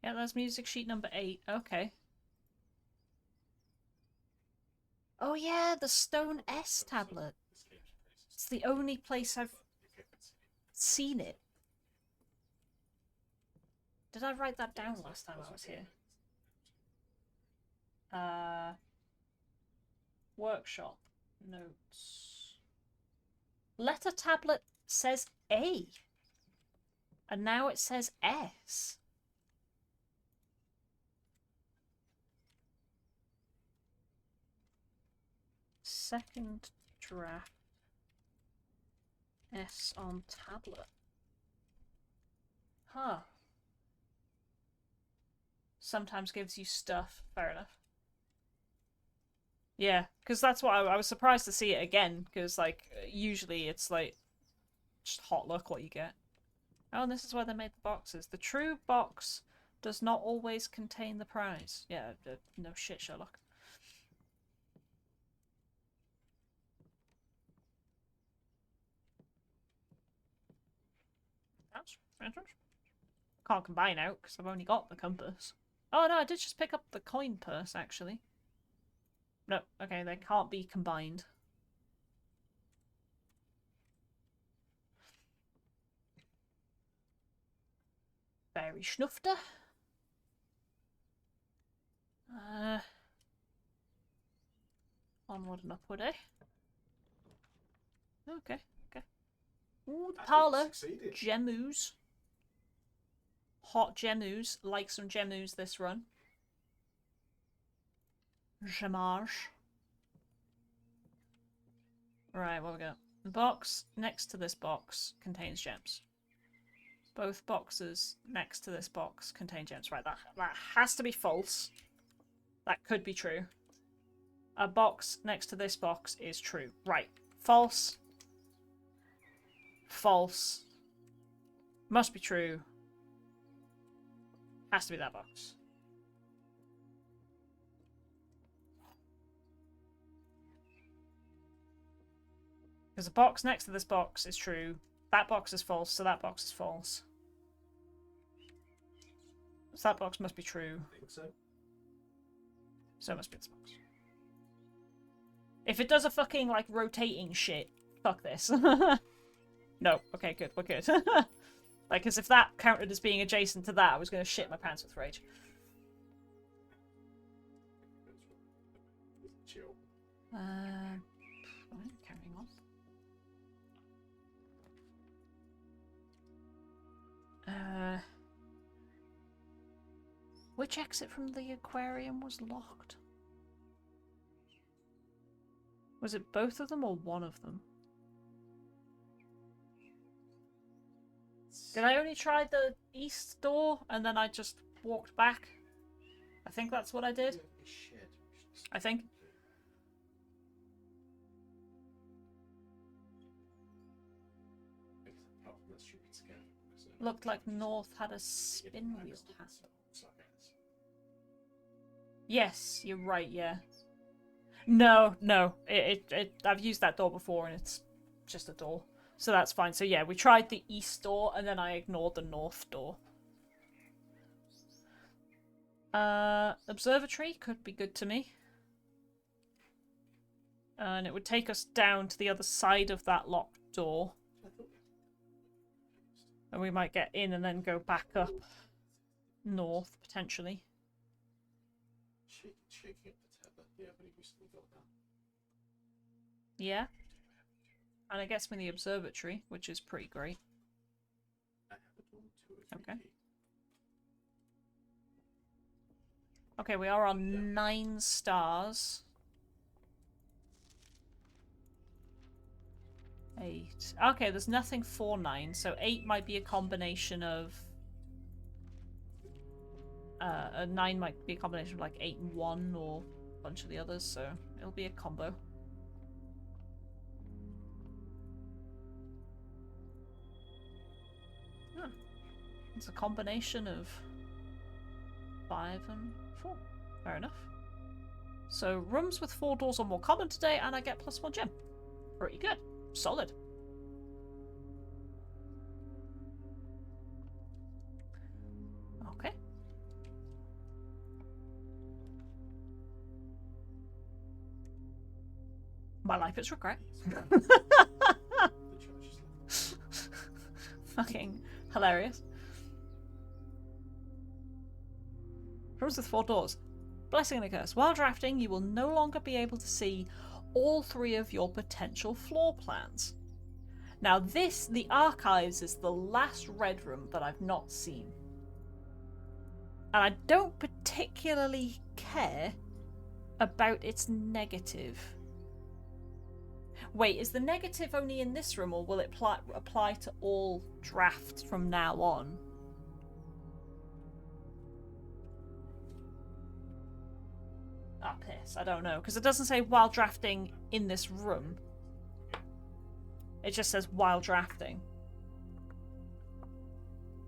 Yeah, that's music sheet number 8. Okay. Oh yeah, the Stone S tablet. It's the only place I've seen it. Did I write that down last time I was here? Workshop. Notes. Letter tablet says A. And now it says S. Second draft. S on tablet. Huh. Sometimes gives you stuff. Fair enough. Yeah, because that's what I was surprised to see it again, because, like, usually it's, like, just hot luck what you get. Oh, and this is where they made the boxes. The true box does not always contain the prize. Yeah, no shit, Sherlock. That's interesting. Can't combine out, because I've only got the compass. Oh, no, I did just pick up the coin purse, actually. No, okay, they can't be combined. Very schnufter. Onward and upward, eh? Okay, okay. Ooh, the parlour. Gemus. Hot gemus. Like some gemus this run. Gemage. Right, what we got? The box next to this box contains gems. Both boxes next to this box contain gems. Right, that has to be false. That could be true. A box next to this box is true. Right. False. False. Must be true. Has to be that box. Because the box next to this box is true. That box is false, so that box is false. So that box must be true. I think so. So it must be this box. If it does a fucking, like, rotating shit, fuck this. No. Okay, good. We're good. Like, because if that counted as being adjacent to that, I was going to shit my pants with rage. Chill. Carrying on. Which exit from the aquarium was locked? Was it both of them or one of them? Did I only try the east door and then I just walked back? I think that's what I did. I think. Apart from that stupid scam, so Looked like North had a Yeah, spin I wheel understood hat. that. Sorry, guys. Yes, you're right, yeah. No, no. I've used that door before and it's just a door. So that's fine. So yeah, we tried the east door and then I ignored the north door. Observatory could be good to me. And it would take us down to the other side of that locked door. I thought And we might get in and then go back up north, potentially. shaking up the tether. Yeah, but he recently got that. Yeah. And it gets me the observatory, which is pretty great. I have a door to it. Okay. Okay, we are on 9 stars. 8. Okay, there's nothing for 9, so 8 might be a combination of... a 9 might be a combination of like 8 and 1 or a bunch of the others, so it'll be a combo. It's a combination of 5 and 4. Fair enough. So rooms with 4 doors are more common today, and I get +1 gem. Pretty good. Solid. Okay. My life is regret. The church is Fucking hilarious. Rooms with 4 doors. Blessing and a curse. While drafting, you will no longer be able to see all 3 of your potential floor plans. Now this, the archives, is the last red room that I've not seen. And I don't particularly care about its negative. Wait, is the negative only in this room, or will it apply to all drafts from now on? Ah, piss. I don't know. Because it doesn't say while drafting in this room. It just says while drafting.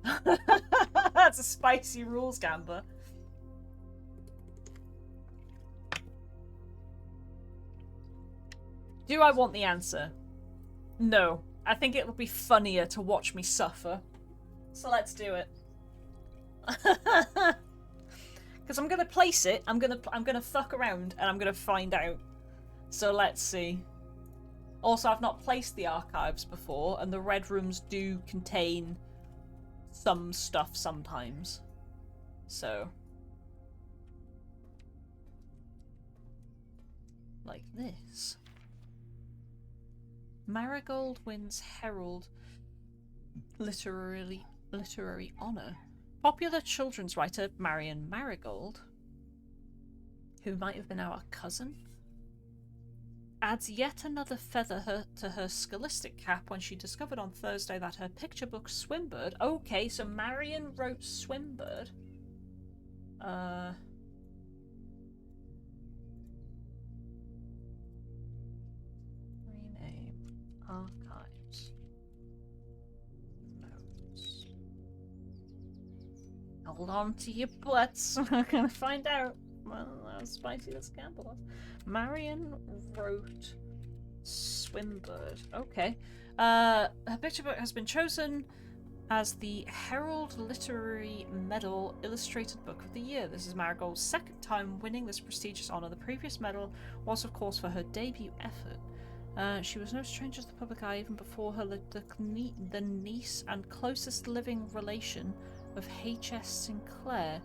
That's a spicy rules, Gamba. Do I want the answer? No. I think it would be funnier to watch me suffer. So let's do it. Because I'm gonna place it, I'm gonna fuck around and I'm gonna find out. So let's see. Also, I've not placed the archives before, and the red rooms do contain some stuff sometimes. So. Like this. Marigold wins Herald literary honour. Popular children's writer Marion Marigold, who might have been our cousin, adds yet another feather to her scholastic cap when she discovered on Thursday that her picture book Swimbird... Okay, so Marion wrote Swimbird. Rename. Archives. Notes. Hold on to your butts. We're gonna find out. Well, how spicy this Campbell was. Marion wrote Swimbird. Okay. Her picture book has been chosen as the Herald Literary Medal Illustrated Book of the Year. This is Marigold's second time winning this prestigious honour. The previous medal was, of course, for her debut effort. She was no stranger to the public eye even before her the niece and closest living relation of H.S. Sinclair.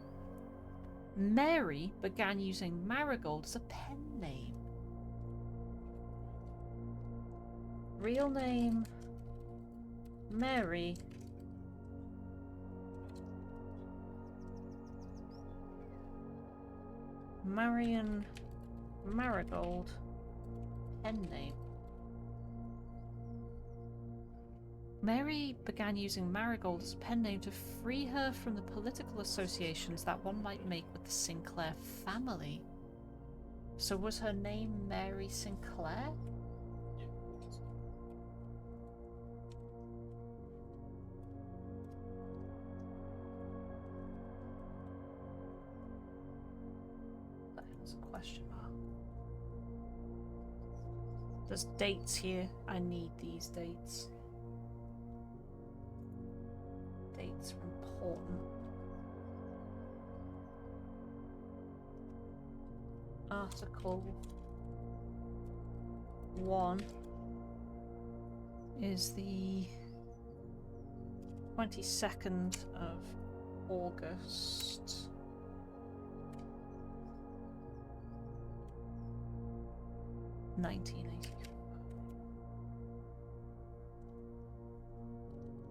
Mary began using Marigold as a pen name. Real name Mary. Marion Marigold. Pen name. Mary began using Marigold as a pen name to free her from the political associations that one might make with the Sinclair family. So was her name Mary Sinclair? There's a question mark. There's dates here. I need these dates. Dates are important. Article 1 is the 22nd of August.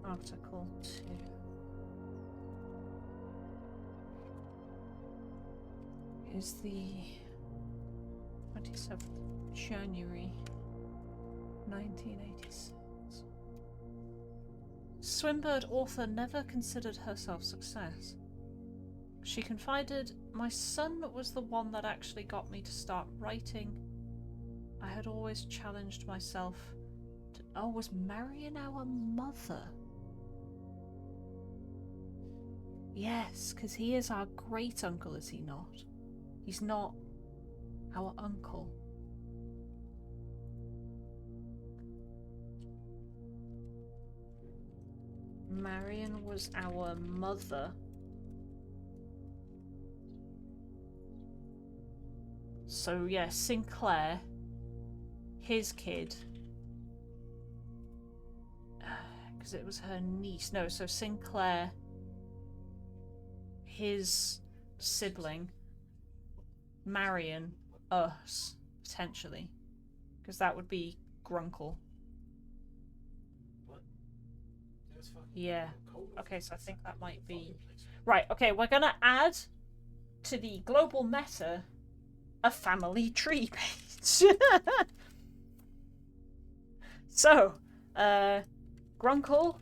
Article 2 is the 27th of January 1986. Swinburne author never considered herself success. She confided, "My son was the one that actually got me to start writing. I had always challenged myself to... Oh, was Marion our mother? Yes, because he is our great uncle, is he not? He's not our uncle. Marion was our mother. So yeah, Sinclair, his kid, because it was her niece. No, so Sinclair, his sibling, Marion, us, potentially. Because that would be Grunkle. What? It was fucking Yeah. cold. Okay, so I think that might be... Right, okay, we're gonna add to the global meta a family tree page. So, Grunkle.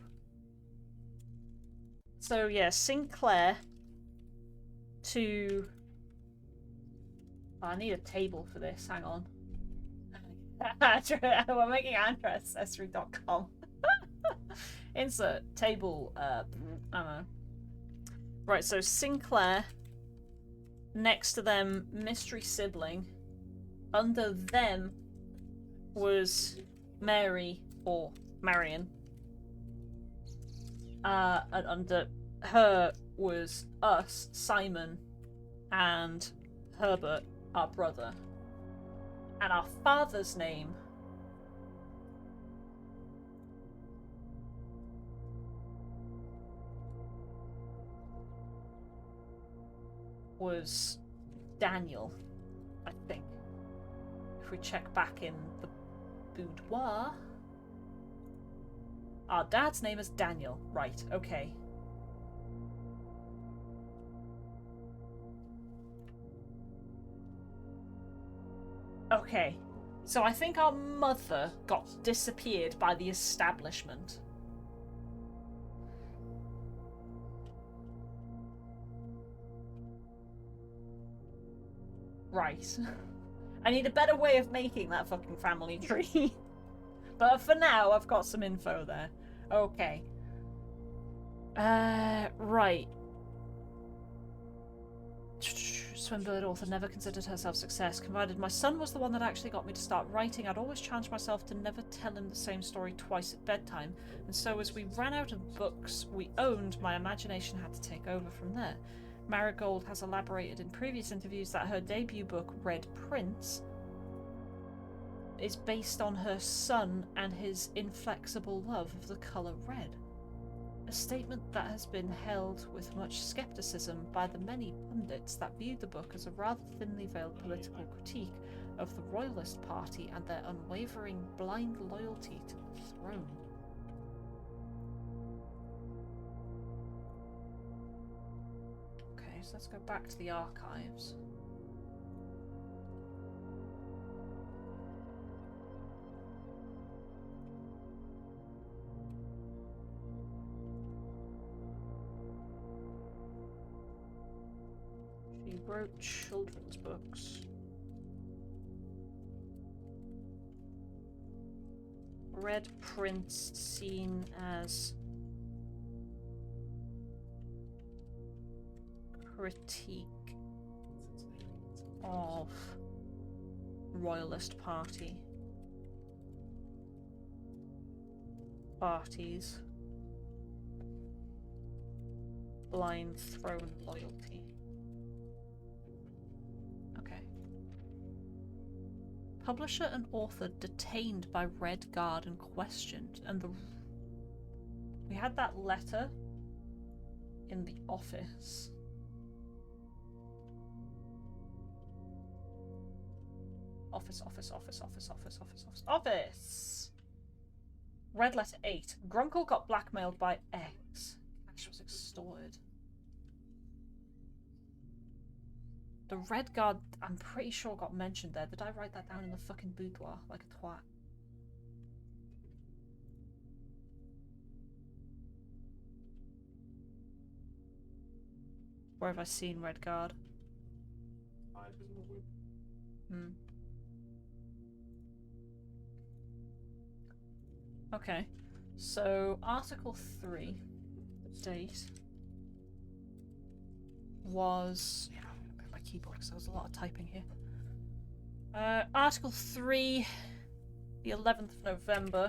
So yeah, Sinclair to... Oh, I need a table for this, hang on. We're making Ancestry.com. Insert table, I don't know. Right, so Sinclair, next to them, mystery sibling. Under them was Mary, or Marion. And under her was us, Simon, and Herbert, our brother. And our father's name was Daniel, I think. If we check back in the boudoir. Our dad's name is Daniel. Right, okay. Okay. So I think our mother got disappeared by the establishment. Right. I need a better way of making that fucking family tree. But for now, I've got some info there. Okay. Right. Swinburne author never considered herself success. Confided, "My son was the one that actually got me to start writing. I'd always challenged myself to never tell him the same story twice at bedtime. And so as we ran out of books we owned, my imagination had to take over from there." Marigold has elaborated in previous interviews that her debut book, Red Prince, is based on her son and his inflexible love of the colour red. A statement that has been held with much scepticism by the many pundits that viewed the book as a rather thinly veiled political critique of the Royalist Party and their unwavering blind loyalty to the throne. Okay, so let's go back to the archives. She wrote children's books. Red Prince seen as critique of of Royalist parties. Blind throne loyalty. Okay. Publisher and author detained by Red Guard and questioned, and we had that letter in the office. Office! Red letter 8. Grunkle got blackmailed by X. Cash was extorted. The Red Guard, I'm pretty sure, got mentioned there. Did I write that down in the fucking boudoir like a twat? Where have I seen Red Guard? Okay, so Article 3, the date, was... Yeah, I'm gonna put my keyboard because there was a lot of typing here. Article 3, the 11th of November,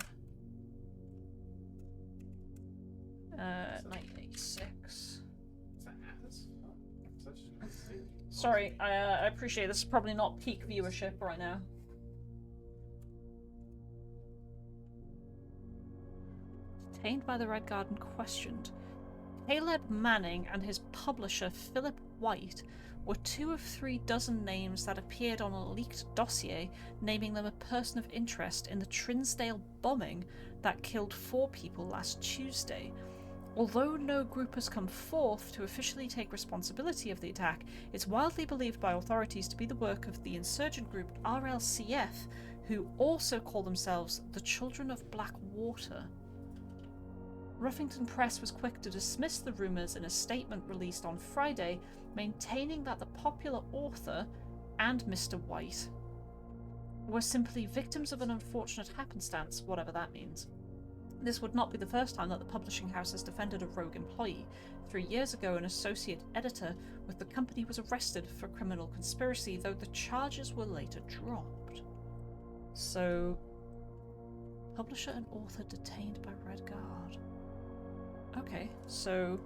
1986. Sorry, I appreciate this is probably not peak viewership right now. Detained by the Red Guard and questioned. Caleb Manning and his publisher Philip White were 2 of 3 dozen names that appeared on a leaked dossier naming them a person of interest in the Trinsdale bombing that killed 4 people last Tuesday. Although no group has come forth to officially take responsibility of the attack, it's widely believed by authorities to be the work of the insurgent group RLCF, who also call themselves the Children of Blackwater. Ruffington Press was quick to dismiss the rumours in a statement released on Friday, maintaining that the popular author and Mr. White were simply victims of an unfortunate happenstance, whatever that means. This would not be the first time that the publishing house has defended a rogue employee. 3 years ago, an associate editor with the company was arrested for criminal conspiracy, though the charges were later dropped. So, publisher and author detained by Red Guard. Okay, so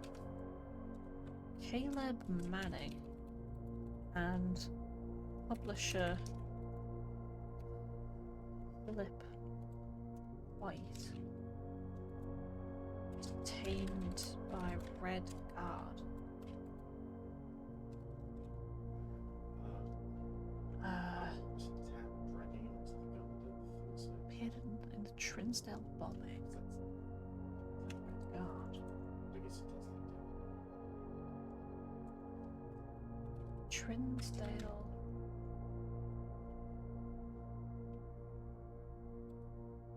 Caleb Manning and publisher Philip White detained by Red Guard. Appeared in the Trinsdale bombing. Red Guard. Trinsdale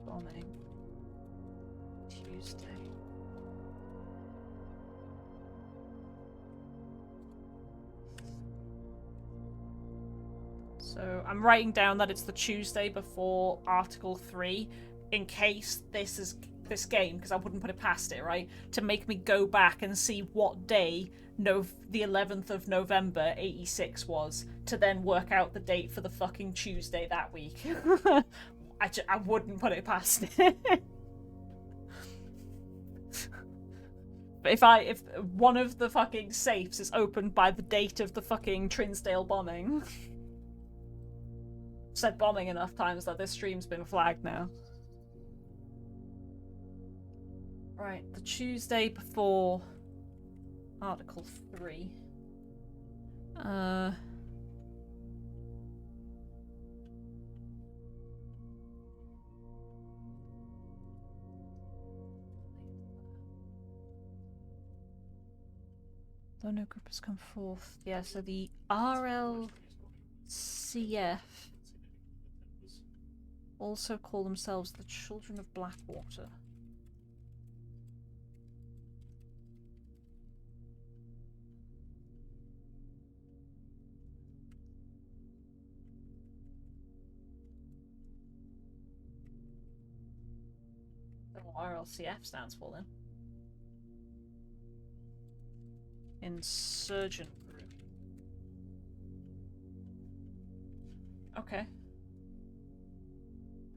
bombing. Tuesday. So I'm writing down that it's the Tuesday before Article 3 in case this game, because I wouldn't put it past it, right? To make me go back and see what day the 11th of November 86 was, to then work out the date for the fucking Tuesday that week. I wouldn't put it past it. But if one of the fucking safes is opened by the date of the fucking Trinsdale bombing... said bombing enough times that this stream's been flagged now. Right, the Tuesday before Article 3. Though no group has come forth. Yeah, so the RLCF also call themselves the Children of Blackwater. I don't know what RLCF stands for then. Insurgent Group. Okay.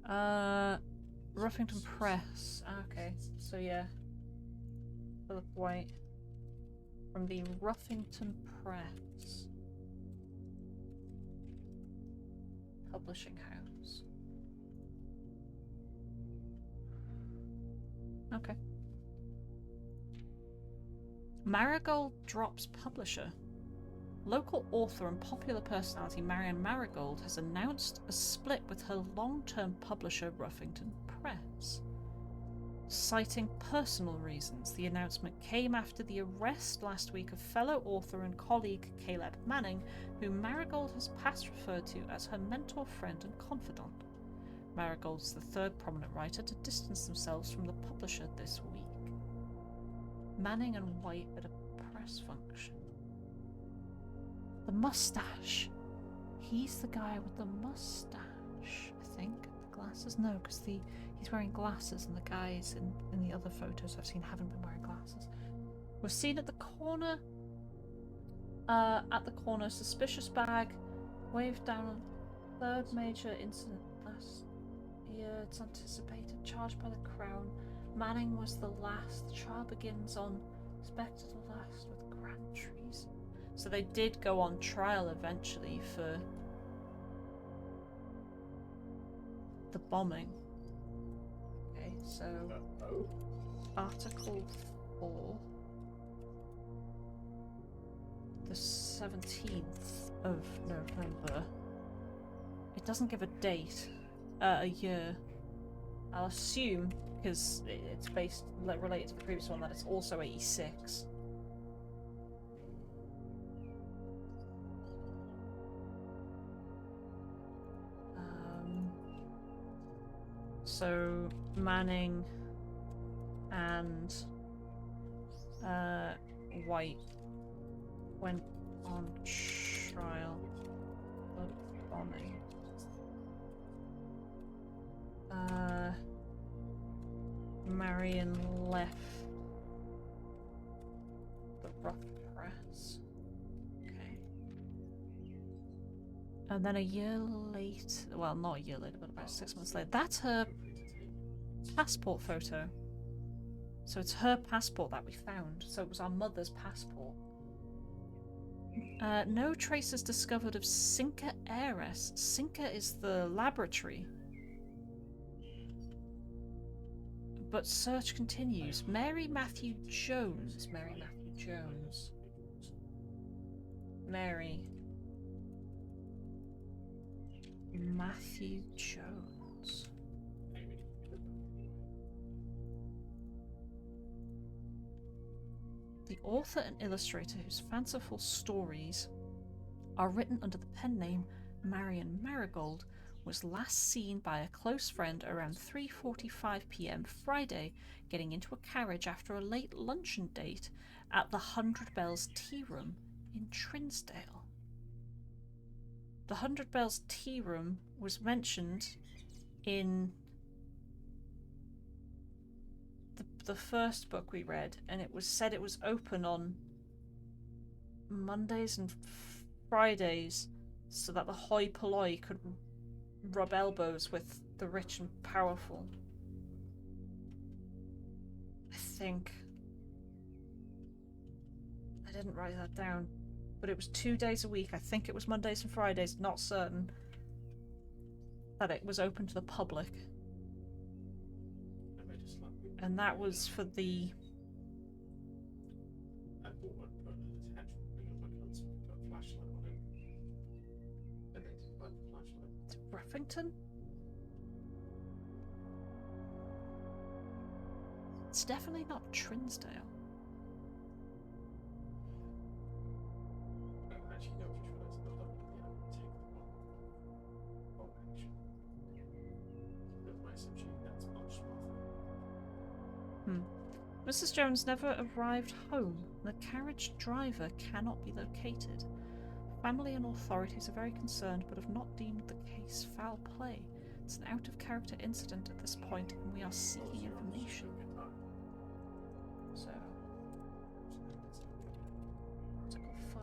Ruffington Press. Okay, so yeah. Philip White. From the Ruffington Press. Publishing house. Okay. Marigold drops publisher. Local author and popular personality Marianne Marigold has announced a split with her long-term publisher Ruffington Press. Citing personal reasons, the announcement came after the arrest last week of fellow author and colleague Caleb Manning, whom Marigold has past referred to as her mentor, friend and confidant. Marigold is the third prominent writer to distance themselves from the publisher this week. Manning and White at a press function. The mustache. He's the guy with the mustache, I think. The glasses? No, because he's wearing glasses and the guys in the other photos I've seen haven't been wearing glasses. We're seen at the corner. Suspicious bag. Waved down a third major incident last year. It's anticipated. Charged by the Crown. Manning was the last. The trial begins on suspected the last with grand treason. So they did go on trial eventually for the bombing. Okay, so Article 4, the 17th of November. It doesn't give a date, a year. I'll assume, because it's based related to the previous one, that it's also 86. So Manning and White went on trial for bombing. Marion left the Rough Press. Okay. And then a year later, well, not a year later, but about 6 months later, that's her passport photo. So it's her passport that we found. So it was our mother's passport. No traces discovered of Cinca heiress. Cinca is the laboratory. But search continues. Mary Matthew Jones. Mary Matthew Jones. Mary Matthew Jones. The author and illustrator whose fanciful stories are written under the pen name Marianne Marigold was last seen by a close friend around 3:45 p.m. Friday, getting into a carriage after a late luncheon date at the 100 Bells Tea Room in Trinsdale. The 100 Bells Tea Room was mentioned in the first book we read, and it was said it was open on Mondays and Fridays so that the hoi polloi could rub elbows with the rich and powerful. I think. I didn't write that down, but it was 2 days a week. I think it was Mondays and Fridays, not certain, that it was open to the public. And that was for the... I bought one, put an attachment on my console, put a flashlight on it. And then didn't like the flashlight. Ruffington? It's definitely not Trinsdale. I don't actually know which one it's not up in the take the one. Oh, action. With my assumption, that's much smarter. Mrs. Jones never arrived home. The carriage driver cannot be located. Family and authorities are very concerned but have not deemed the case foul play. It's an out-of-character incident at this point and we are seeking information. So... Article 5.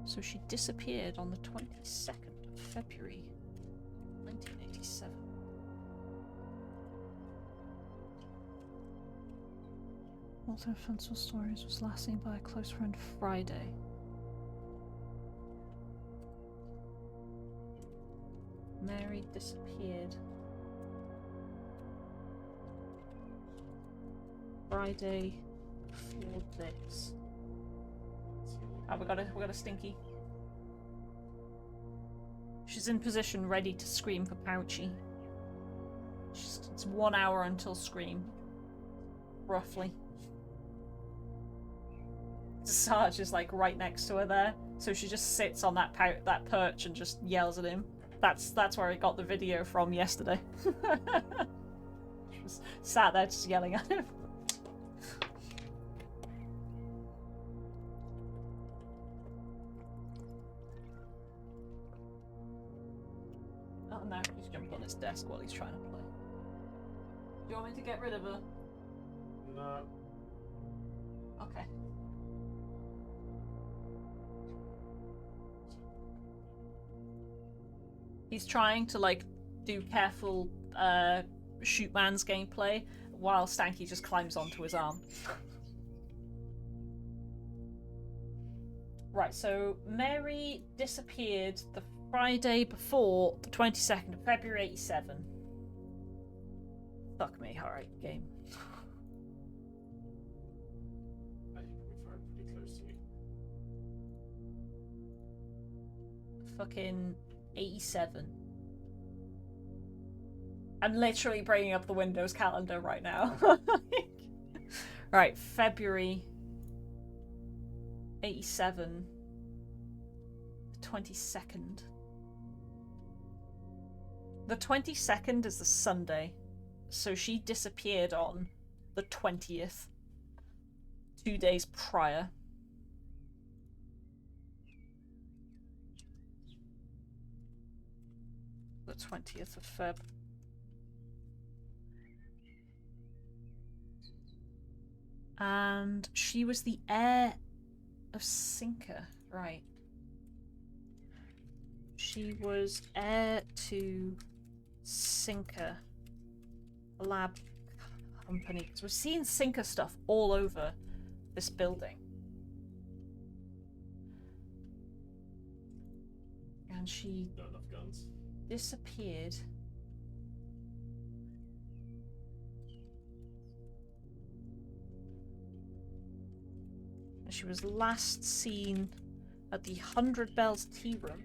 So she disappeared on the 22nd of February, 1987. Author of Fanciful Stories was last seen by a close friend Friday. Mary disappeared Friday before this. Oh, we got a stinky. She's in position, ready to scream for Pouchy. It's 1 hour until scream, roughly. Sarge is like right next to her there, so she just sits on that perch and just yells at him. That's where I got the video from yesterday. She was sat there just yelling at him. Oh no, he's jumped on his desk while he's trying to play. Do you want me to get rid of her? No. Okay. He's trying to like do careful shoot man's gameplay while Stanky just climbs onto his arm. Right, so Mary disappeared the Friday before the 22nd of February 87. Fuck me, alright, game. I think we find pretty close to you. Fucking 87. I'm literally bringing up the Windows calendar right now. Right, February 87. 22nd. The 22nd is the Sunday, so she disappeared on the 20th, 2 days prior. The 20th of Feb. And she was the heir of Sinker, right. She was heir to Sinker, a lab company. Because we're seeing Sinker stuff all over this building. And she Not enough guns. disappeared. And she was last seen at the 100 Bells Tea Room.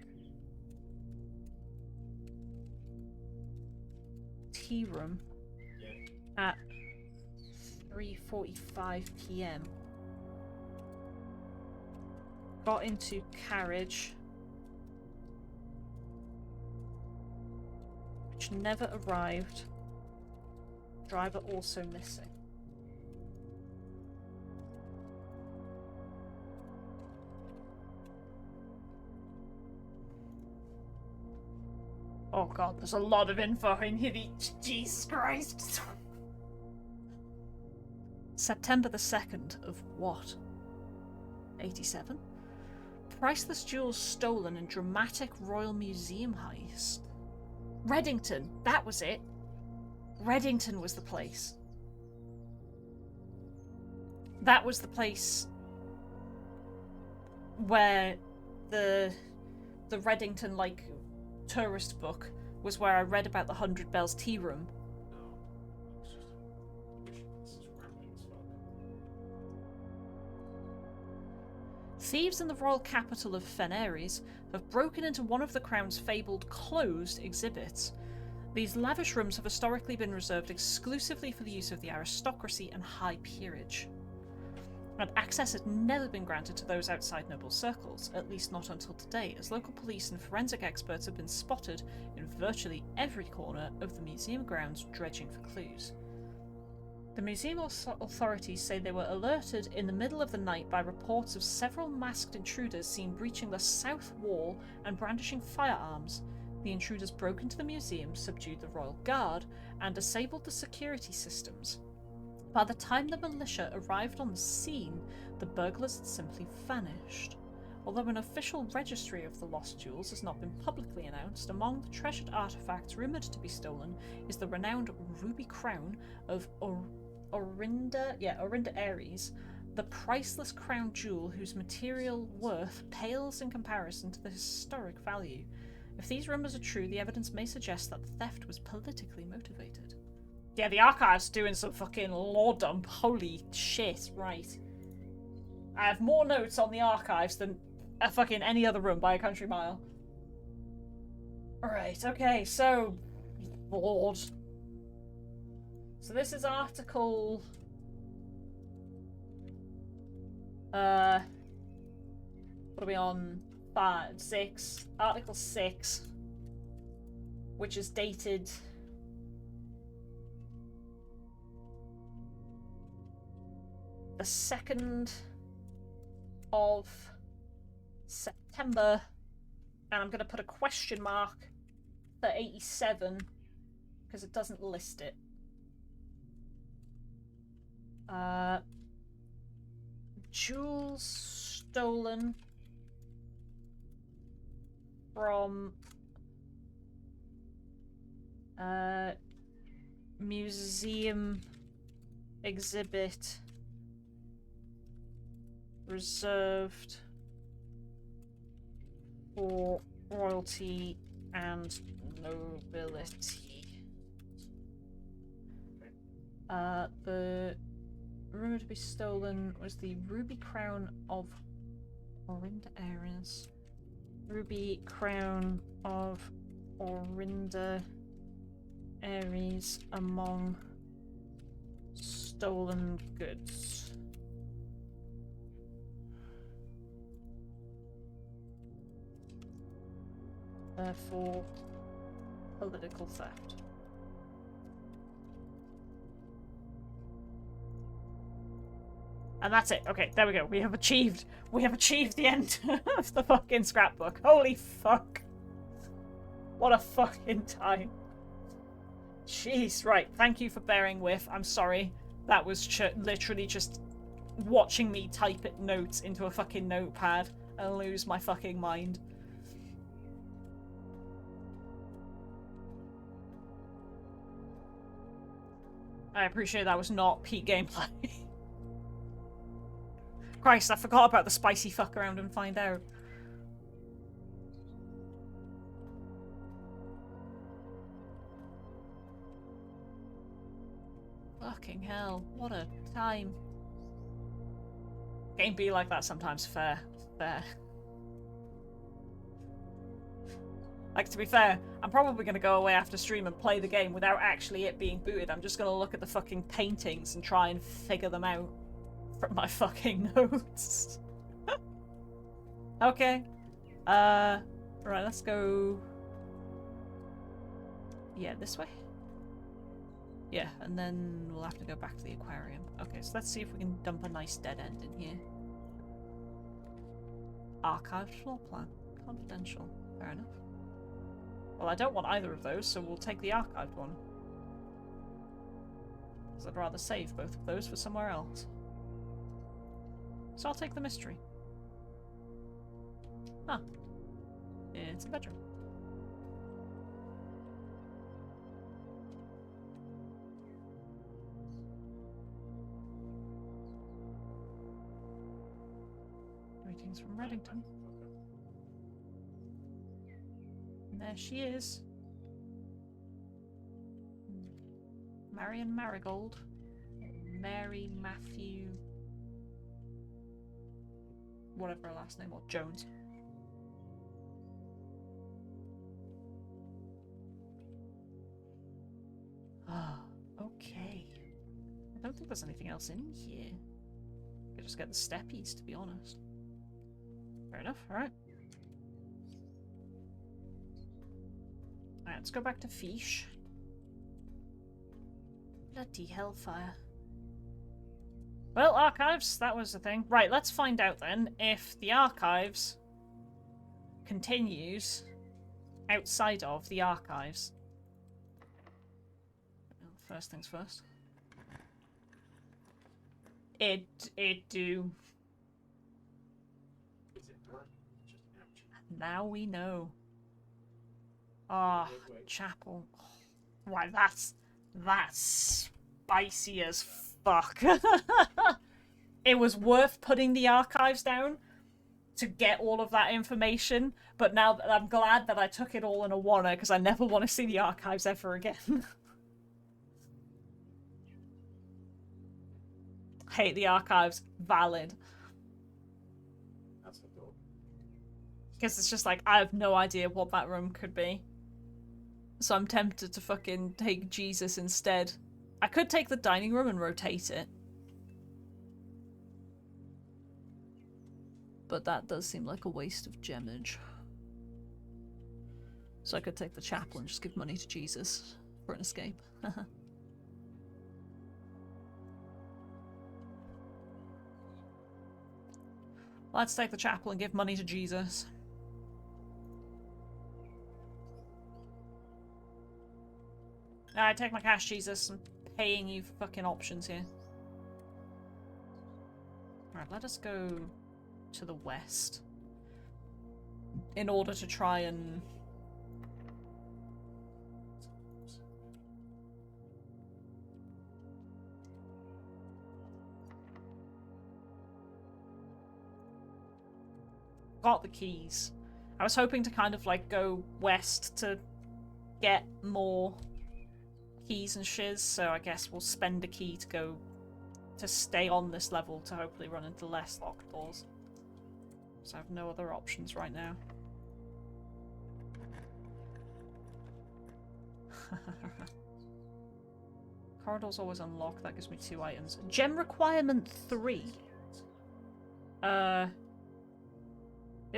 Yeah. At 3:45 p.m. Got into carriage, which never arrived. Driver also missing. Oh god, there's a lot of info in here. Jesus Christ. September the 2nd of what? 87? Priceless jewels stolen in dramatic Royal Museum heist. Reddington, that was it. Reddington was the place. That was the place where the Reddington, like, tourist book was where I read about the 100 Bells Tea Room. No. It's just this is rambling as fuck. Thieves in the royal capital of Fenares have broken into one of the Crown's fabled closed exhibits. These lavish rooms have historically been reserved exclusively for the use of the aristocracy and high peerage. And access has never been granted to those outside noble circles, at least not until today, as local police and forensic experts have been spotted in virtually every corner of the museum grounds dredging for clues. The museum authorities say they were alerted in the middle of the night by reports of several masked intruders seen breaching the south wall and brandishing firearms. The intruders broke into the museum, subdued the royal guard, and disabled the security systems. By the time the militia arrived on the scene, the burglars had simply vanished. Although an official registry of the lost jewels has not been publicly announced, among the treasured artifacts rumoured to be stolen is the renowned ruby crown of Orinda Ares, the priceless crown jewel whose material worth pales in comparison to the historic value. If these rumours are true, the evidence may suggest that the theft was politically motivated. Yeah, the archive's doing some fucking lore dump. Holy shit, right. I have more notes on the archives than fucking any other room by a country mile. Alright, okay, so... Lord. So this is article... what are we on? 6. Article 6. Which is dated... the 2nd of September, and I'm going to put a question mark for 87 because it doesn't list it. Jewels stolen from museum exhibit reserved for royalty and nobility. The rumour to be stolen was the ruby crown of Orinda Ares. Ruby crown of Orinda Ares among stolen goods. Therefore, political theft. And that's it. Okay, there we go. We have achieved the end of the fucking scrapbook. Holy fuck. What a fucking time. Jeez, right. Thank you for bearing with. I'm sorry. That was literally just watching me type it notes into a fucking notepad and lose my fucking mind. I appreciate that was not peak gameplay. Christ, I forgot about the spicy fuck around and find out. Fucking hell, what a time. Game be like that sometimes, fair. Like, to be fair, I'm probably going to go away after stream and play the game without actually it being booted. I'm just going to look at the fucking paintings and try and figure them out from my fucking notes. Okay. Right, let's go... Yeah, this way? Yeah, and then we'll have to go back to the aquarium. Okay, so let's see if we can dump a nice dead end in here. Archived floor plan. Confidential. Fair enough. Well, I don't want either of those, so we'll take the archived one. Because I'd rather save both of those for somewhere else. So I'll take the mystery. Ah. It's a bedroom. Greetings from Reddington. And there she is. Marion Marigold. Mary Matthew... whatever her last name was. Jones. Ah, okay. I don't think there's anything else in here. Could just get the steppies, to be honest. Fair enough, alright. Alright, let's go back to Fiche. Bloody hellfire. Well, archives, that was the thing. Right, let's find out then if the archives continues outside of the archives. First things first. It do. Is it Now we know. Ah, chapel. Why, that's spicy as fuck. It was worth putting the archives down to get all of that information, but now I'm glad that I took it all in a oneer because I never want to see the archives ever again. Hate the archives. Valid. That's a thought. Because it's just like, I have no idea what that room could be. So I'm tempted to fucking take Jesus instead. I could take the dining room and rotate it. But that does seem like a waste of gemage. So I could take the chapel and just give money to Jesus for an escape. Let's take the chapel and give money to Jesus. I take my cash, Jesus. I'm paying you for fucking options here. Alright, let us go to the west. In order to try and... Got the keys. I was hoping to kind of like go west to get more keys and shiz, so I guess we'll spend a key to go to stay on this level to hopefully run into less locked doors. So I have no other options right now. Corridor's always unlocked, that gives me 2 items. Gem requirement 3. The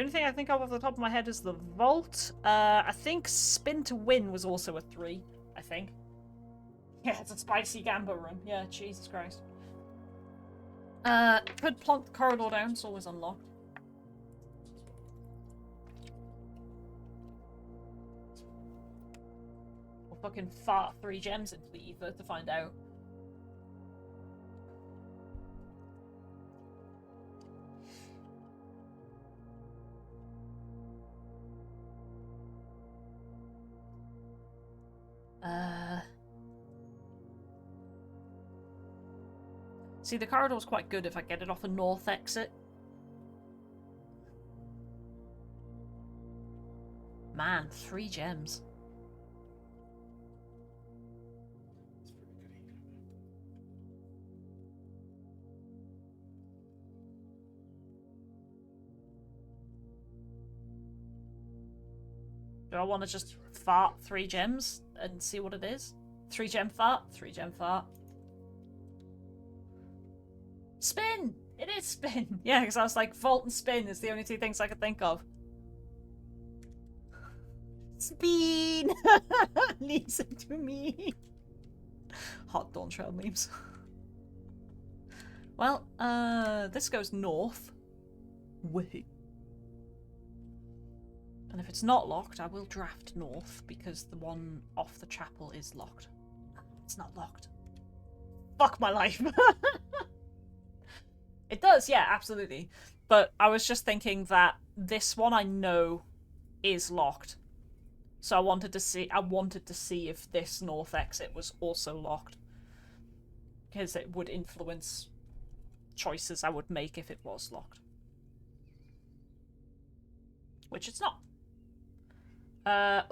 only thing I think of off the top of my head is the vault. I think spin to win was also a 3, I think. Yeah, it's a spicy gamba room. Yeah, Jesus Christ. Could plonk the corridor down, it's always unlocked. Or fucking fart 3 gems into the ether to find out. See, the corridor's quite good if I get it off a north exit. Man, 3 gems. It's pretty good even. Do I want to just fart 3 gems and see what it is? 3 gem fart, 3 gem fart. Spin! It is spin! Yeah, because I was like, vault and spin is the only 2 things I could think of. Spin! Listen to me. Hot Dawn Trail memes. Well, this goes north. Wait. And if it's not locked, I will draft north, because the one off the chapel is locked. It's not locked. Fuck my life. It does, yeah, absolutely. But I was just thinking that this one I know is locked. So I wanted to see if this north exit was also locked. Because it would influence choices I would make if it was locked. Which it's not.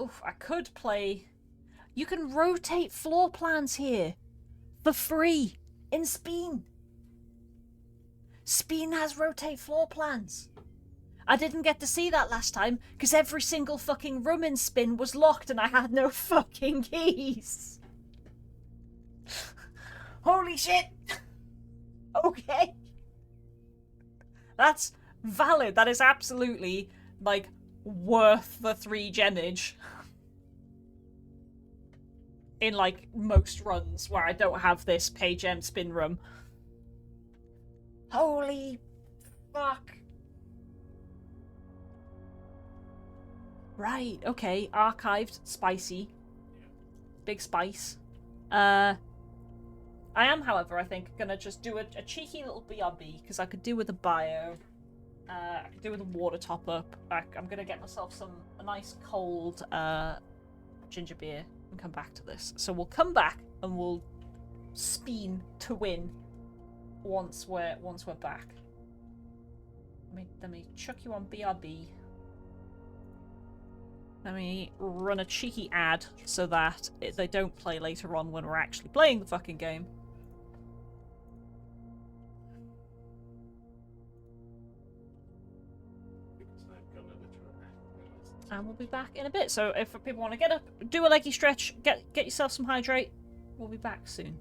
Oof, I could play... You can rotate floor plans here. For free. In Speen. Speen has rotate floor plans. I didn't get to see that last time, because every single fucking room in Spin was locked and I had no fucking keys. Holy shit! Okay. That's valid. That is absolutely, like, worth the 3 gemage. In, like, most runs where I don't have this pay gem spin room. Holy fuck. Right, okay. Archived, spicy. Big spice. I am, however, I think, gonna just do a cheeky little BRB, because I could do with a bio. I could do with a water top up. I'm gonna get myself a nice cold ginger beer and come back to this. So we'll come back and we'll spin to win once we're back. Let me chuck you on BRB. Let me run a cheeky ad so that they don't play later on when we're actually playing the fucking game. Because I've got another track. And we'll be back in a bit. So if people want to get up, do a leggy stretch, get yourself some hydrate. We'll be back soon.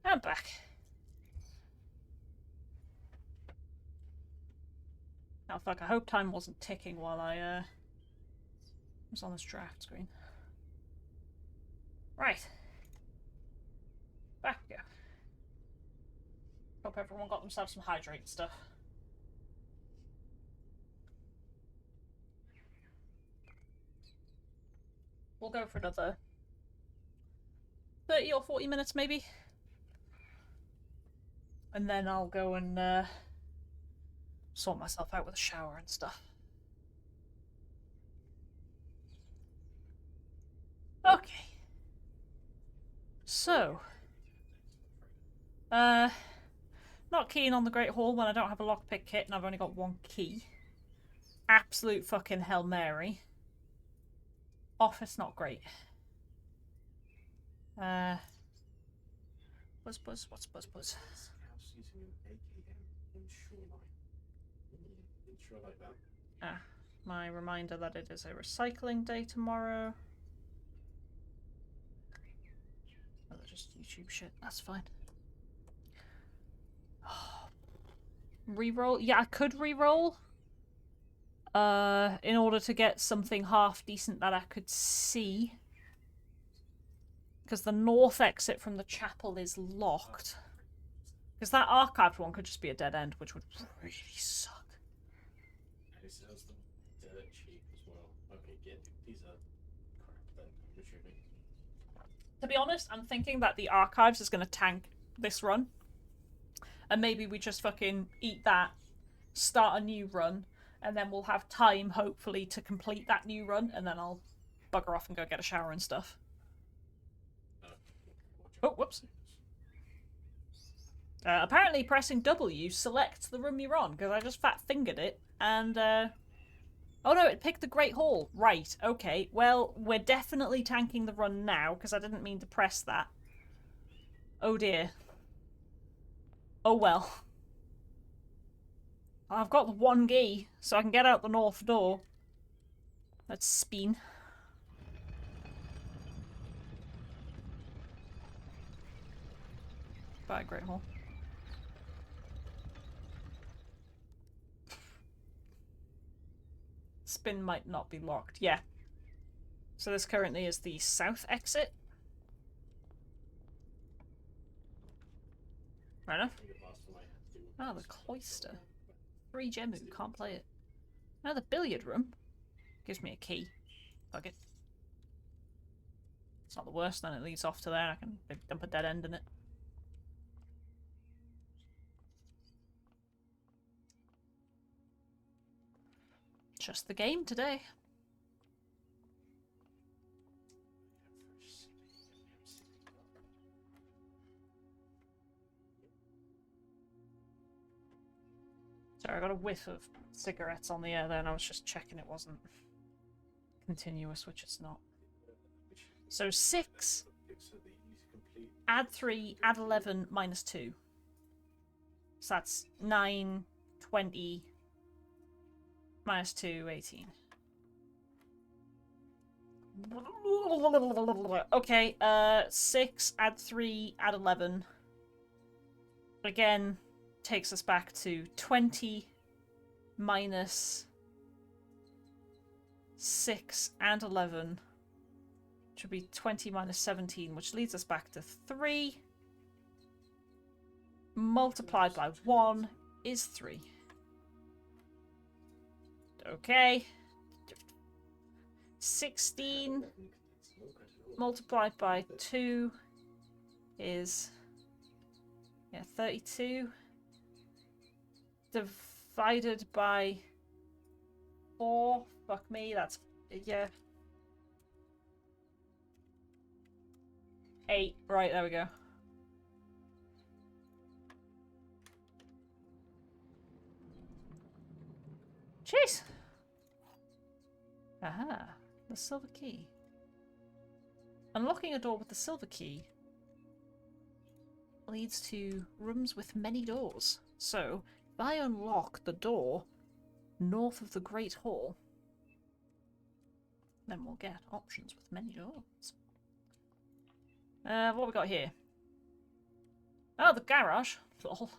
I'm back. Oh fuck, I hope time wasn't ticking while I was on this draft screen. Right. Back we go. Hope everyone got themselves some hydrate stuff. We'll go for another 30 or 40 minutes maybe. And then I'll go and sort myself out with a shower and stuff. Okay. So, not keen on the Great Hall when I don't have a lockpick kit and I've only got one key. Absolute fucking Hail Mary. Office not great. Buzz. What's buzz? House using an AKM in Shoreline. In Shore like that. Ah, my reminder that it is a recycling day tomorrow. Oh, that's just YouTube shit. That's fine. Reroll? Yeah, I could reroll. In order to get something half decent that I could see. Because the north exit from the chapel is locked. Because that archived one could just be a dead end, which would really suck. And it sells them dirt cheap as well. Okay, yeah, these are crap then, I'm assuming. To be honest, I'm thinking that the archives is going to tank this run. And maybe we just fucking eat that, start a new run, and then we'll have time, hopefully, to complete that new run, and then I'll bugger off and go get a shower and stuff. Oh, whoops. Apparently pressing W selects the room you're on, because I just fat-fingered it, and, oh no, it picked the Great Hall. Right, okay. Well, we're definitely tanking the run now, because I didn't mean to press that. Oh dear. Oh well. I've got the one key, so I can get out the north door. Let's spin. Bye, Great Hall. Spin might not be locked. Yeah. So this currently is the south exit. Fair enough. Ah, the cloister. 3 Gemu, can't play it. Now the billiard room. Gives me a key. Fuck it. It's not the worst, then it leads off to there. I can dump a dead end in it. Just the game today. Sorry, I got a whiff of cigarettes on the air there and I was just checking it wasn't continuous, which it's not. So 6, add 3, add 11, minus 2. So that's 9, 20, minus 2, 18. Okay, 6, add 3, add 11. Again, takes us back to 20 minus 6 and 11, which would be 20 minus 17, which leads us back to 3. Multiplied by 1 is 3. Okay. 16 multiplied by 2 is 32. Divided by 4. Fuck me, that's 8. Right, there we go. Jeez. Aha, the silver key. Unlocking a door with the silver key leads to rooms with many doors. So, if I unlock the door north of the Great Hall, then we'll get options with many doors. What we got here? Oh, the garage. Lol.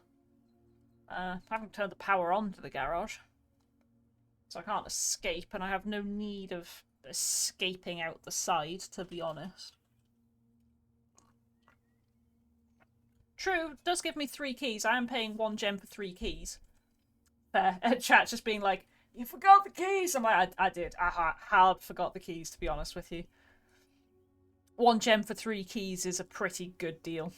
I haven't turned the power on to the garage. So I can't escape, and I have no need of escaping out the side, to be honest. True, does give me 3 keys. I am paying 1 gem for 3 keys. Fair. Chat just being like, you forgot the keys! I'm like, I did. I hard forgot the keys, to be honest with you. 1 gem for 3 keys is a pretty good deal.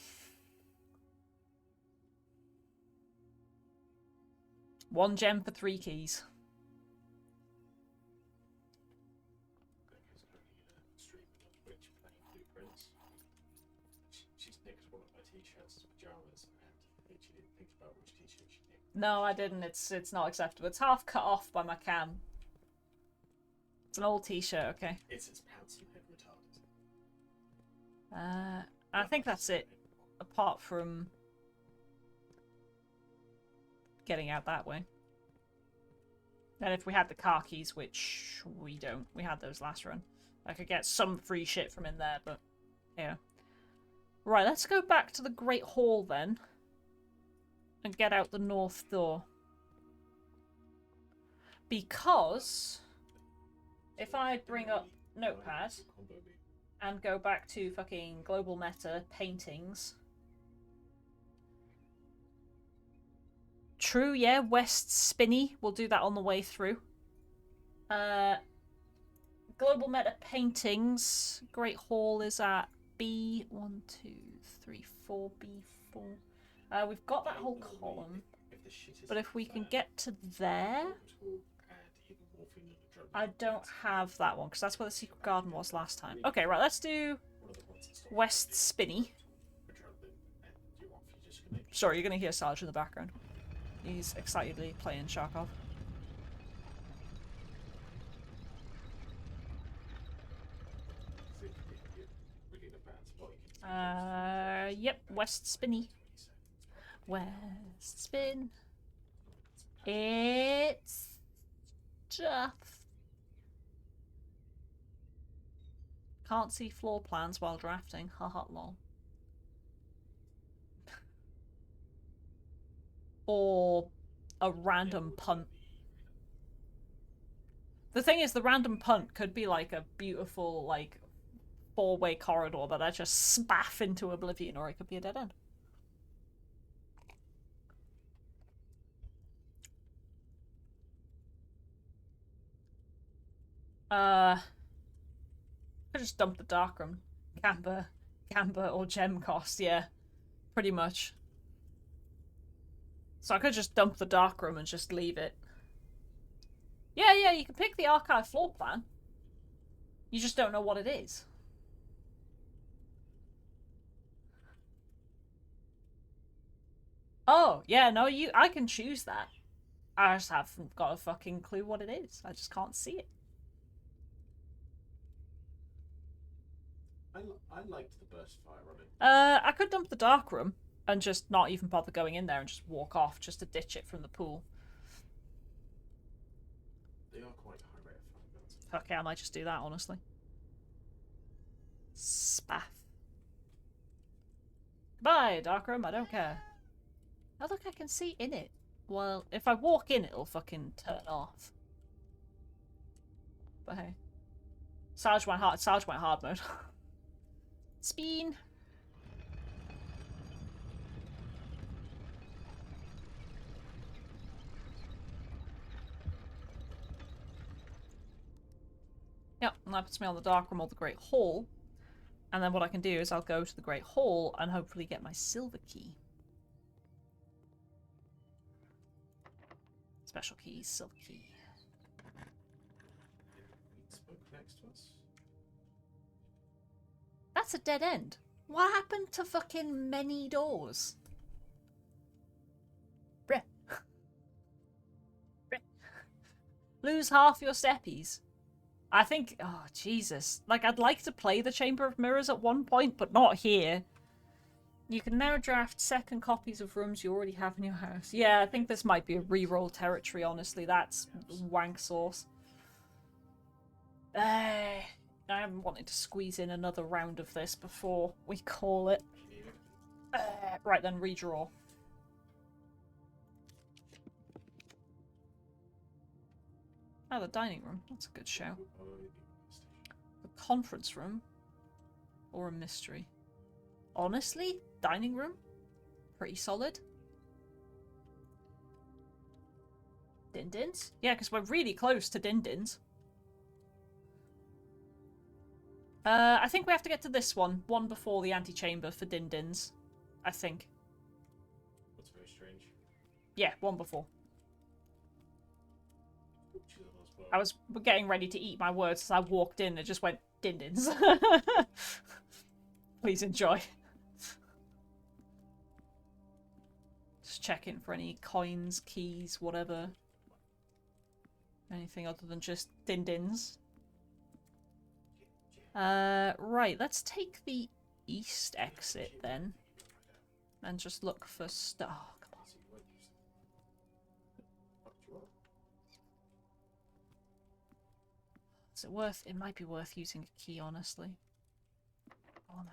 1 gem for 3 keys. She's nicked one of my t-shirts, pajamas, and she didn't think about which t-shirt she nicked. No, I didn't. It's not acceptable. It's half cut off by my cam. It's an old t-shirt, okay. It's pants and head retarded. I think that's it. Apart from getting out that way. And if we had the car keys, which we don't. We had those last run. I could get some free shit from in there, but yeah. Right, let's go back to the Great Hall then. And get out the north door. Because if I bring up Notepad and go back to fucking Global Meta paintings. True, yeah, West Spinney. We'll do that on the way through. Global Meta paintings. Great Hall is at B1, 2, 3, 4, B4. We've got that whole column. But if we can get to there... I don't have that one, because that's where the secret garden was last time. Okay, right, let's do West Spinney. Sorry, you're going to hear Sarge in the background. He's excitedly playing Sharkov. Yep, West Spinney. West Spin. It's just... Can't see floor plans while drafting. Haha, lol. Or a random punt. The thing is, the random punt could be like a beautiful, like, 4-way corridor that I just spaff into oblivion, or it could be a dead end. I just dump the Darkroom. Gamba or gem cost, yeah. Pretty much. So I could just dump the Darkroom and just leave it. Yeah, you can pick the archive floor plan. You just don't know what it is. Oh, yeah, no, I can choose that. I just haven't got a fucking clue what it is. I just can't see it. I liked the burst fire on it. I could dump the Darkroom and just not even bother going in there and just walk off just to ditch it from the pool. They are quite high rate of fire. Okay, I might just do that, honestly. Spaff. Goodbye, Darkroom, I don't care. Oh, look, I can see in it. Well, if I walk in, it'll fucking turn off. But hey. Sarge went hard mode. Spin. Yep, and that puts me on the Darkroom or the Great Hall. And then what I can do is I'll go to the Great Hall and hopefully get my silver key. Special key, silver key. Spoke next to us. That's a dead end. What happened to fucking many doors? Breh. Breh. Lose half your steppies. I think, oh Jesus. Like, I'd like to play the Chamber of Mirrors at one point, but not here. You can now draft second copies of rooms you already have in your house. Yeah, I think this might be a reroll territory, honestly. That's wank sauce. I'm wanting to squeeze in another round of this before we call it. Right then, redraw. Oh, the dining room. That's a good show. The conference room? Or a mystery? Honestly, dining room? Pretty solid. Din-dins? Yeah, because we're really close to din-dins. I think we have to get to this one. One before the antechamber for din-dins. I think. That's very strange. Yeah, one before. Which is on as well. I was getting ready to eat my words as I walked in and just went, din-dins. Please enjoy. Just checking for any coins, keys, whatever. Anything other than just din-dins. Right, let's take the east exit then. And just look for stuff. Oh, come on. Is it worth... It might be worth using a key, honestly. Oh, no.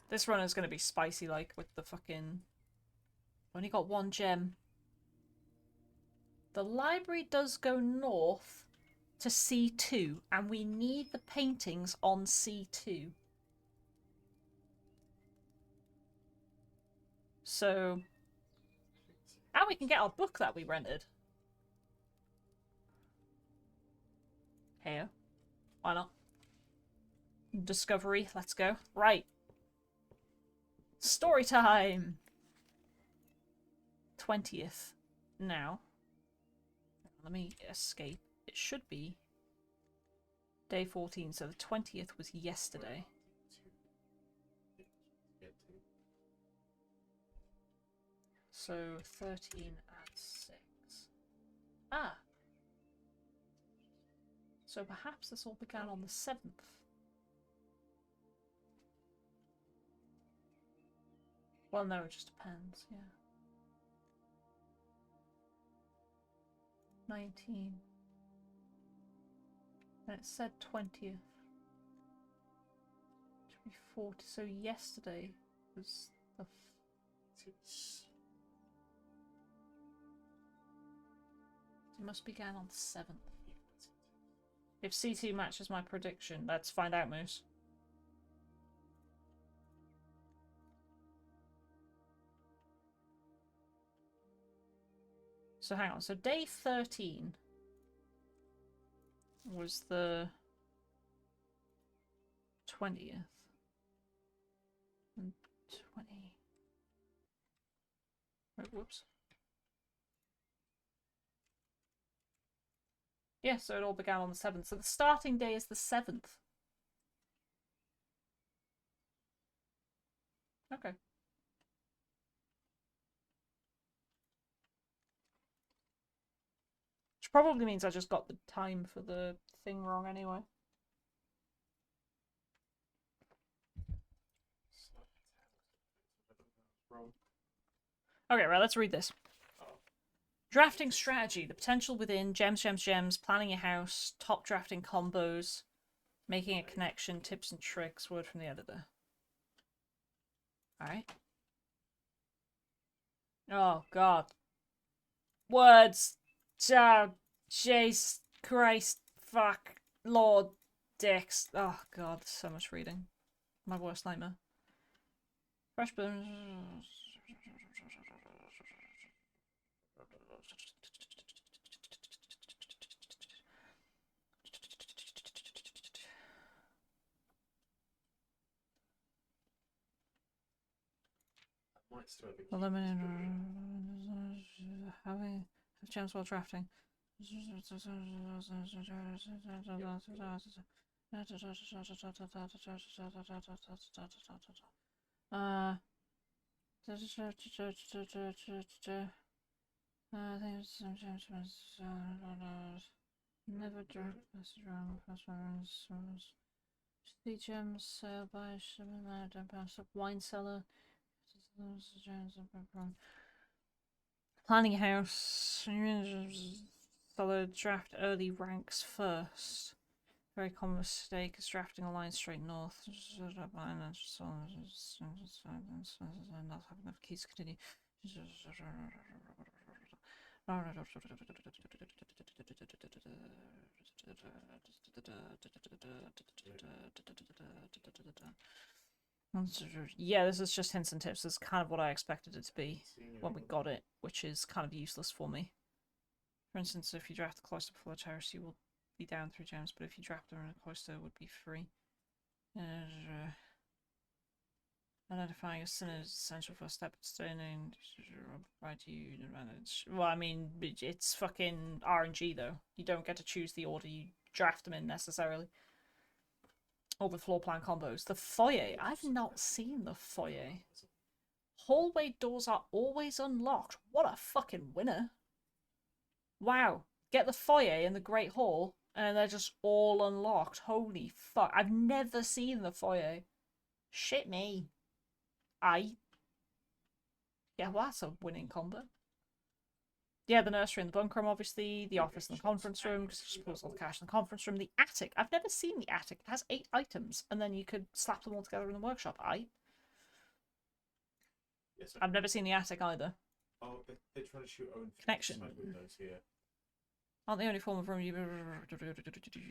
This run is going to be spicy, like, with the fucking... Only got one gem. The library does go north to C2, and we need the paintings on C2. So... And we can get our book that we rented. Here. Why not? Discovery, let's go. Right. Story time! 20th. Now. Let me escape. It should be day 14, so the 20th was yesterday. So 13 and 6. Ah! So perhaps this all began on the 7th. Well, no, it just depends, yeah. 19. And it said 20th. Should be 40. So yesterday was the... It must begin on the 7th. If C2 matches my prediction, let's find out, Moose. So hang on, so day 13 was the 20th. And 20... Oh, whoops. Yeah, so it all began on the 7th. So the starting day is the 7th. Okay. Which probably means I just got the time for the thing wrong anyway. Okay, right, let's read this. Drafting strategy. The potential within. Gems, gems, gems. Planning your house. Top drafting combos. Making a connection. Tips and tricks. Word from the editor. Alright. Oh, God. Words. Oh, jeez. Christ. Fuck. Lord. Dicks. Oh, God. So much reading. My worst nightmare. Fresh bones. Eliminate having a chance while drafting. I think sometimes never draft message around passwords. Sea gems, sail by shipment, don't pass up wine cellar. Planning house. Solid draft early ranks first. Very common mistake is drafting a line straight north. Not having enough keys to continue. Yeah, this is just hints and tips. This is kind of what I expected it to be when we got it, which is kind of useless for me. For instance, if you draft the cloister before the terrace, you will be down 3 gems, but if you draft them in a cloister, it would be free. Identifying a sin is essential for step staining. Provide you an advantage. Well, I mean, it's fucking RNG though. You don't get to choose the order you draft them in necessarily. Or the floor plan combos. The foyer. I've not seen the foyer. Hallway doors are always unlocked. What a fucking winner. Wow. Get the foyer and the Great Hall, and they're just all unlocked. Holy fuck. I've never seen the foyer. Shit me. Yeah, well, that's a winning combo. Yeah, the nursery and the bunker room, obviously. The office and the conference room, because it just pulls all the cash in the conference room. The attic. I've never seen the attic. It has 8 items, and then you could slap them all together in the workshop. Yes, I've never seen the attic either. Oh, they're trying to shoot own Connection. windows here. Aren't the only form of room you...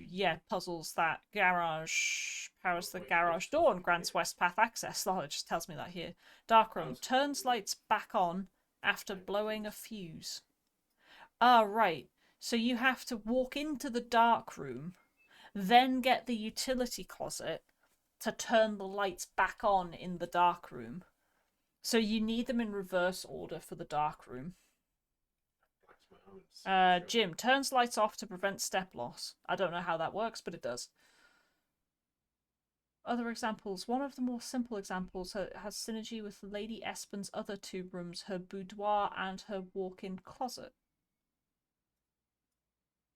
Yeah, puzzles that garage powers the garage door and grants west path access. Oh, it just tells me that here. Dark room. Turns lights back on after blowing a fuse. Ah, right. So you have to walk into the dark room, then get the utility closet to turn the lights back on in the dark room. So you need them in reverse order for the dark room. Jim turns lights off to prevent step loss. I don't know how that works, but it does. Other examples. One of the more simple examples has synergy with Lady Espen's other 2 rooms, her boudoir and her walk-in closet.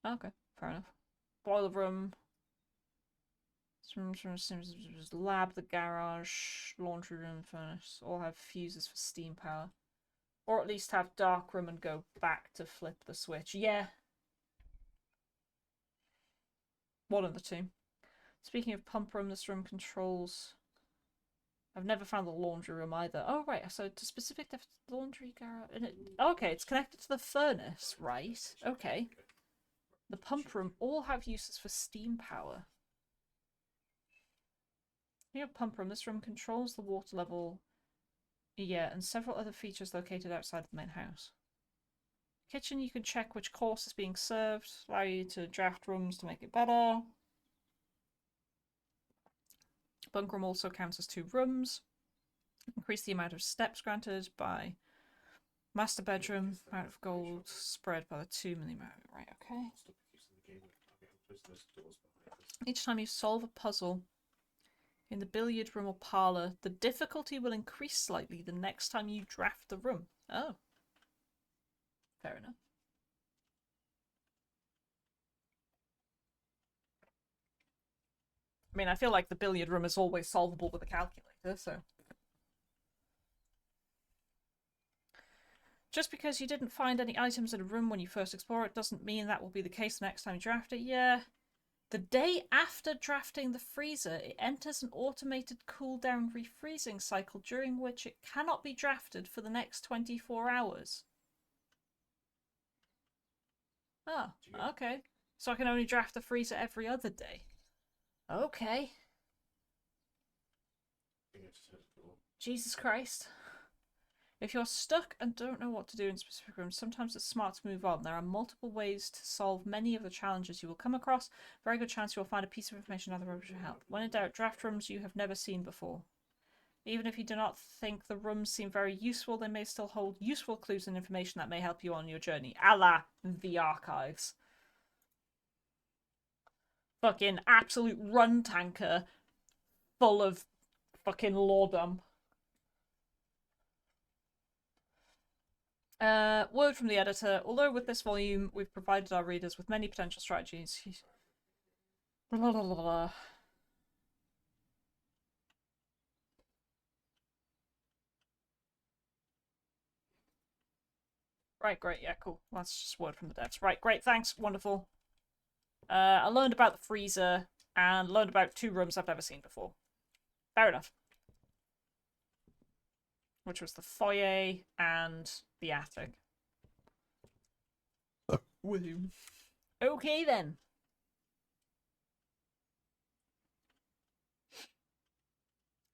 Okay, fair enough. Boiler room. Lab, the garage, laundry room, furnace. All have fuses for steam power. Or at least have dark room and go back to flip the switch. Yeah. One of the 2. Speaking of pump room, this room controls... I've never found the laundry room either. Oh, right. So to specific laundry garage... Okay, it's connected to the furnace, right? Okay. The pump room all have uses for steam power. Speaking of pump room, this room controls the water level... Yeah, and several other features located outside the main house. Kitchen, you can check which course is being served, allow you to draft rooms to make it better. Bunk room also counts as 2 rooms. Increase the amount of steps granted by master bedroom, amount of gold spread by the 2 million. Right, okay. Each time you solve a puzzle in the billiard room or parlour, the difficulty will increase slightly the next time you draft the room. Oh. Fair enough. I mean, I feel like the billiard room is always solvable with a calculator, so... Just because you didn't find any items in a room when you first explore it doesn't mean that will be the case the next time you draft it. Yeah. The day after drafting the freezer, it enters an automated cooldown refreezing cycle during which it cannot be drafted for the next 24 hours. Oh, okay. So I can only draft the freezer every other day. Okay. Jesus Christ. If you're stuck and don't know what to do in specific rooms, sometimes it's smart to move on. There are multiple ways to solve many of the challenges you will come across. Very good chance you will find a piece of information other rooms will help. When in doubt, draft rooms you have never seen before. Even if you do not think the rooms seem very useful, they may still hold useful clues and information that may help you on your journey. A la the archives. Fucking absolute run tanker full of fucking lore dump. Word from the editor. Although with this volume we've provided our readers with many potential strategies. Blah, blah, blah, blah. Right, great, yeah, cool. That's just word from the devs. Right, great, thanks, wonderful. I learned about the freezer. and learned about 2 rooms I've never seen before. Fair enough. Which was the foyer and the attic. William. Okay then.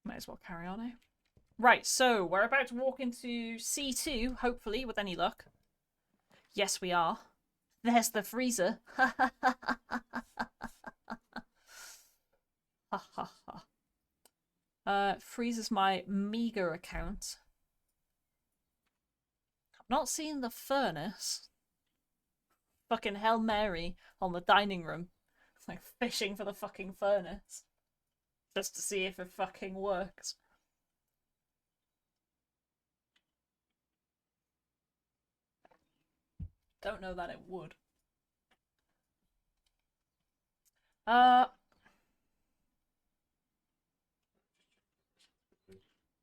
Might as well carry on, eh? Right, so we're about to walk into C2, hopefully, with any luck. Yes, we are. There's the freezer. Ha ha ha ha ha ha ha. Freezer's my meager account. I'm not seeing the furnace. Fucking Hail Mary on the dining room. Like fishing for the fucking furnace. Just to see if it fucking works. Don't know that it would.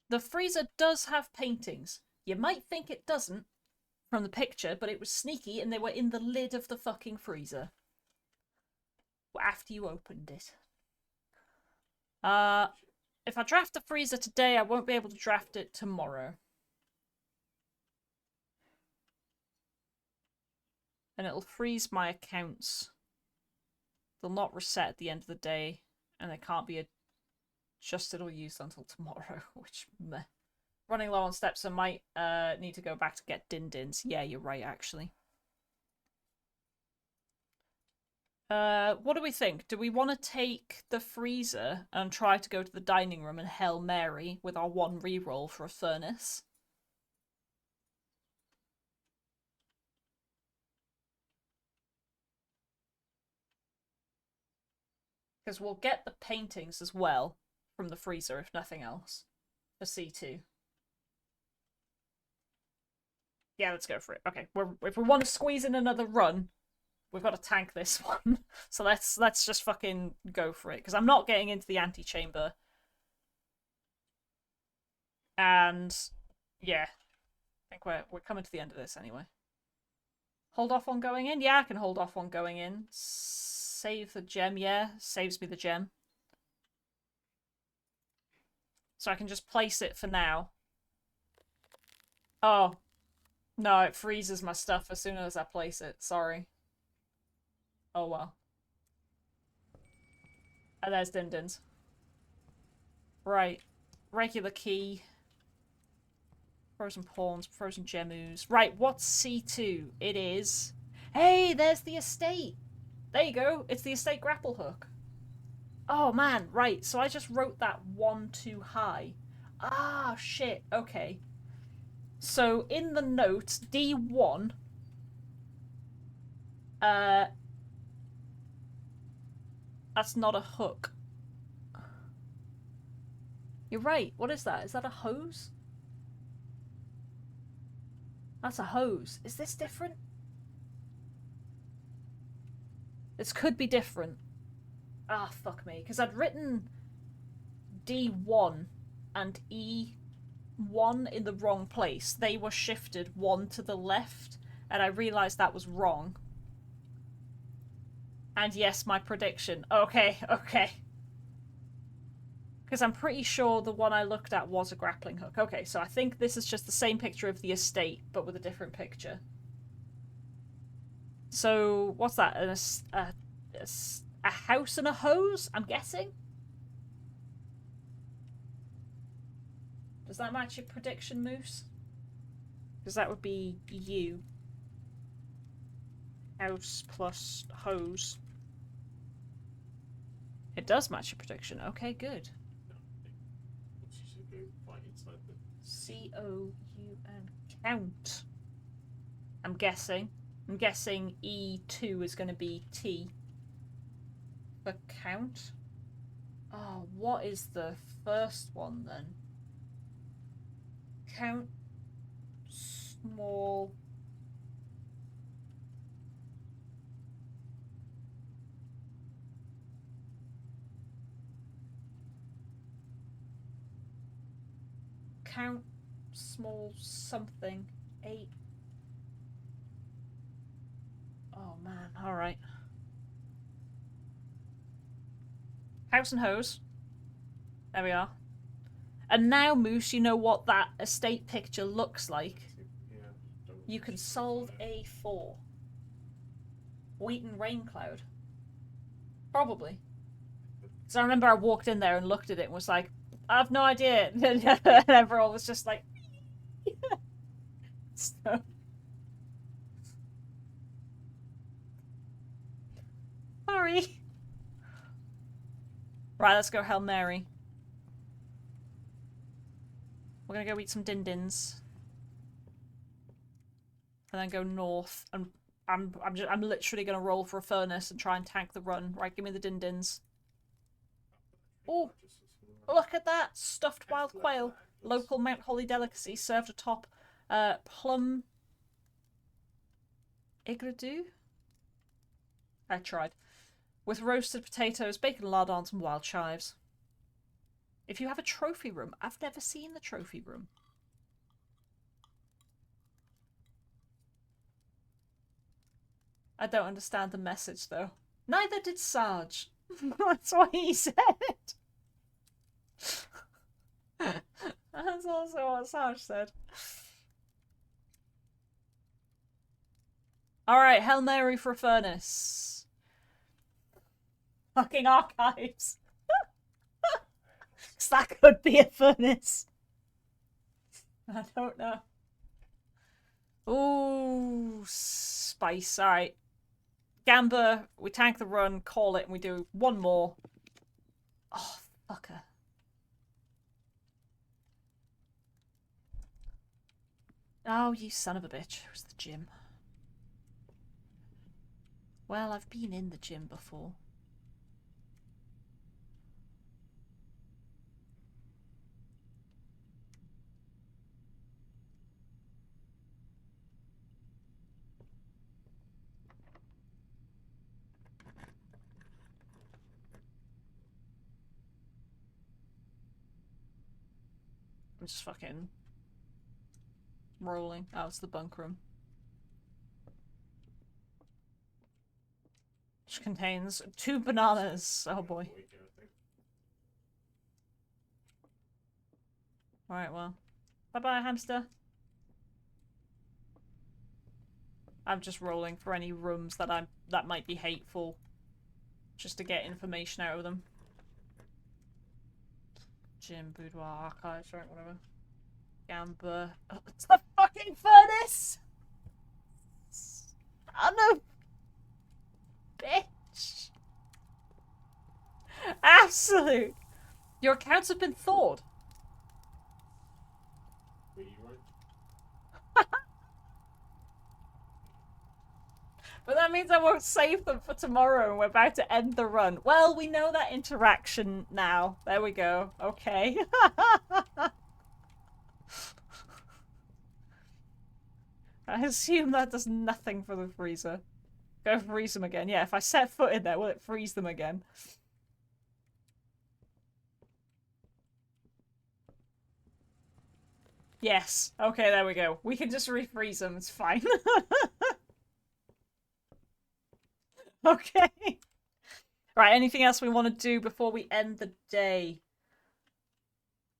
The freezer does have paintings. You might think it doesn't from the picture, but it was sneaky and they were in the lid of the fucking freezer. After you opened it. If I draft the freezer today, I won't be able to draft it tomorrow. And it'll freeze my accounts. They'll not reset at the end of the day, and they can't be adjusted or used until tomorrow, which meh. Running low on steps, I might need to go back to get din-dins. Yeah, you're right, actually. What do we think? Do we want to take the freezer and try to go to the dining room and Hail Mary with our 1 reroll for a furnace? Because we'll get the paintings as well from the freezer, if nothing else, for C2. Yeah, let's go for it. Okay, if we want to squeeze in another run, we've got to tank this one. So let's just fucking go for it. Because I'm not getting into the antechamber. And yeah, I think we're coming to the end of this anyway. Hold off on going in? Yeah, I can hold off on going in. Save the gem, yeah. Saves me the gem. So I can just place it for now. Oh. No, it freezes my stuff as soon as I place it. Sorry. Oh well. And there's Din-Dins. Right. Regular key. Frozen pawns, frozen gemus. Right, what's C2? It is... Hey, there's the estate! There you go. It's the estate grapple hook. Oh, man. Right, so I just wrote that 1 too high. Ah, shit. Okay. So, in the notes, D1... That's not a hook. You're right. What is that? Is that a hose? That's a hose. Is this different? This could be different. Ah, fuck me. Because I'd written D1 and E1 in the wrong place. They were shifted 1 to the left, and I realised that was wrong. And yes, my prediction. Okay, okay. Because I'm pretty sure the one I looked at was a grappling hook. Okay, so I think this is just the same picture of the estate, but with a different picture. So, what's that? A house and a hose, I'm guessing? Does that match your prediction, Moose? Because that would be you. House plus hose. It does match your prediction. Okay, good. C-O-U-N. Count. I'm guessing. I'm guessing E2 is going to be T. For count? Oh, what is the first one then? Count. Small. Count small something. 8. Oh man, alright. House and hose. There we are. And now, Moose, you know what that estate picture looks like. Yeah, don't You can solve A4. Wheaton rain cloud. Probably. Because I remember I walked in there and looked at it and was like, I have no idea. And everyone was just like, so. Sorry. Right, let's go Hail Mary. We're gonna go eat some din-dins. And then go north. And I'm literally gonna roll for a furnace and try and tank the run. Right, give me the din-dins. Oh, look at that! Stuffed wild quail. Local Mount Holly delicacy served atop plum aigradu? I tried. With roasted potatoes, bacon lardons, and wild chives. If you have a trophy room, I've never seen the trophy room. I don't understand the message, though. Neither did Sarge. That's what he said. That's also what Sarge said. Alright, Hail Mary for a furnace. Fucking archives. Because that could be a furnace. I don't know. Ooh, spice. Alright. Gamba, we tank the run, call it, and we do one more. Oh, fucker. Oh, you son of a bitch. It was the gym. Well, I've been in the gym before. I'm just fucking rolling. Oh, it's the bunk room. Which contains 2 bananas. Oh boy. Alright, well. Bye-bye, hamster. I'm just rolling for any rooms that might be hateful. Just to get information out of them. Gym, boudoir, archives, right, whatever. Gamba. Oh, it's the fucking furnace! Son of bitch! Absolute! Your accounts have been thawed. Were you right? But that means I won't save them for tomorrow and we're about to end the run. Well, we know that interaction now. There we go. Okay. I assume that does nothing for the freezer. Go freeze them again. Yeah, if I set foot in there, will it freeze them again? Yes. Okay, there we go. We can just refreeze them. It's fine. Okay. Right, anything else we want to do before we end the day?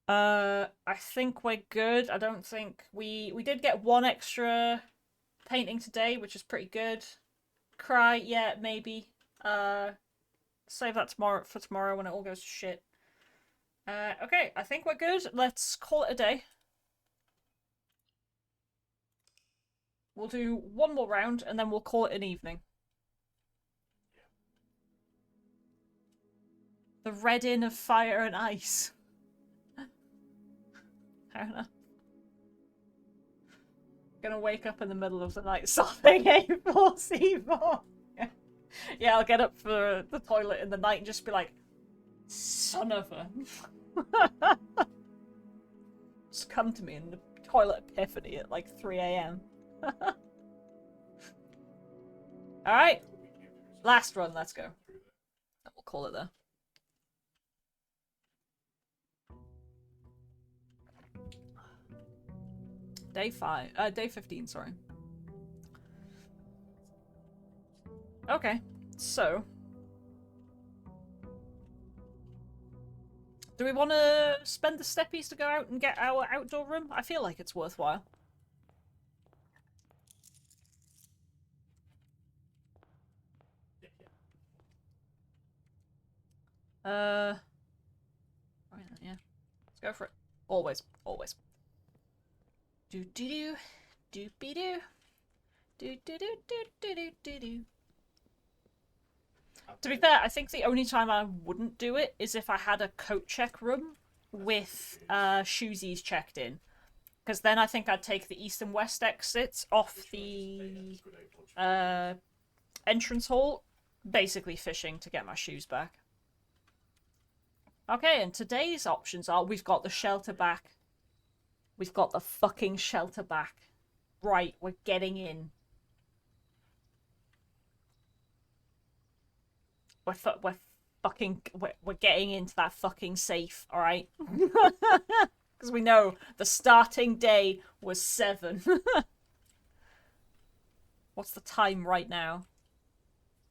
I think we're good. I don't think we did get 1 extra painting today, which is pretty good. Cry, yeah, maybe. Save that for tomorrow when it all goes to shit. Okay, I think we're good. Let's call it a day. We'll do 1 more round and then we'll call it an evening. The red inn of fire and ice. Fair enough. Gonna wake up in the middle of the night sobbing A4C4. Yeah, I'll get up for the toilet in the night and just be like, son of a. Just come to me in the toilet epiphany at like 3 AM. Alright. Last run, let's go. We'll call it there. Day 15, sorry. Okay, so Do we want to spend the steppies to go out and get our outdoor room? I feel like it's worthwhile. Yeah, yeah. Right then, yeah. Let's go for it. Always, always. Do do do, do be do, do do do do do do do. To be fair, I think the only time I wouldn't do it is if I had a coat check room with shoesies checked in. Because then I think I'd take the east and west exits off the entrance hall, basically fishing to get my shoes back. Okay, and today's options are we've got the shelter back. We've got the fucking shelter back. Right, we're getting in. We're getting into that fucking safe, alright? Because we know the starting day was 7. What's the time right now?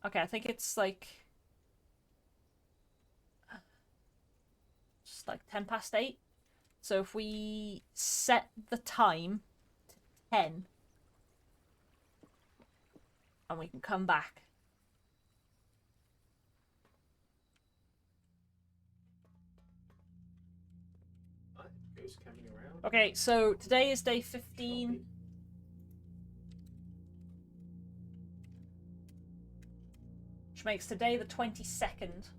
Okay, I think it's like... just like 10 past 8. So if we set the time to 10, and we can come back. Ghost coming around. Okay, so today is day 15. Which makes today the 22nd.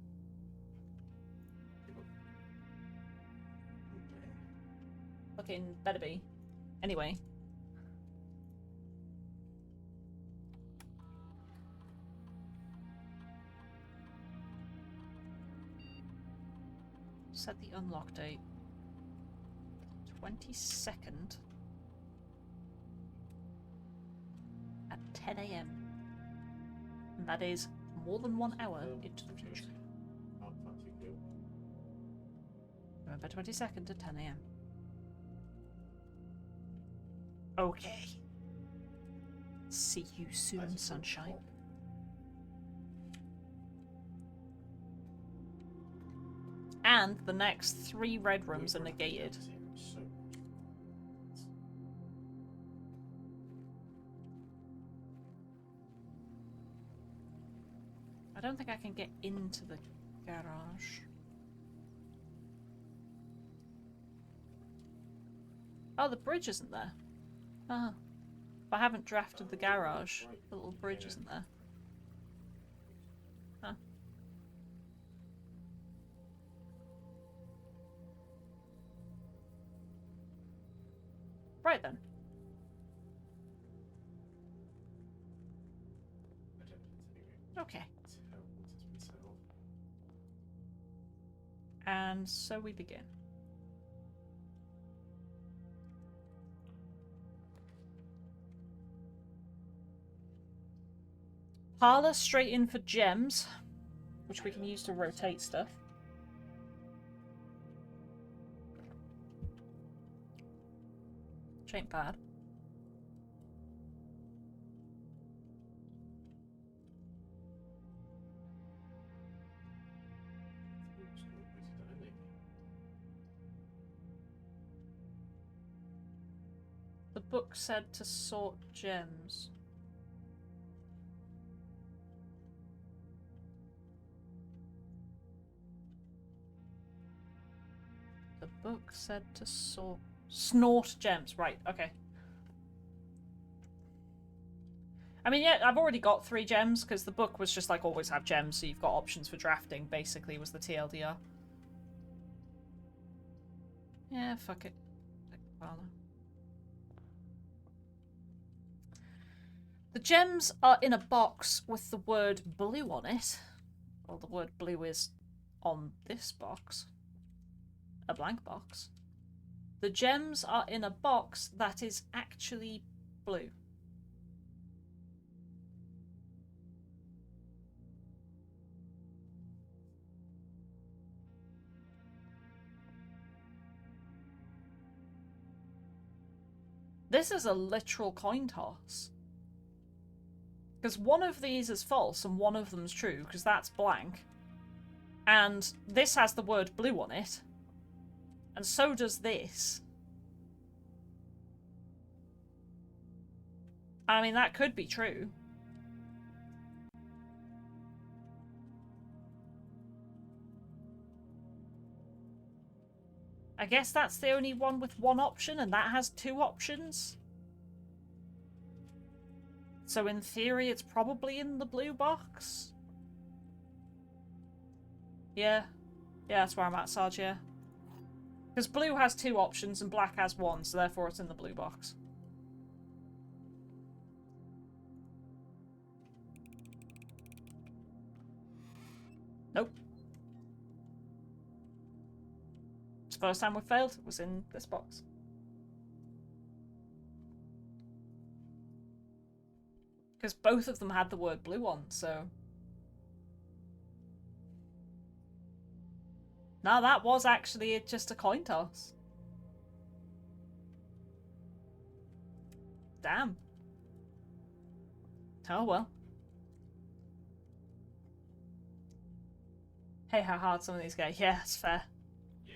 Fucking better be. Anyway. Set the unlock date. 22nd. At 10 AM. And that is more than 1 hour into the future. November 22nd at 10 AM. Okay. See you soon, sunshine. And the next 3 red rooms are negated. I don't think I can get into the garage. Oh, the bridge isn't there. Ah. If I haven't drafted the garage, the little bridge isn't there. Huh. Right then. Okay. And so we begin. Parlor straight in for gems, which we can use to rotate stuff. Which ain't bad. The book said to sort gems. The book said to snort gems. Right, okay. I mean, yeah, I've already got 3 gems, because the book was just like, always have gems, so you've got options for drafting, basically, was the TLDR. Yeah, fuck it. The gems are in a box with the word blue on it. Well, the word blue is on this box. A blank box. The gems are in a box that is actually blue. This is a literal coin toss. Because one of these is false and one of them's true, because that's blank. And this has the word blue on it. And so does this. I mean, that could be true. I guess that's the only one with one option, and that has two options. So in theory, it's probably in the blue box. Yeah. Yeah, that's where I'm at, Sarge, yeah. Because blue has two options and black has one, so therefore it's in the blue box. Nope. It's the first time we failed. It was in this box. Because both of them had the word blue on, so... No, that was actually just a coin toss. Damn. Oh well. Hey, how hard some of these go. Yeah, that's fair. Yeah.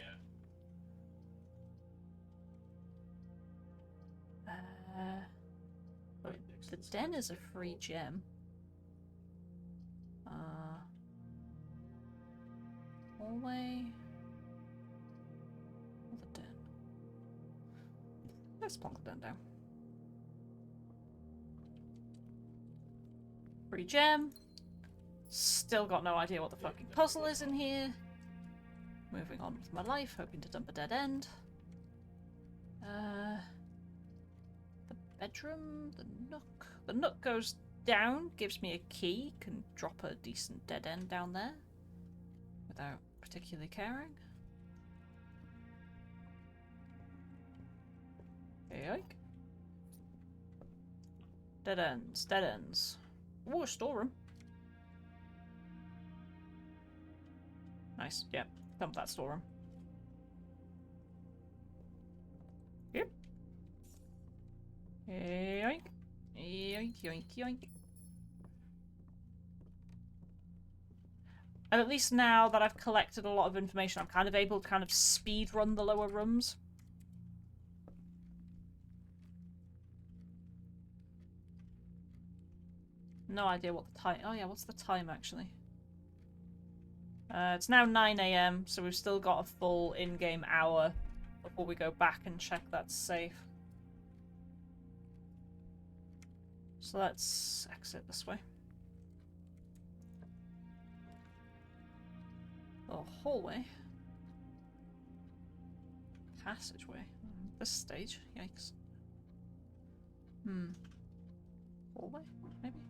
Right next The to den the is a free gem. Hallway. Or the den. Let's plonk the den down. Free gem. Still got no idea what the fucking puzzle is in here. Moving on with my life, hoping to dump a dead end. The bedroom, the nook. The nook goes down, gives me a key, can drop a decent dead end down there without particularly caring. Yoink. Dead ends, dead ends. Ooh, a storeroom. Nice, yeah. Dump that storeroom. Yep. Yoink. Yoink, yoink, yoink. And at least now that I've collected a lot of information, I'm kind of able to kind of speed run the lower rooms. No idea what the time... Oh yeah, what's the time actually? It's now 9 AM, so we've still got a full in-game hour before we go back and check that's safe. So let's exit this way. The hallway. Passageway. This stage. Yikes. Hallway, maybe?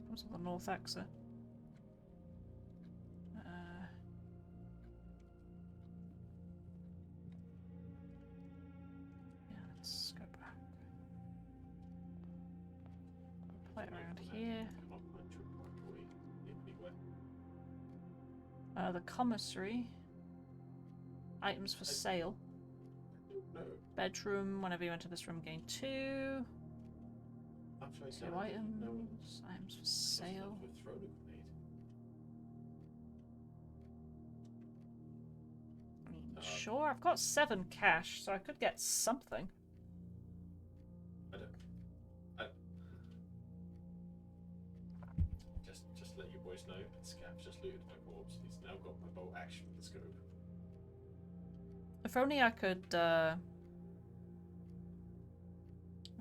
What's the north exit? Yeah, let's go back. Play around here. The commissary. Items for sale. Bedroom. Whenever you enter this room, gain 2. Two items. Items for sale. I mean, sure. I've got 7 cash, so I could get something. Just let you boys know that Scav's just looted my corpse. He's now got my bolt action with the scope. If only I could, I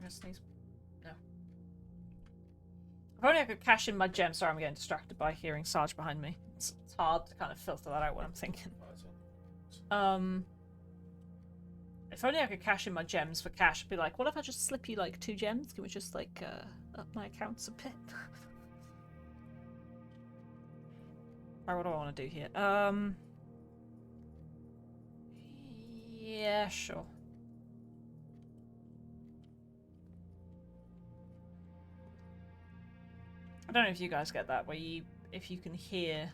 guess these... No. If only I could cash in my gem. Sorry, I'm getting distracted by hearing Sarge behind me. It's hard to kind of filter that out when I'm thinking. If only I could cash in my gems for cash. I'd be like, what if I just slip you like 2 gems? Can we just like, up my accounts a bit? Alright, what do I want to do here? Yeah, sure. I don't know if you guys get that, where if you can hear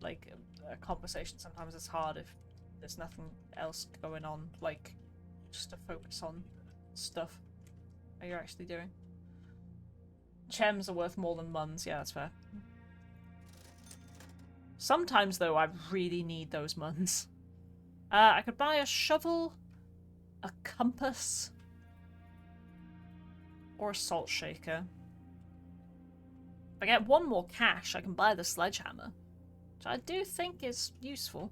like a conversation, sometimes it's hard if there's nothing else going on, like just to focus on stuff that you're actually doing. Chems are worth more than muns, yeah, that's fair. Sometimes, though, I really need those muns. I could buy a shovel, a compass, or a salt shaker. If I get one more cash, I can buy the sledgehammer, which I do think is useful.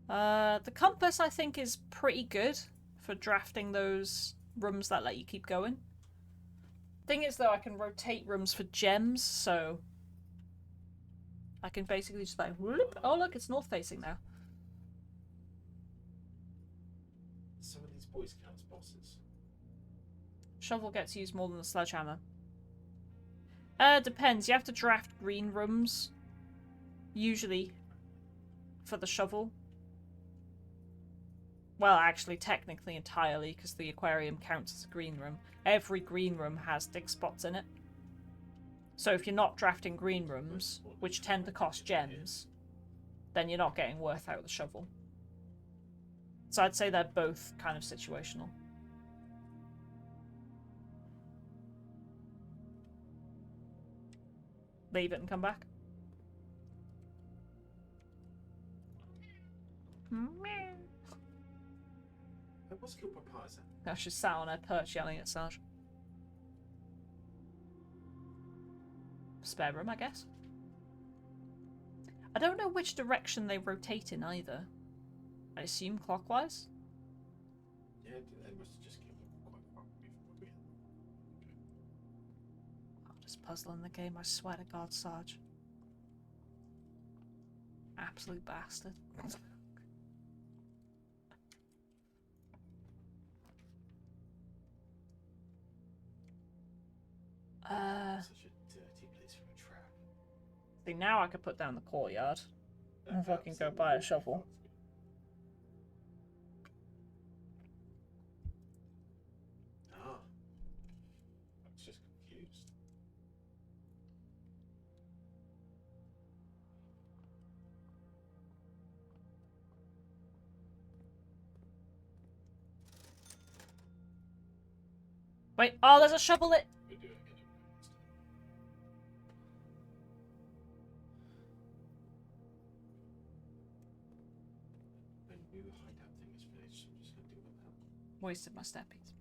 The compass, I think, is pretty good for drafting those rooms that let you keep going. Thing is, though, I can rotate rooms for gems, so I can basically just like, whoop. Oh look, it's north facing now. Some of these Boy Scouts bosses. Shovel gets used more than the sledgehammer. Depends. You have to draft green rooms, usually, for the shovel. Well, actually, technically entirely, because the aquarium counts as a green room. Every green room has dig spots in it. So if you're not drafting green rooms, which tend to cost gems, then you're not getting worth out of the shovel. So I'd say they're both kind of situational. Leave it and come back. What's your papaya? Now she's sat on her perch yelling at Sarge. Spare room, I guess. I don't know which direction they rotate in either. I assume clockwise? Yeah, they must have just came up quite far away from where we are. Hardest puzzle in the game, I swear to God, Sarge. Absolute bastard. Such a dirty place for a trap. See, now I could put down the courtyard and fucking go buy a shovel. Ah. I was just confused. Wait, oh, there's a shovel it. We're doing it instead. My new hideout thing is finished, so I'm just gonna do it now. Wasted my steppies.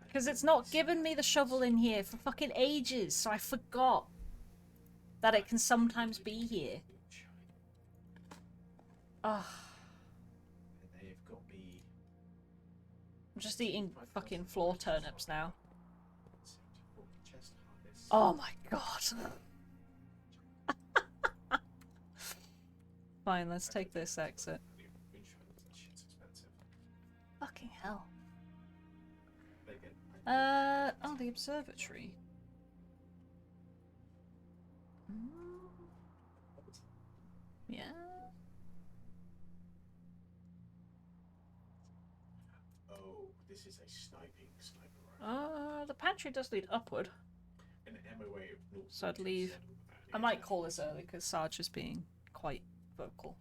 Because it's not given me the shovel in here for fucking ages, so I forgot that it can sometimes be here. Ugh. They've got me. I'm just eating fucking floor turnips now. 74 chest harvest. Oh my god. Fine, let's take this exit. Insurance, that shit's expensive. Fucking hell. They get. Oh, the observatory. Yeah. Oh, this is a sniping sniper rifle. The pantry does lead upward, An MOA of 0. so I'd leave. I might call this early because Sarge is being quite vocal.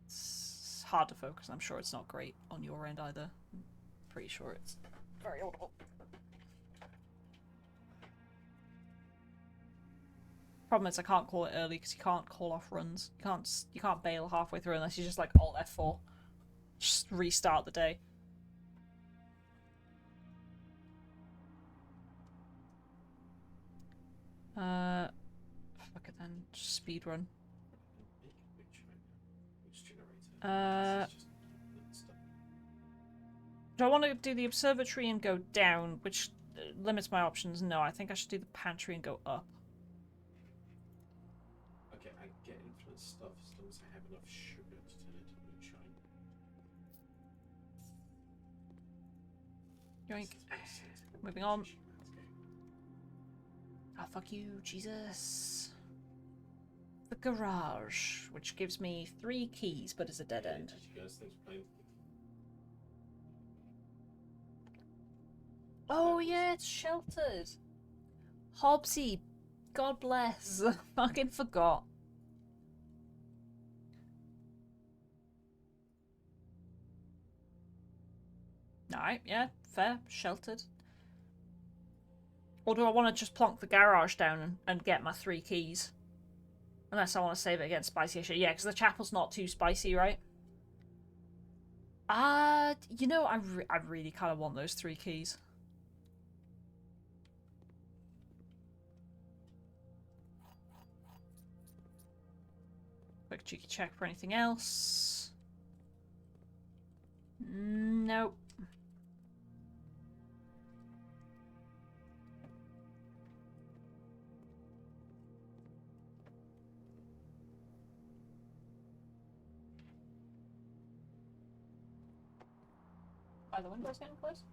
It's hard to focus. I'm sure it's not great on your end either. I'm pretty sure it's very audible. Problem is I can't call it early because you can't call off runs. You can't bail halfway through unless you just like Alt F4. Just restart the day. Fuck it then. Just speed run. Do I want to do the observatory and go down, which limits my options? No, I think I should do the pantry and go up. Okay, I get influence stuff as long as I have enough sugar to turn it into moonshine. Yoink. Moving on. Oh, fuck you, Jesus. The garage, which gives me 3 keys, but is a dead end. Did you guys think playing? Oh yeah, it's sheltered. Hobbsy, God bless. Fucking forgot. Alright, yeah, fair, sheltered. Or do I want to just plonk the garage down and get my 3 keys? Unless I want to save it against spicy shit. Yeah, because the chapel's not too spicy, right? You know, I really kind of want those 3 keys. Quick cheeky check for anything else. Nope. Are the windows getting closed?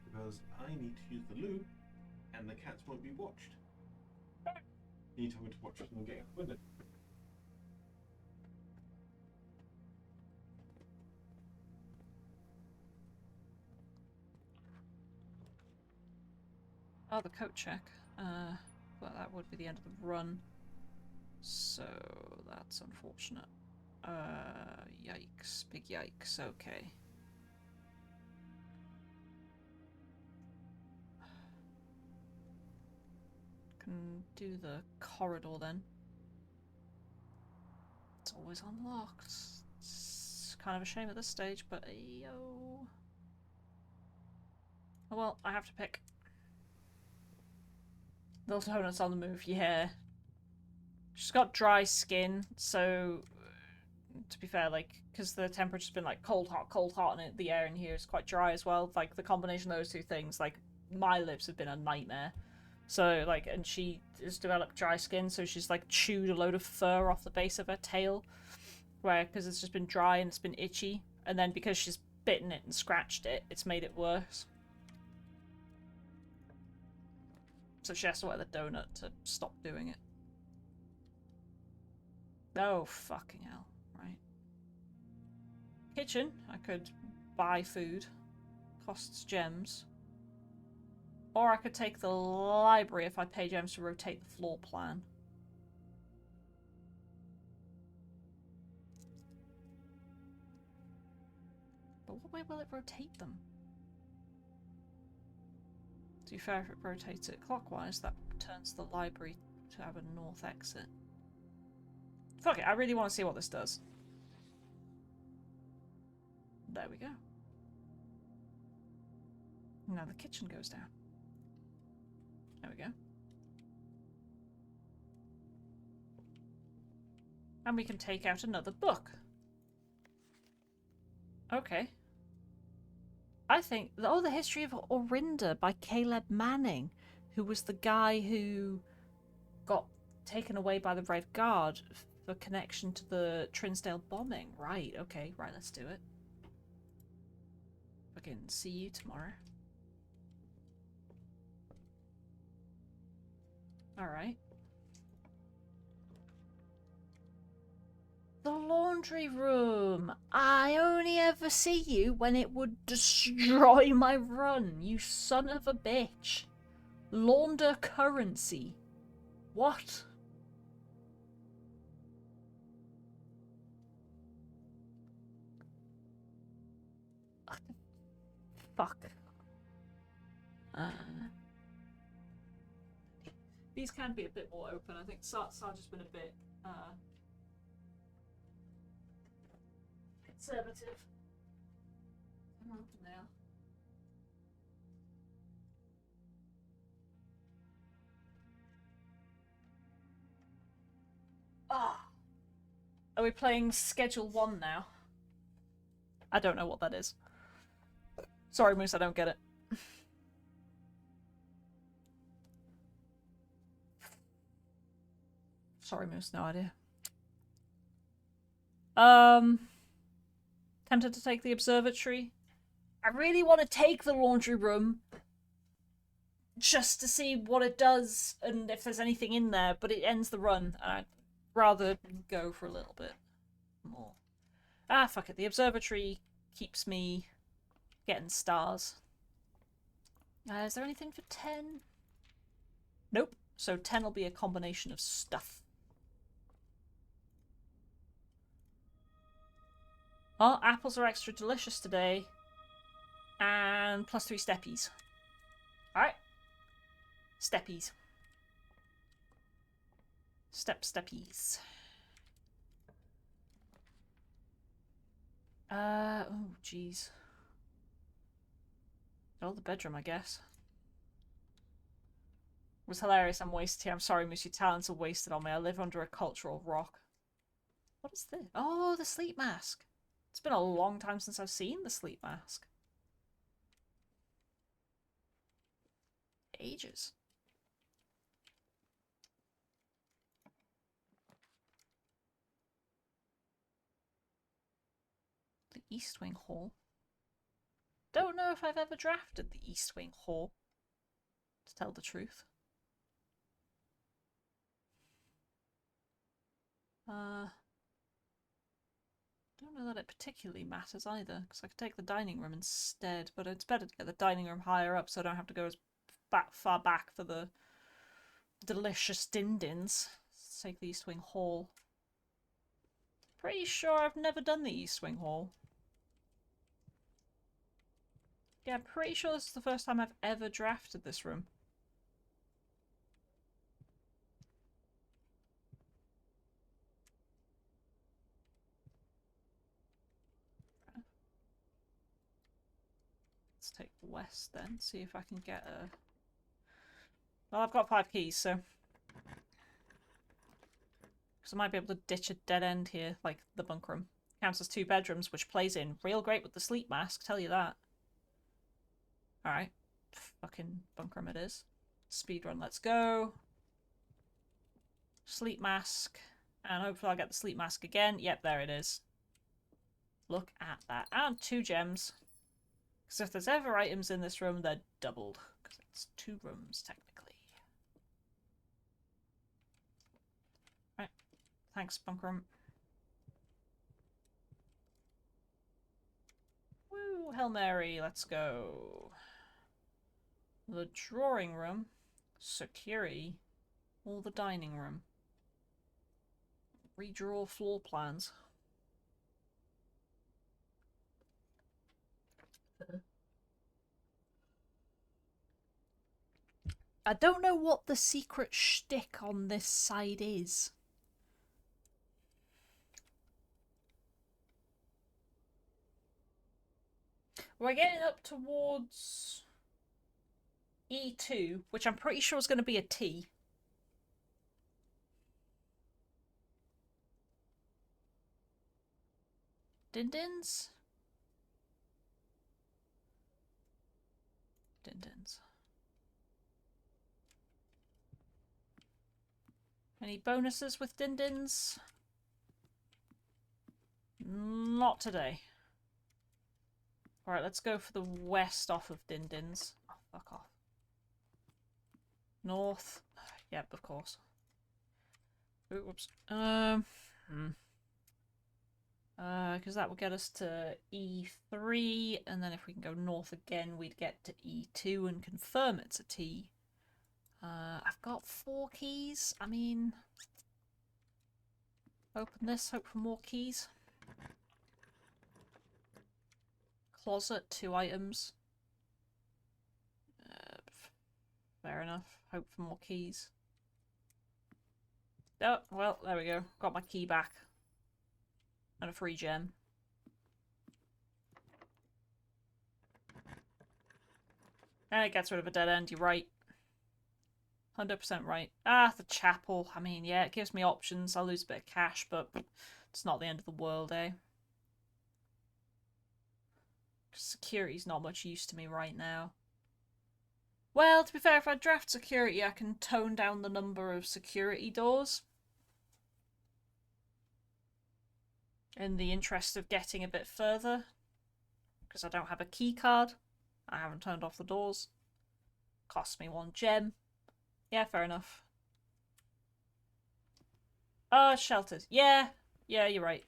Because I need to use the loo, and the cats won't be watched. You told me to watch them getting out the window. Oh, the coat check. Well, that would be the end of the run. So, that's unfortunate. Yikes. Big yikes. Okay. Can do the corridor then. It's always unlocked. It's kind of a shame at this stage, but yo. Oh well, I have to pick. Little Donut's on the move, yeah. She's got dry skin, so to be fair, like, because the temperature's been like cold, hot, and the air in here is quite dry as well. Like, the combination of those two things, like, my lips have been a nightmare. So, like, and she has developed dry skin, so she's, like, chewed a load of fur off the base of her tail. Where, because it's just been dry and it's been itchy. And then because she's bitten it and scratched it, it's made it worse. So she has to wear the donut to stop doing it. Oh, fucking hell. Right. Kitchen. I could buy food. Costs gems. Or I could take the library if I pay gems to rotate the floor plan. But what way will it rotate them? To be fair, if it rotates it clockwise, that turns the library to have a north exit. Fuck it, I really want to see what this does. There we go. Now the kitchen goes down. There we go. And we can take out another book. Okay. I think... Oh, The History of Orinda by Caleb Manning, who was the guy who got taken away by the Red Guard for connection to the Trinsdale bombing. Right, okay, right, let's do it. Fucking see you tomorrow. Alright. The laundry room. I only ever see you when it would destroy my run, you son of a bitch. Launder currency. What? Fuck. These can be a bit more open. I think Sarge's been a bit conservative. I'm open now. Ah. Are we playing Schedule 1 now? I don't know what that is. Sorry, Moose, I don't get it. Sorry, Moose, no idea. Tempted to take the observatory. I really want to take the laundry room just to see what it does and if there's anything in there, but it ends the run, and I'd rather go for a little bit more. Ah, fuck it. The observatory keeps me getting stars. Is there anything for 10? Nope. So 10 will be a combination of stuff. Oh, apples are extra delicious today. And +3 steppies. Alright. Steppies. Steppies. Oh, jeez. Oh, the bedroom, I guess. It was hilarious. I'm wasted here. I'm sorry, Moose. Your talents are wasted on me. I live under a cultural rock. What is this? Oh, the sleep mask. It's been a long time since I've seen the sleep mask. Ages. The East Wing Hall. Don't know if I've ever drafted the East Wing Hall, to tell the truth. Don't know that it particularly matters either, because I could take the dining room instead, but it's better to get the dining room higher up so I don't have to go as far back for the delicious din-dins. Let's take the East Wing Hall. Pretty sure I've never done the East Wing Hall. Yeah, I'm pretty sure this is the first time I've ever drafted this room. Let's take the west then, see if I can get a... Well, I've got 5 keys, so... Because I might be able to ditch a dead end here, like the bunk room. Counts as 2 bedrooms, which plays in real great with the sleep mask, tell you that. Alright. Fucking bunk room it is. Speedrun, let's go. Sleep mask. And hopefully I'll get the sleep mask again. Yep, there it is. Look at that. And 2 gems. Because if there's ever items in this room, they're doubled. Because it's 2 rooms, technically. Right. Thanks, bunk room. Woo, Hail Mary, let's go. The drawing room, security, or the dining room. Redraw floor plans. I don't know what the secret shtick on this side is. We're getting up towards E2, which I'm pretty sure is going to be a T. Din-dins? Din-dins. Any bonuses with din-dins? Not today. Alright, let's go for the west off of din-dins. Oh, fuck off. North. Yep, of course. Ooh, whoops. Because that will get us to E3, and then if we can go north again, we'd get to E2 and confirm it's a T. I've got 4 keys. I mean, open this, hope for more keys. Closet, 2 items. Fair enough. Hope for more keys. Oh, well, there we go. Got my key back. And a free gem. And it gets rid of a dead end, you're right. 100% right. Ah, the chapel. I mean, yeah, it gives me options. I'll lose a bit of cash, but it's not the end of the world, eh? Security's not much use to me right now. Well, to be fair, if I draft security, I can tone down the number of security doors. In the interest of getting a bit further. Because I don't have a key card. I haven't turned off the doors. Cost me 1 gem. Yeah, fair enough. Sheltered. Yeah, you're right.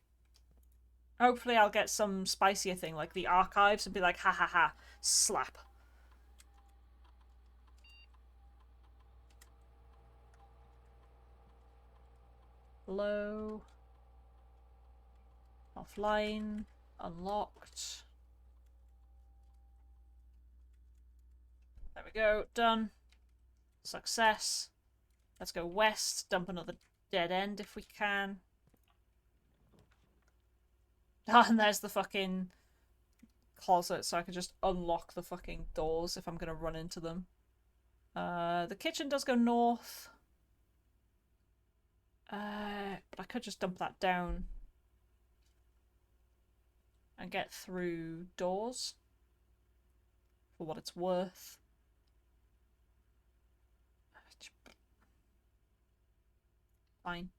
Hopefully I'll get some spicier thing like the archives and be like, ha ha ha, slap. Low. Offline. Unlocked. There we go. Done. Success. Let's go west, dump another dead end if we can. Oh, and there's the fucking closet, so I can just unlock the fucking doors if I'm gonna run into them. The kitchen does go north. But I could just dump that down and get through doors for what it's worth. Fine.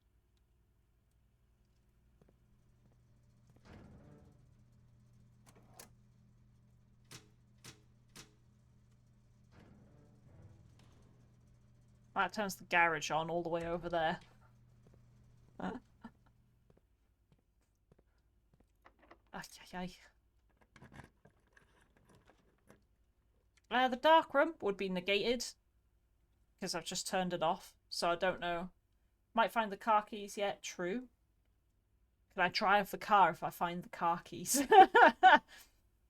That turns the garage on all the way over there. The dark room would be negated because I've just turned it off, so I don't know. Might find the car keys yet. True. Can I drive the car if I find the car keys?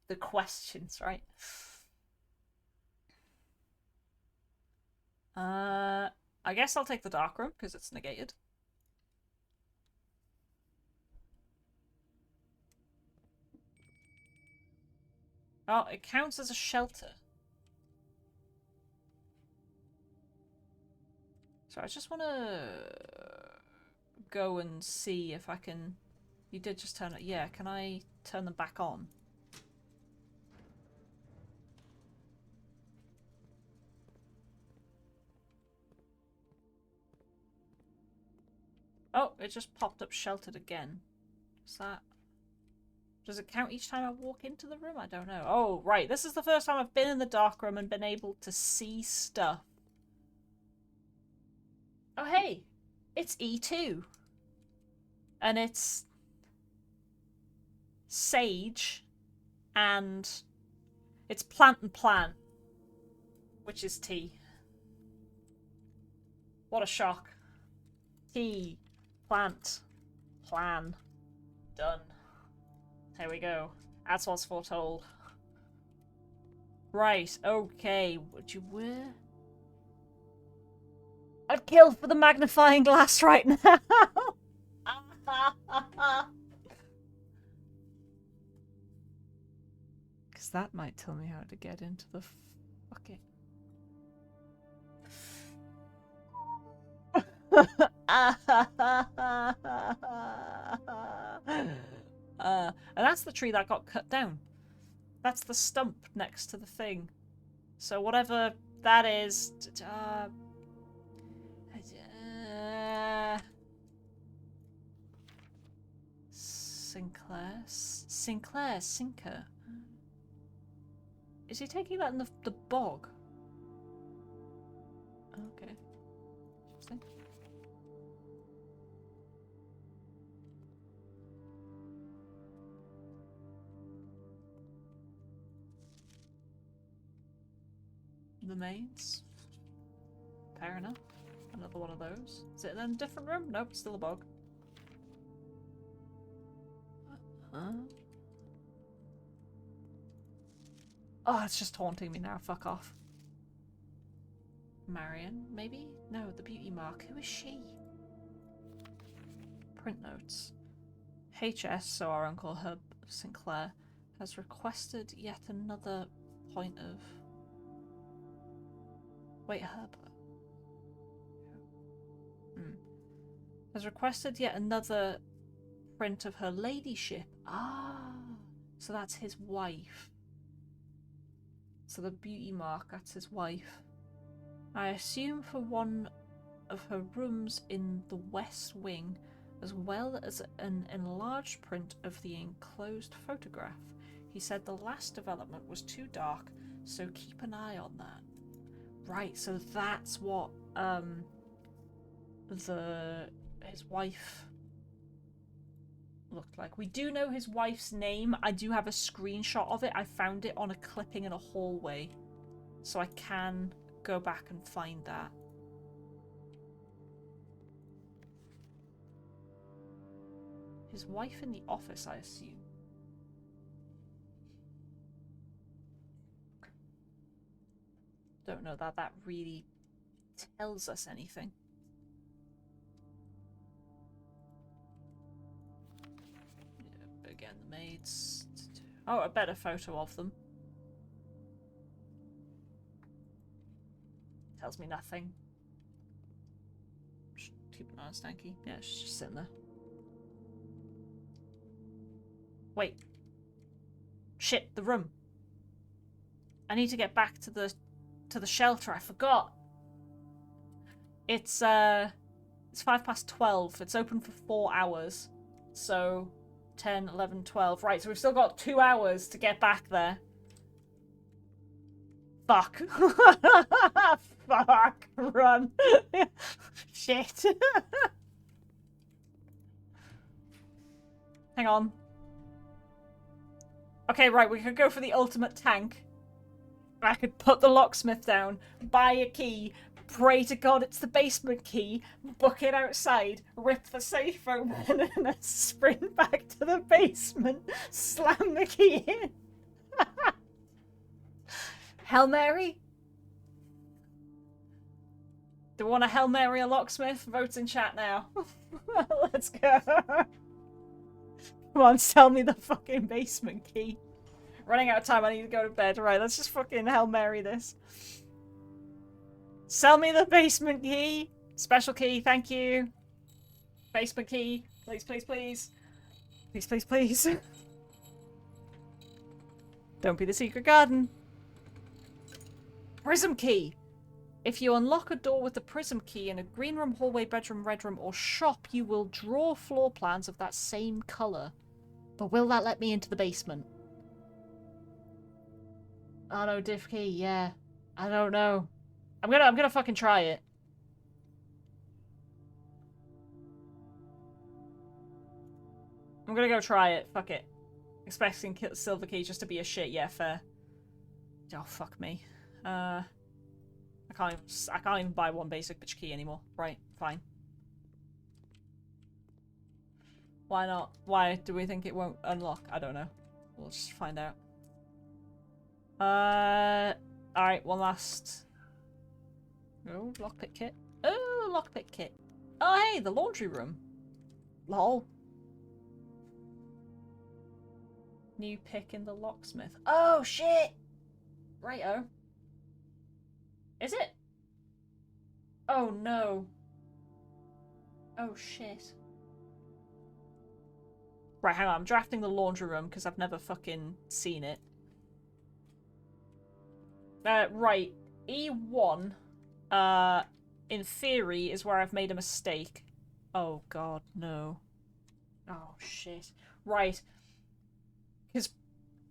The questions, right? I guess I'll take the dark room because it's negated. Oh, it counts as a shelter. So I just want to go and see if I can... You did just turn it... Yeah, can I turn them back on? Oh, it just popped up sheltered again. Is that... Does it count each time I walk into the room? I don't know. Oh, right. This is the first time I've been in the dark room and been able to see stuff. Oh, hey. It's E2. And it's... Sage. And... It's plant and plan. Which is T. What a shock. T. Plant. Plan. Done. There we go. That's what's foretold. Right, okay. Would you wear? I'd kill for the magnifying glass right now. Because that might tell me how to get into the fucking... And that's the tree that got cut down. That's the stump next to the thing. So whatever that is... Sinclair Sinker. Is he taking that in the bog? Okay. Interesting. The mains. Fair enough. Another one of those. Is it in a different room? Nope, it's still a bog. Huh? Oh, it's just haunting me now. Fuck off. Marion, maybe? No, the beauty mark. Who is she? Print notes. HS, so our Uncle Herb Sinclair, has requested yet another point of... Wait, Herb. Has requested yet another print of her ladyship. Ah, so that's his wife. So the beauty mark, that's his wife. I assume for one of her rooms in the west wing, as well as an enlarged print of the enclosed photograph. He said the last development was too dark, so keep an eye on that. Right, so that's what his wife looked like. We do know his wife's name. I do have a screenshot of it. I found it on a clipping in a hallway, so I can go back and find that. His wife in the office, I assume. Don't know that really tells us anything. Yeah, again, the maids. Oh, a better photo of them. Tells me nothing. Just keep an eye on Stanky. Yeah, she's just sitting there. Wait. Shit, the room. I need to get back to the shelter. I forgot. It's 12:05. It's open for 4 hours. So 10, 11, 12. Right, so we've still got 2 hours to get back there. Fuck. Fuck. Run. Shit. Hang on. Okay, right, we could go for the ultimate tank. I could put the locksmith down, buy a key, pray to God it's the basement key, book it outside, rip the safe open, and then sprint back to the basement, slam the key in. Hail Mary? Do we want to Hail Mary a locksmith? Vote in chat now. Let's go. Come on, sell me the fucking basement key. Running out of time, I need to go to bed. Right, let's just fucking Hail Mary this. Sell me the basement key. Special key, thank you. Basement key. Please, please, please. Please, please, please. Don't be the secret garden. Prism key. If you unlock a door with the prism key in a green room, hallway, bedroom, red room, or shop, you will draw floor plans of that same colour. But will that let me into the basement? Oh no, diff key, yeah. I don't know. I'm gonna fucking try it. I'm gonna go try it. Fuck it. Expecting silver key just to be a shit. Yeah, fair. Oh fuck me. I can't even buy one basic bitch key anymore. Right, fine. Why not? Why do we think it won't unlock? I don't know. We'll just find out. Alright, one last. Oh, lockpick kit. Oh, lockpick kit. Oh, hey, the laundry room. Lol. New pick in the locksmith. Oh, shit! Righto. Is it? Oh, no. Oh, shit. Right, hang on. I'm drafting the laundry room because I've never fucking seen it. Right. E1, in theory, is where I've made a mistake. Oh, God, no. Oh, shit. Right. Because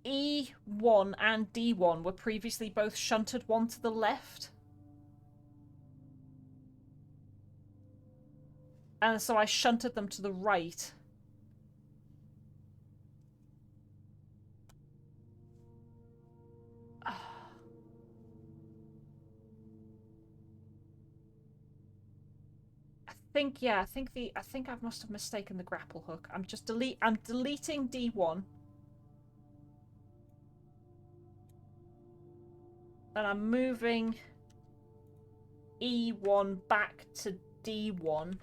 E1 and D1 were previously both shunted one to the left. And so I shunted them to the right. I think I must have mistaken the grapple hook. I'm deleting D1. And I'm moving E1 back to D1.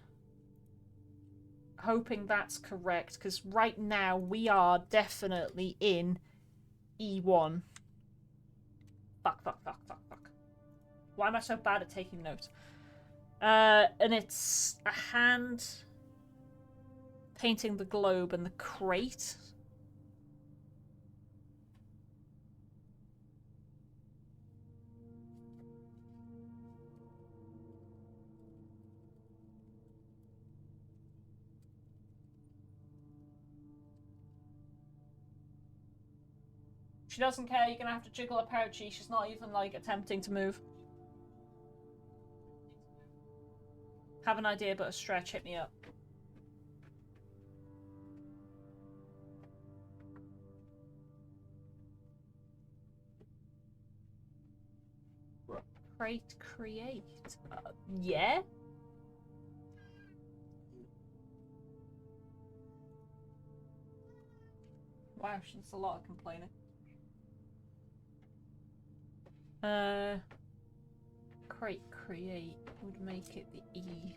Hoping that's correct, because right now we are definitely in E1. Fuck. Why am I so bad at taking notes? And it's a hand painting the globe and the crate. She doesn't care, you're gonna have to jiggle a pouchy. She's not even, like, attempting to move. Have an idea, but a stretch, hit me up. What? Crate create. Yeah? Wow, that's a lot of complaining. create would make it the E.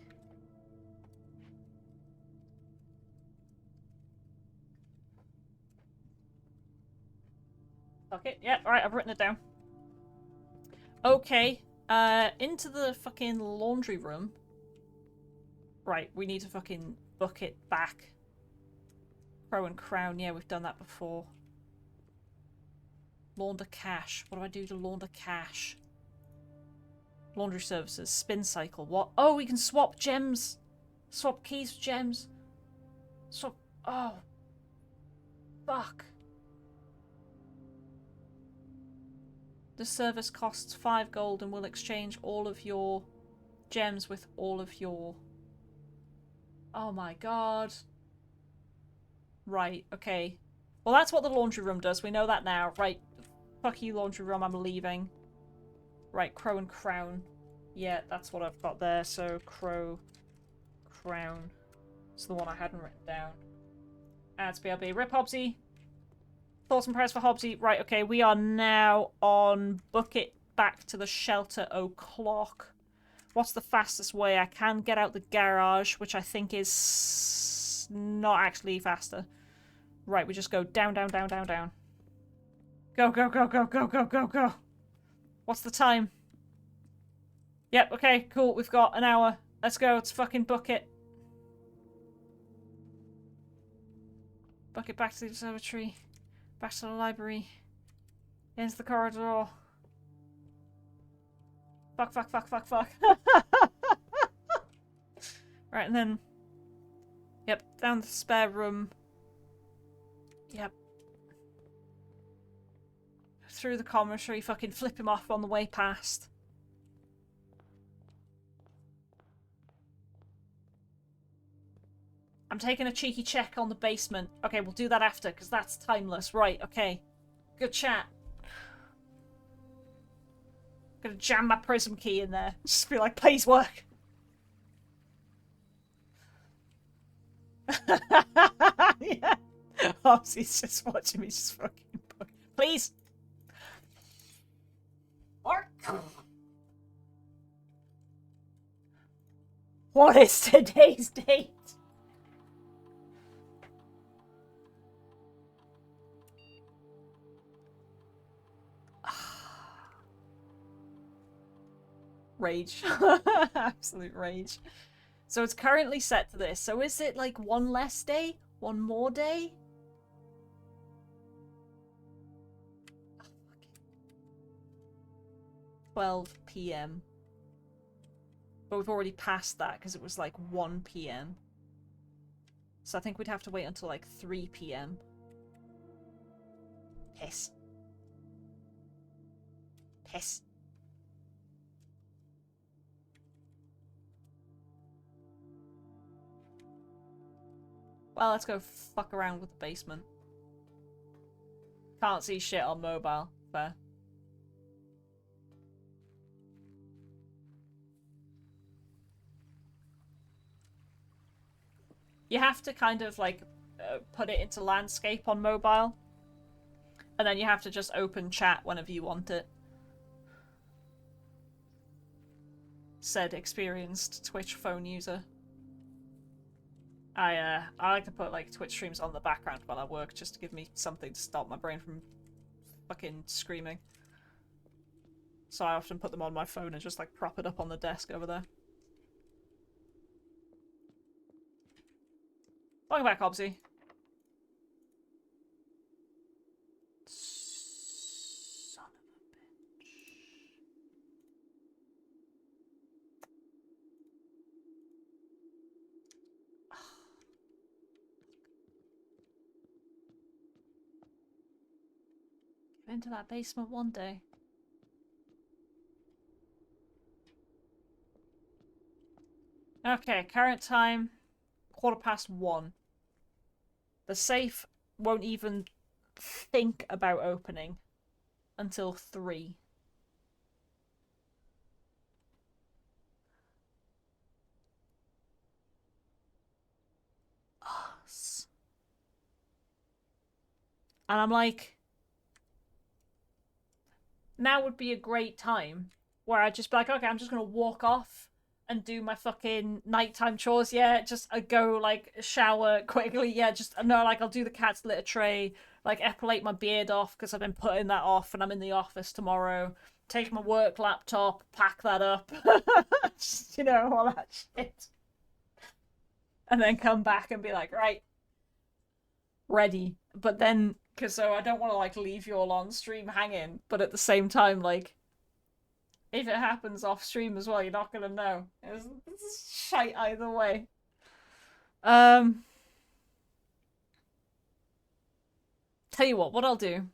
Okay, yeah, alright, I've written it down. Okay, into the fucking laundry room. Right, we need to fucking book it back. Crow and Crown, yeah, we've done that before. Launder cash. What do I do to launder cash? Laundry services. Spin cycle. What? Oh, we can swap gems. Swap keys for gems. Swap. Oh. Fuck. The service costs 5 gold and will exchange all of your gems with all of your... Oh my god. Right, okay. Well, that's what the laundry room does. We know that now. Right. Fuck you, laundry room. I'm leaving. Right, Crow and Crown. Yeah, that's what I've got there. So, Crow, Crown. It's the one I hadn't written down. Adds BRB. Rip Hobbsy. Thoughts and prayers for Hobbsy. Right, okay, we are now on book it back to the shelter o'clock. What's the fastest way? I can get out the garage, which I think is not actually faster. Right, we just go down, down, down, down, down. Go, go, go, go, go, go, go, go. What's the time? Yep, okay, cool. We've got an hour. Let's go. Let's fucking book it. Book it back to the observatory. Back to the library. Into the corridor. Fuck, fuck, fuck, fuck, fuck. Right, and then... Yep, down the spare room. Yep. Through the commissary, fucking flip him off on the way past. I'm taking a cheeky check on the basement. Okay, we'll do that after, because that's timeless. Right, okay. Good chat. Gonna jam my prism key in there. Just be like, please work. Yeah. Hobbsy's just watching me just fucking book. Please. Work. What is today's date? Rage. Absolute rage. So it's currently set to this. So is it like one less day? One more day? 12 p.m. But we've already passed that because it was like 1 p.m. So I think we'd have to wait until like 3 p.m. Piss. Piss. Well, let's go fuck around with the basement. Can't see shit on mobile. Fair. You have to kind of like put it into landscape on mobile. And then you have to just open chat whenever you want it. Said experienced Twitch phone user. I like to put like Twitch streams on the background while I work just to give me something to stop my brain from fucking screaming. So I often put them on my phone and just like prop it up on the desk over there. Welcome back, Hobbsy. Son of a bitch. Get into that basement one day. Okay, current time 1:15. The safe won't even think about opening until 3. Us. And I'm like, now would be a great time where I'd just be like, okay, I'm just gonna walk off and do my fucking nighttime chores. Yeah, just go like shower quickly. Yeah, just no, like I'll do the cat's litter tray, like epilate my beard off because I've been putting that off and I'm in the office tomorrow. Take my work laptop, pack that up, just, all that shit, and then come back and be like, right, ready. But then, because so I don't want to like leave you all on stream hanging, but at the same time, like, if it happens off stream as well, you're not gonna know. It's shite either way. Tell you what I'll do.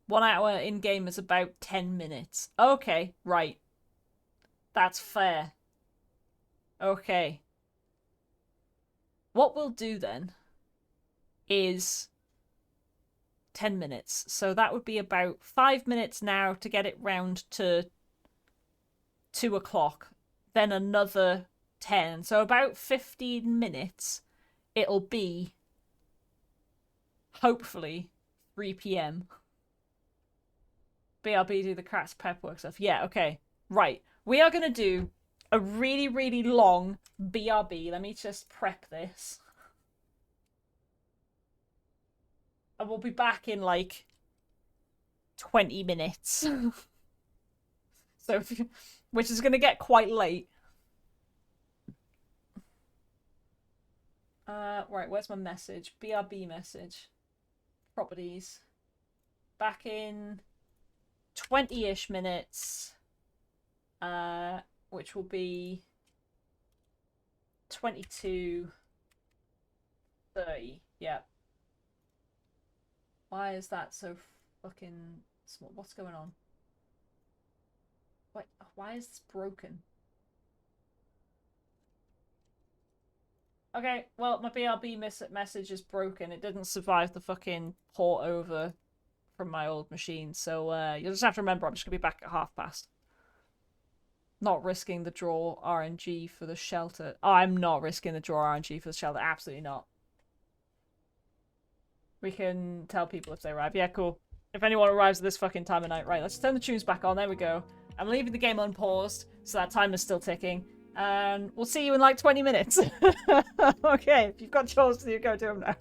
1 hour in game is about 10 minutes. Okay, right. That's fair. Okay. What we'll do then is 10 minutes. So that would be about 5 minutes now to get it round to 2 o'clock. Then another 10. So about 15 minutes. It'll be, hopefully, 3 p.m. BRB do the Cracked Pepperwork stuff. Yeah, okay. Right. We are going to do a really, really long BRB. Let me just prep this. And we'll be back in like 20 minutes. So, which is going to get quite late. Right, where's my message? BRB message. Properties. Back in 20-ish minutes. Which will be 22:30. Yeah. Why is that so fucking small? What's going on? Wait, why is this broken? Okay, well, my BRB message is broken. It didn't survive the fucking port over from my old machine. So you'll just have to remember I'm just going to be back at past. Not risking the draw RNG for the shelter. Oh, I'm not risking the draw RNG for the shelter. Absolutely not. We can tell people if they arrive. Yeah, cool. If anyone arrives at this fucking time of night. Right, let's turn the tunes back on. There we go. I'm leaving the game unpaused, so that time is still ticking. And we'll see you in like 20 minutes. Okay, if you've got chores to do, go do them now.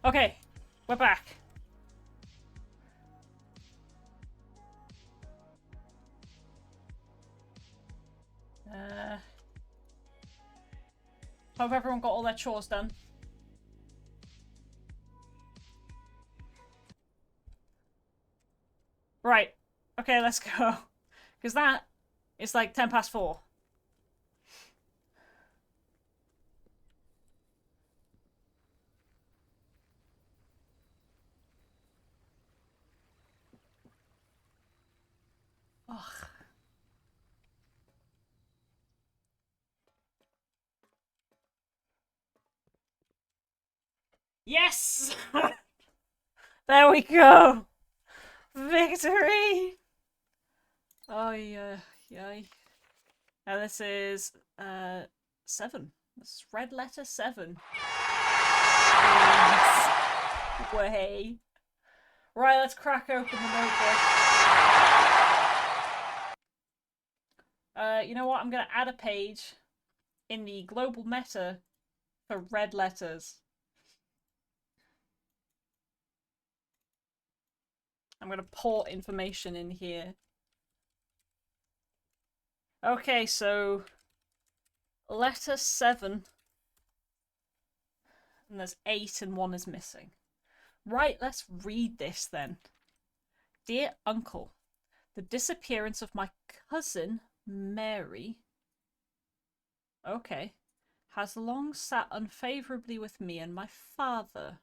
Okay, we're back. Hope everyone got all their chores done. Right. Okay, let's go. Because that is like 10 past 4. Ugh. Yes! There we go! Victory! Oh, yeah. Yay. Now this is, 7. This is red letter 7. Way. Right, let's crack open the notebook. You know what? I'm going to add a page in the global meta for red letters. I'm going to port information in here. Okay, so letter 7. And there's 8 and 1 is missing. Right, let's read this then. Dear Uncle, the disappearance of my cousin, Mary, okay, has long sat unfavourably with me and my father.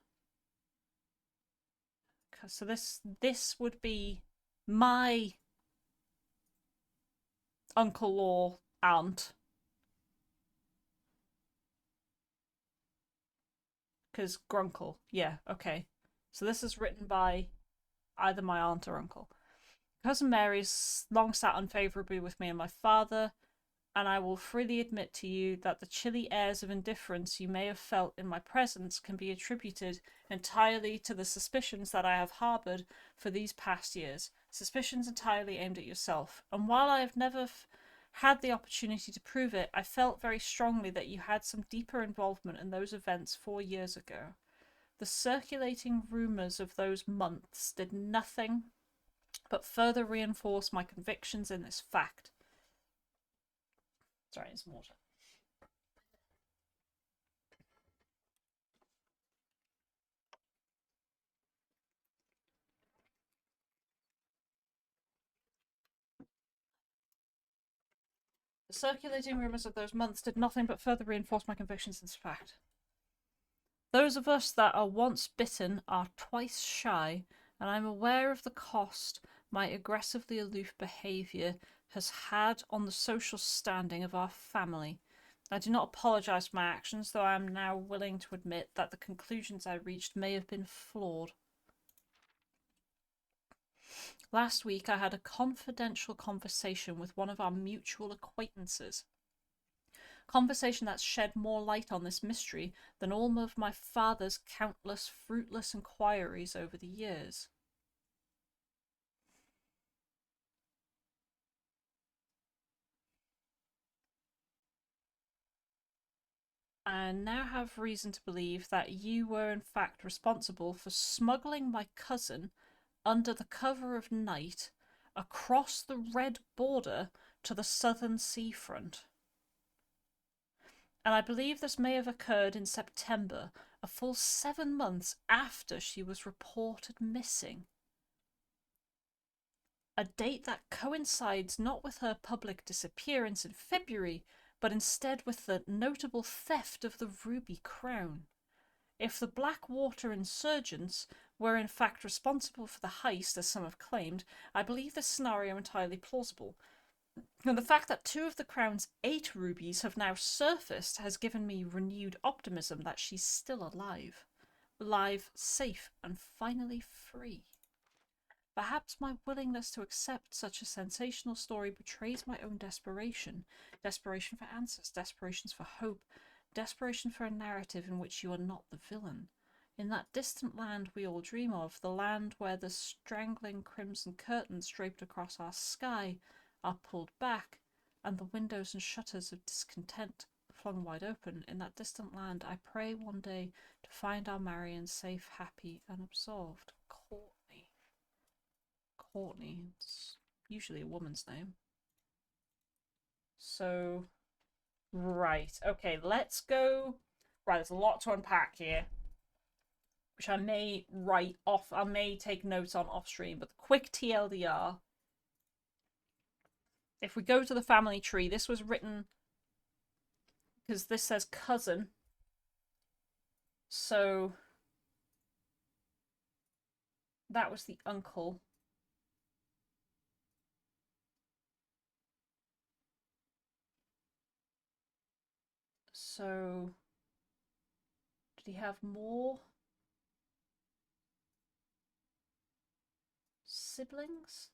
So this would be my uncle or aunt. Because grunkle, yeah, okay. So this is written by either my aunt or uncle. Cousin Mary's long sat unfavourably with me and my father, and I will freely admit to you that the chilly airs of indifference you may have felt in my presence can be attributed entirely to the suspicions that I have harboured for these past years, suspicions entirely aimed at yourself. And while I have never had the opportunity to prove it, I felt very strongly that you had some deeper involvement in those events 4 years ago. The circulating rumours of those months did nothing but further reinforce my convictions in this fact. Sorry, it's water. The circulating rumours of those months did nothing but further reinforce my convictions in this fact. Those of us that are once bitten are twice shy, and I'm aware of the cost my aggressively aloof behaviour has had on the social standing of our family. I do not apologise for my actions, though I am now willing to admit that the conclusions I reached may have been flawed. Last week I had a confidential conversation with one of our mutual acquaintances. Conversation that shed more light on this mystery than all of my father's countless fruitless inquiries over the years. I now have reason to believe that you were in fact responsible for smuggling my cousin under the cover of night across the red border to the southern seafront. And I believe this may have occurred in September, a full 7 months after she was reported missing. A date that coincides not with her public disappearance in February, but instead with the notable theft of the ruby crown. If the Blackwater insurgents were in fact responsible for the heist, as some have claimed, I believe this scenario entirely plausible. And the fact that 2 of the crown's 8 rubies have now surfaced has given me renewed optimism that she's still alive. Alive, safe, and finally free. Perhaps my willingness to accept such a sensational story betrays my own desperation. Desperation for answers, desperation for hope, desperation for a narrative in which you are not the villain. In that distant land we all dream of, the land where the strangling crimson curtains draped across our sky are pulled back, and the windows and shutters of discontent flung wide open. In that distant land, I pray one day to find our Marion safe, happy, and absolved. Courtney. Courtney. It's usually a woman's name. So, right. Okay, let's go. Right, there's a lot to unpack here, which I may write off. I may take notes on off stream, but the quick TLDR. If we go to the family tree, this was written because this says cousin. So that was the uncle. So did he have more siblings?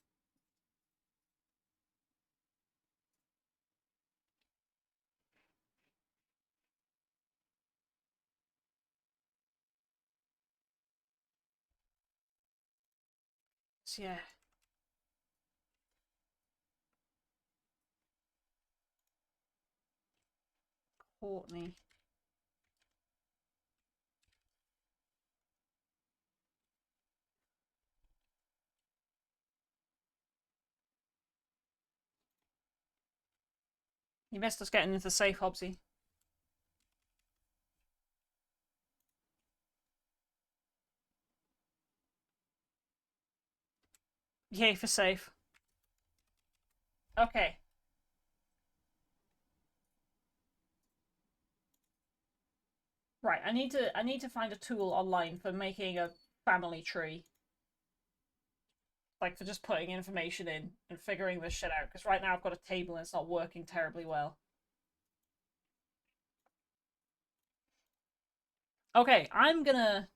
So, yeah. Courtney. You missed us getting into the safe, Hobbsy. Yay for safe. Okay. Right, I need to find a tool online for making a family tree. Like, for just putting information in and figuring this shit out. Because right now I've got a table and it's not working terribly well. Okay, I'm gonna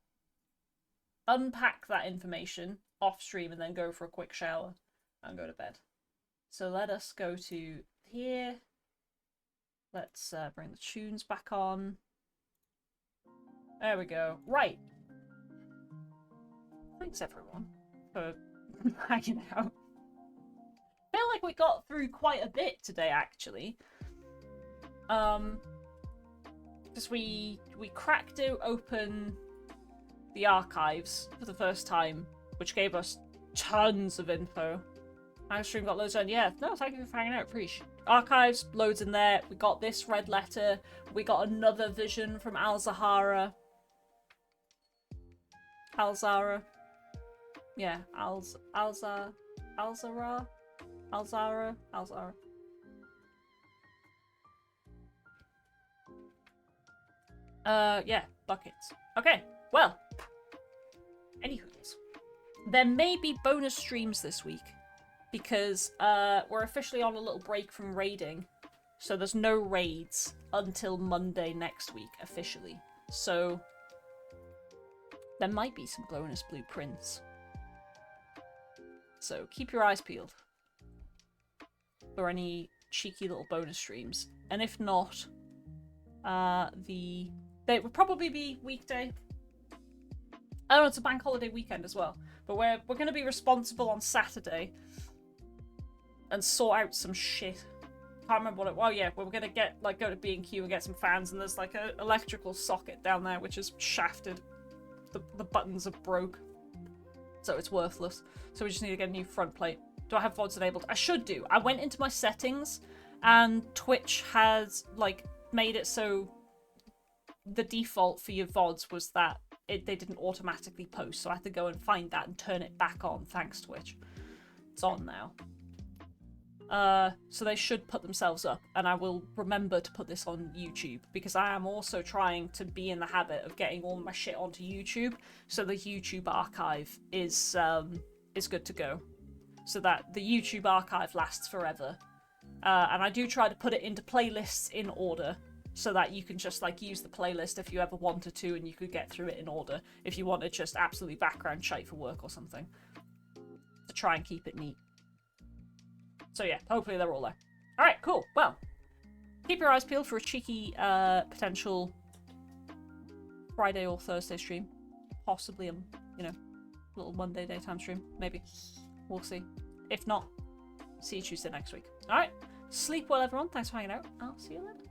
unpack that information off stream and then go for a quick shower and go to bed. So let us go to here. Let's bring the tunes back on. There we go. Right. Thanks everyone for hanging out. I feel like we got through quite a bit today, actually. Because we cracked open the archives for the first time, which gave us tons of info. My stream got loads on. Yeah, no, thank you for hanging out, Preach. Archives, loads in there. We got this red letter. We got another vision from Al-Zahara. Al-Zahra. Yeah, Al-Zahra. Yeah, buckets. Okay, well. Anywho's. There may be bonus streams this week. Because we're officially on a little break from raiding. So there's no raids until Monday next week, officially. So there might be some bonus blueprints. So keep your eyes peeled for any cheeky little bonus streams. And if not, they would probably be weekday. Oh, it's a bank holiday weekend as well. But we're going to be responsible on Saturday and sort out some shit. Can't remember what it was. Well, yeah, we're going to go to B&Q and get some fans, and there's like an electrical socket down there which is shafted. The buttons are broke. So it's worthless. So we just need to get a new front plate. Do I have VODs enabled? I should do. I went into my settings and Twitch has like made it so the default for your VODs was that they didn't automatically post. So I had to go and find that and turn it back on, thanks Twitch. It's on now. So they should put themselves up, and I will remember to put this on YouTube because I am also trying to be in the habit of getting all my shit onto YouTube, so the YouTube archive is good to go, so that the YouTube archive lasts forever. And I do try to put it into playlists in order, so that you can just like use the playlist if you ever wanted to, and you could get through it in order if you wanted just absolutely background shite for work or something. To try and keep it neat. So yeah, hopefully they're all there. Alright, cool. Well, keep your eyes peeled for a cheeky potential Friday or Thursday stream. Possibly a, little Monday daytime stream. Maybe. We'll see. If not, see you Tuesday next week. Alright, sleep well everyone. Thanks for hanging out. I'll see you later.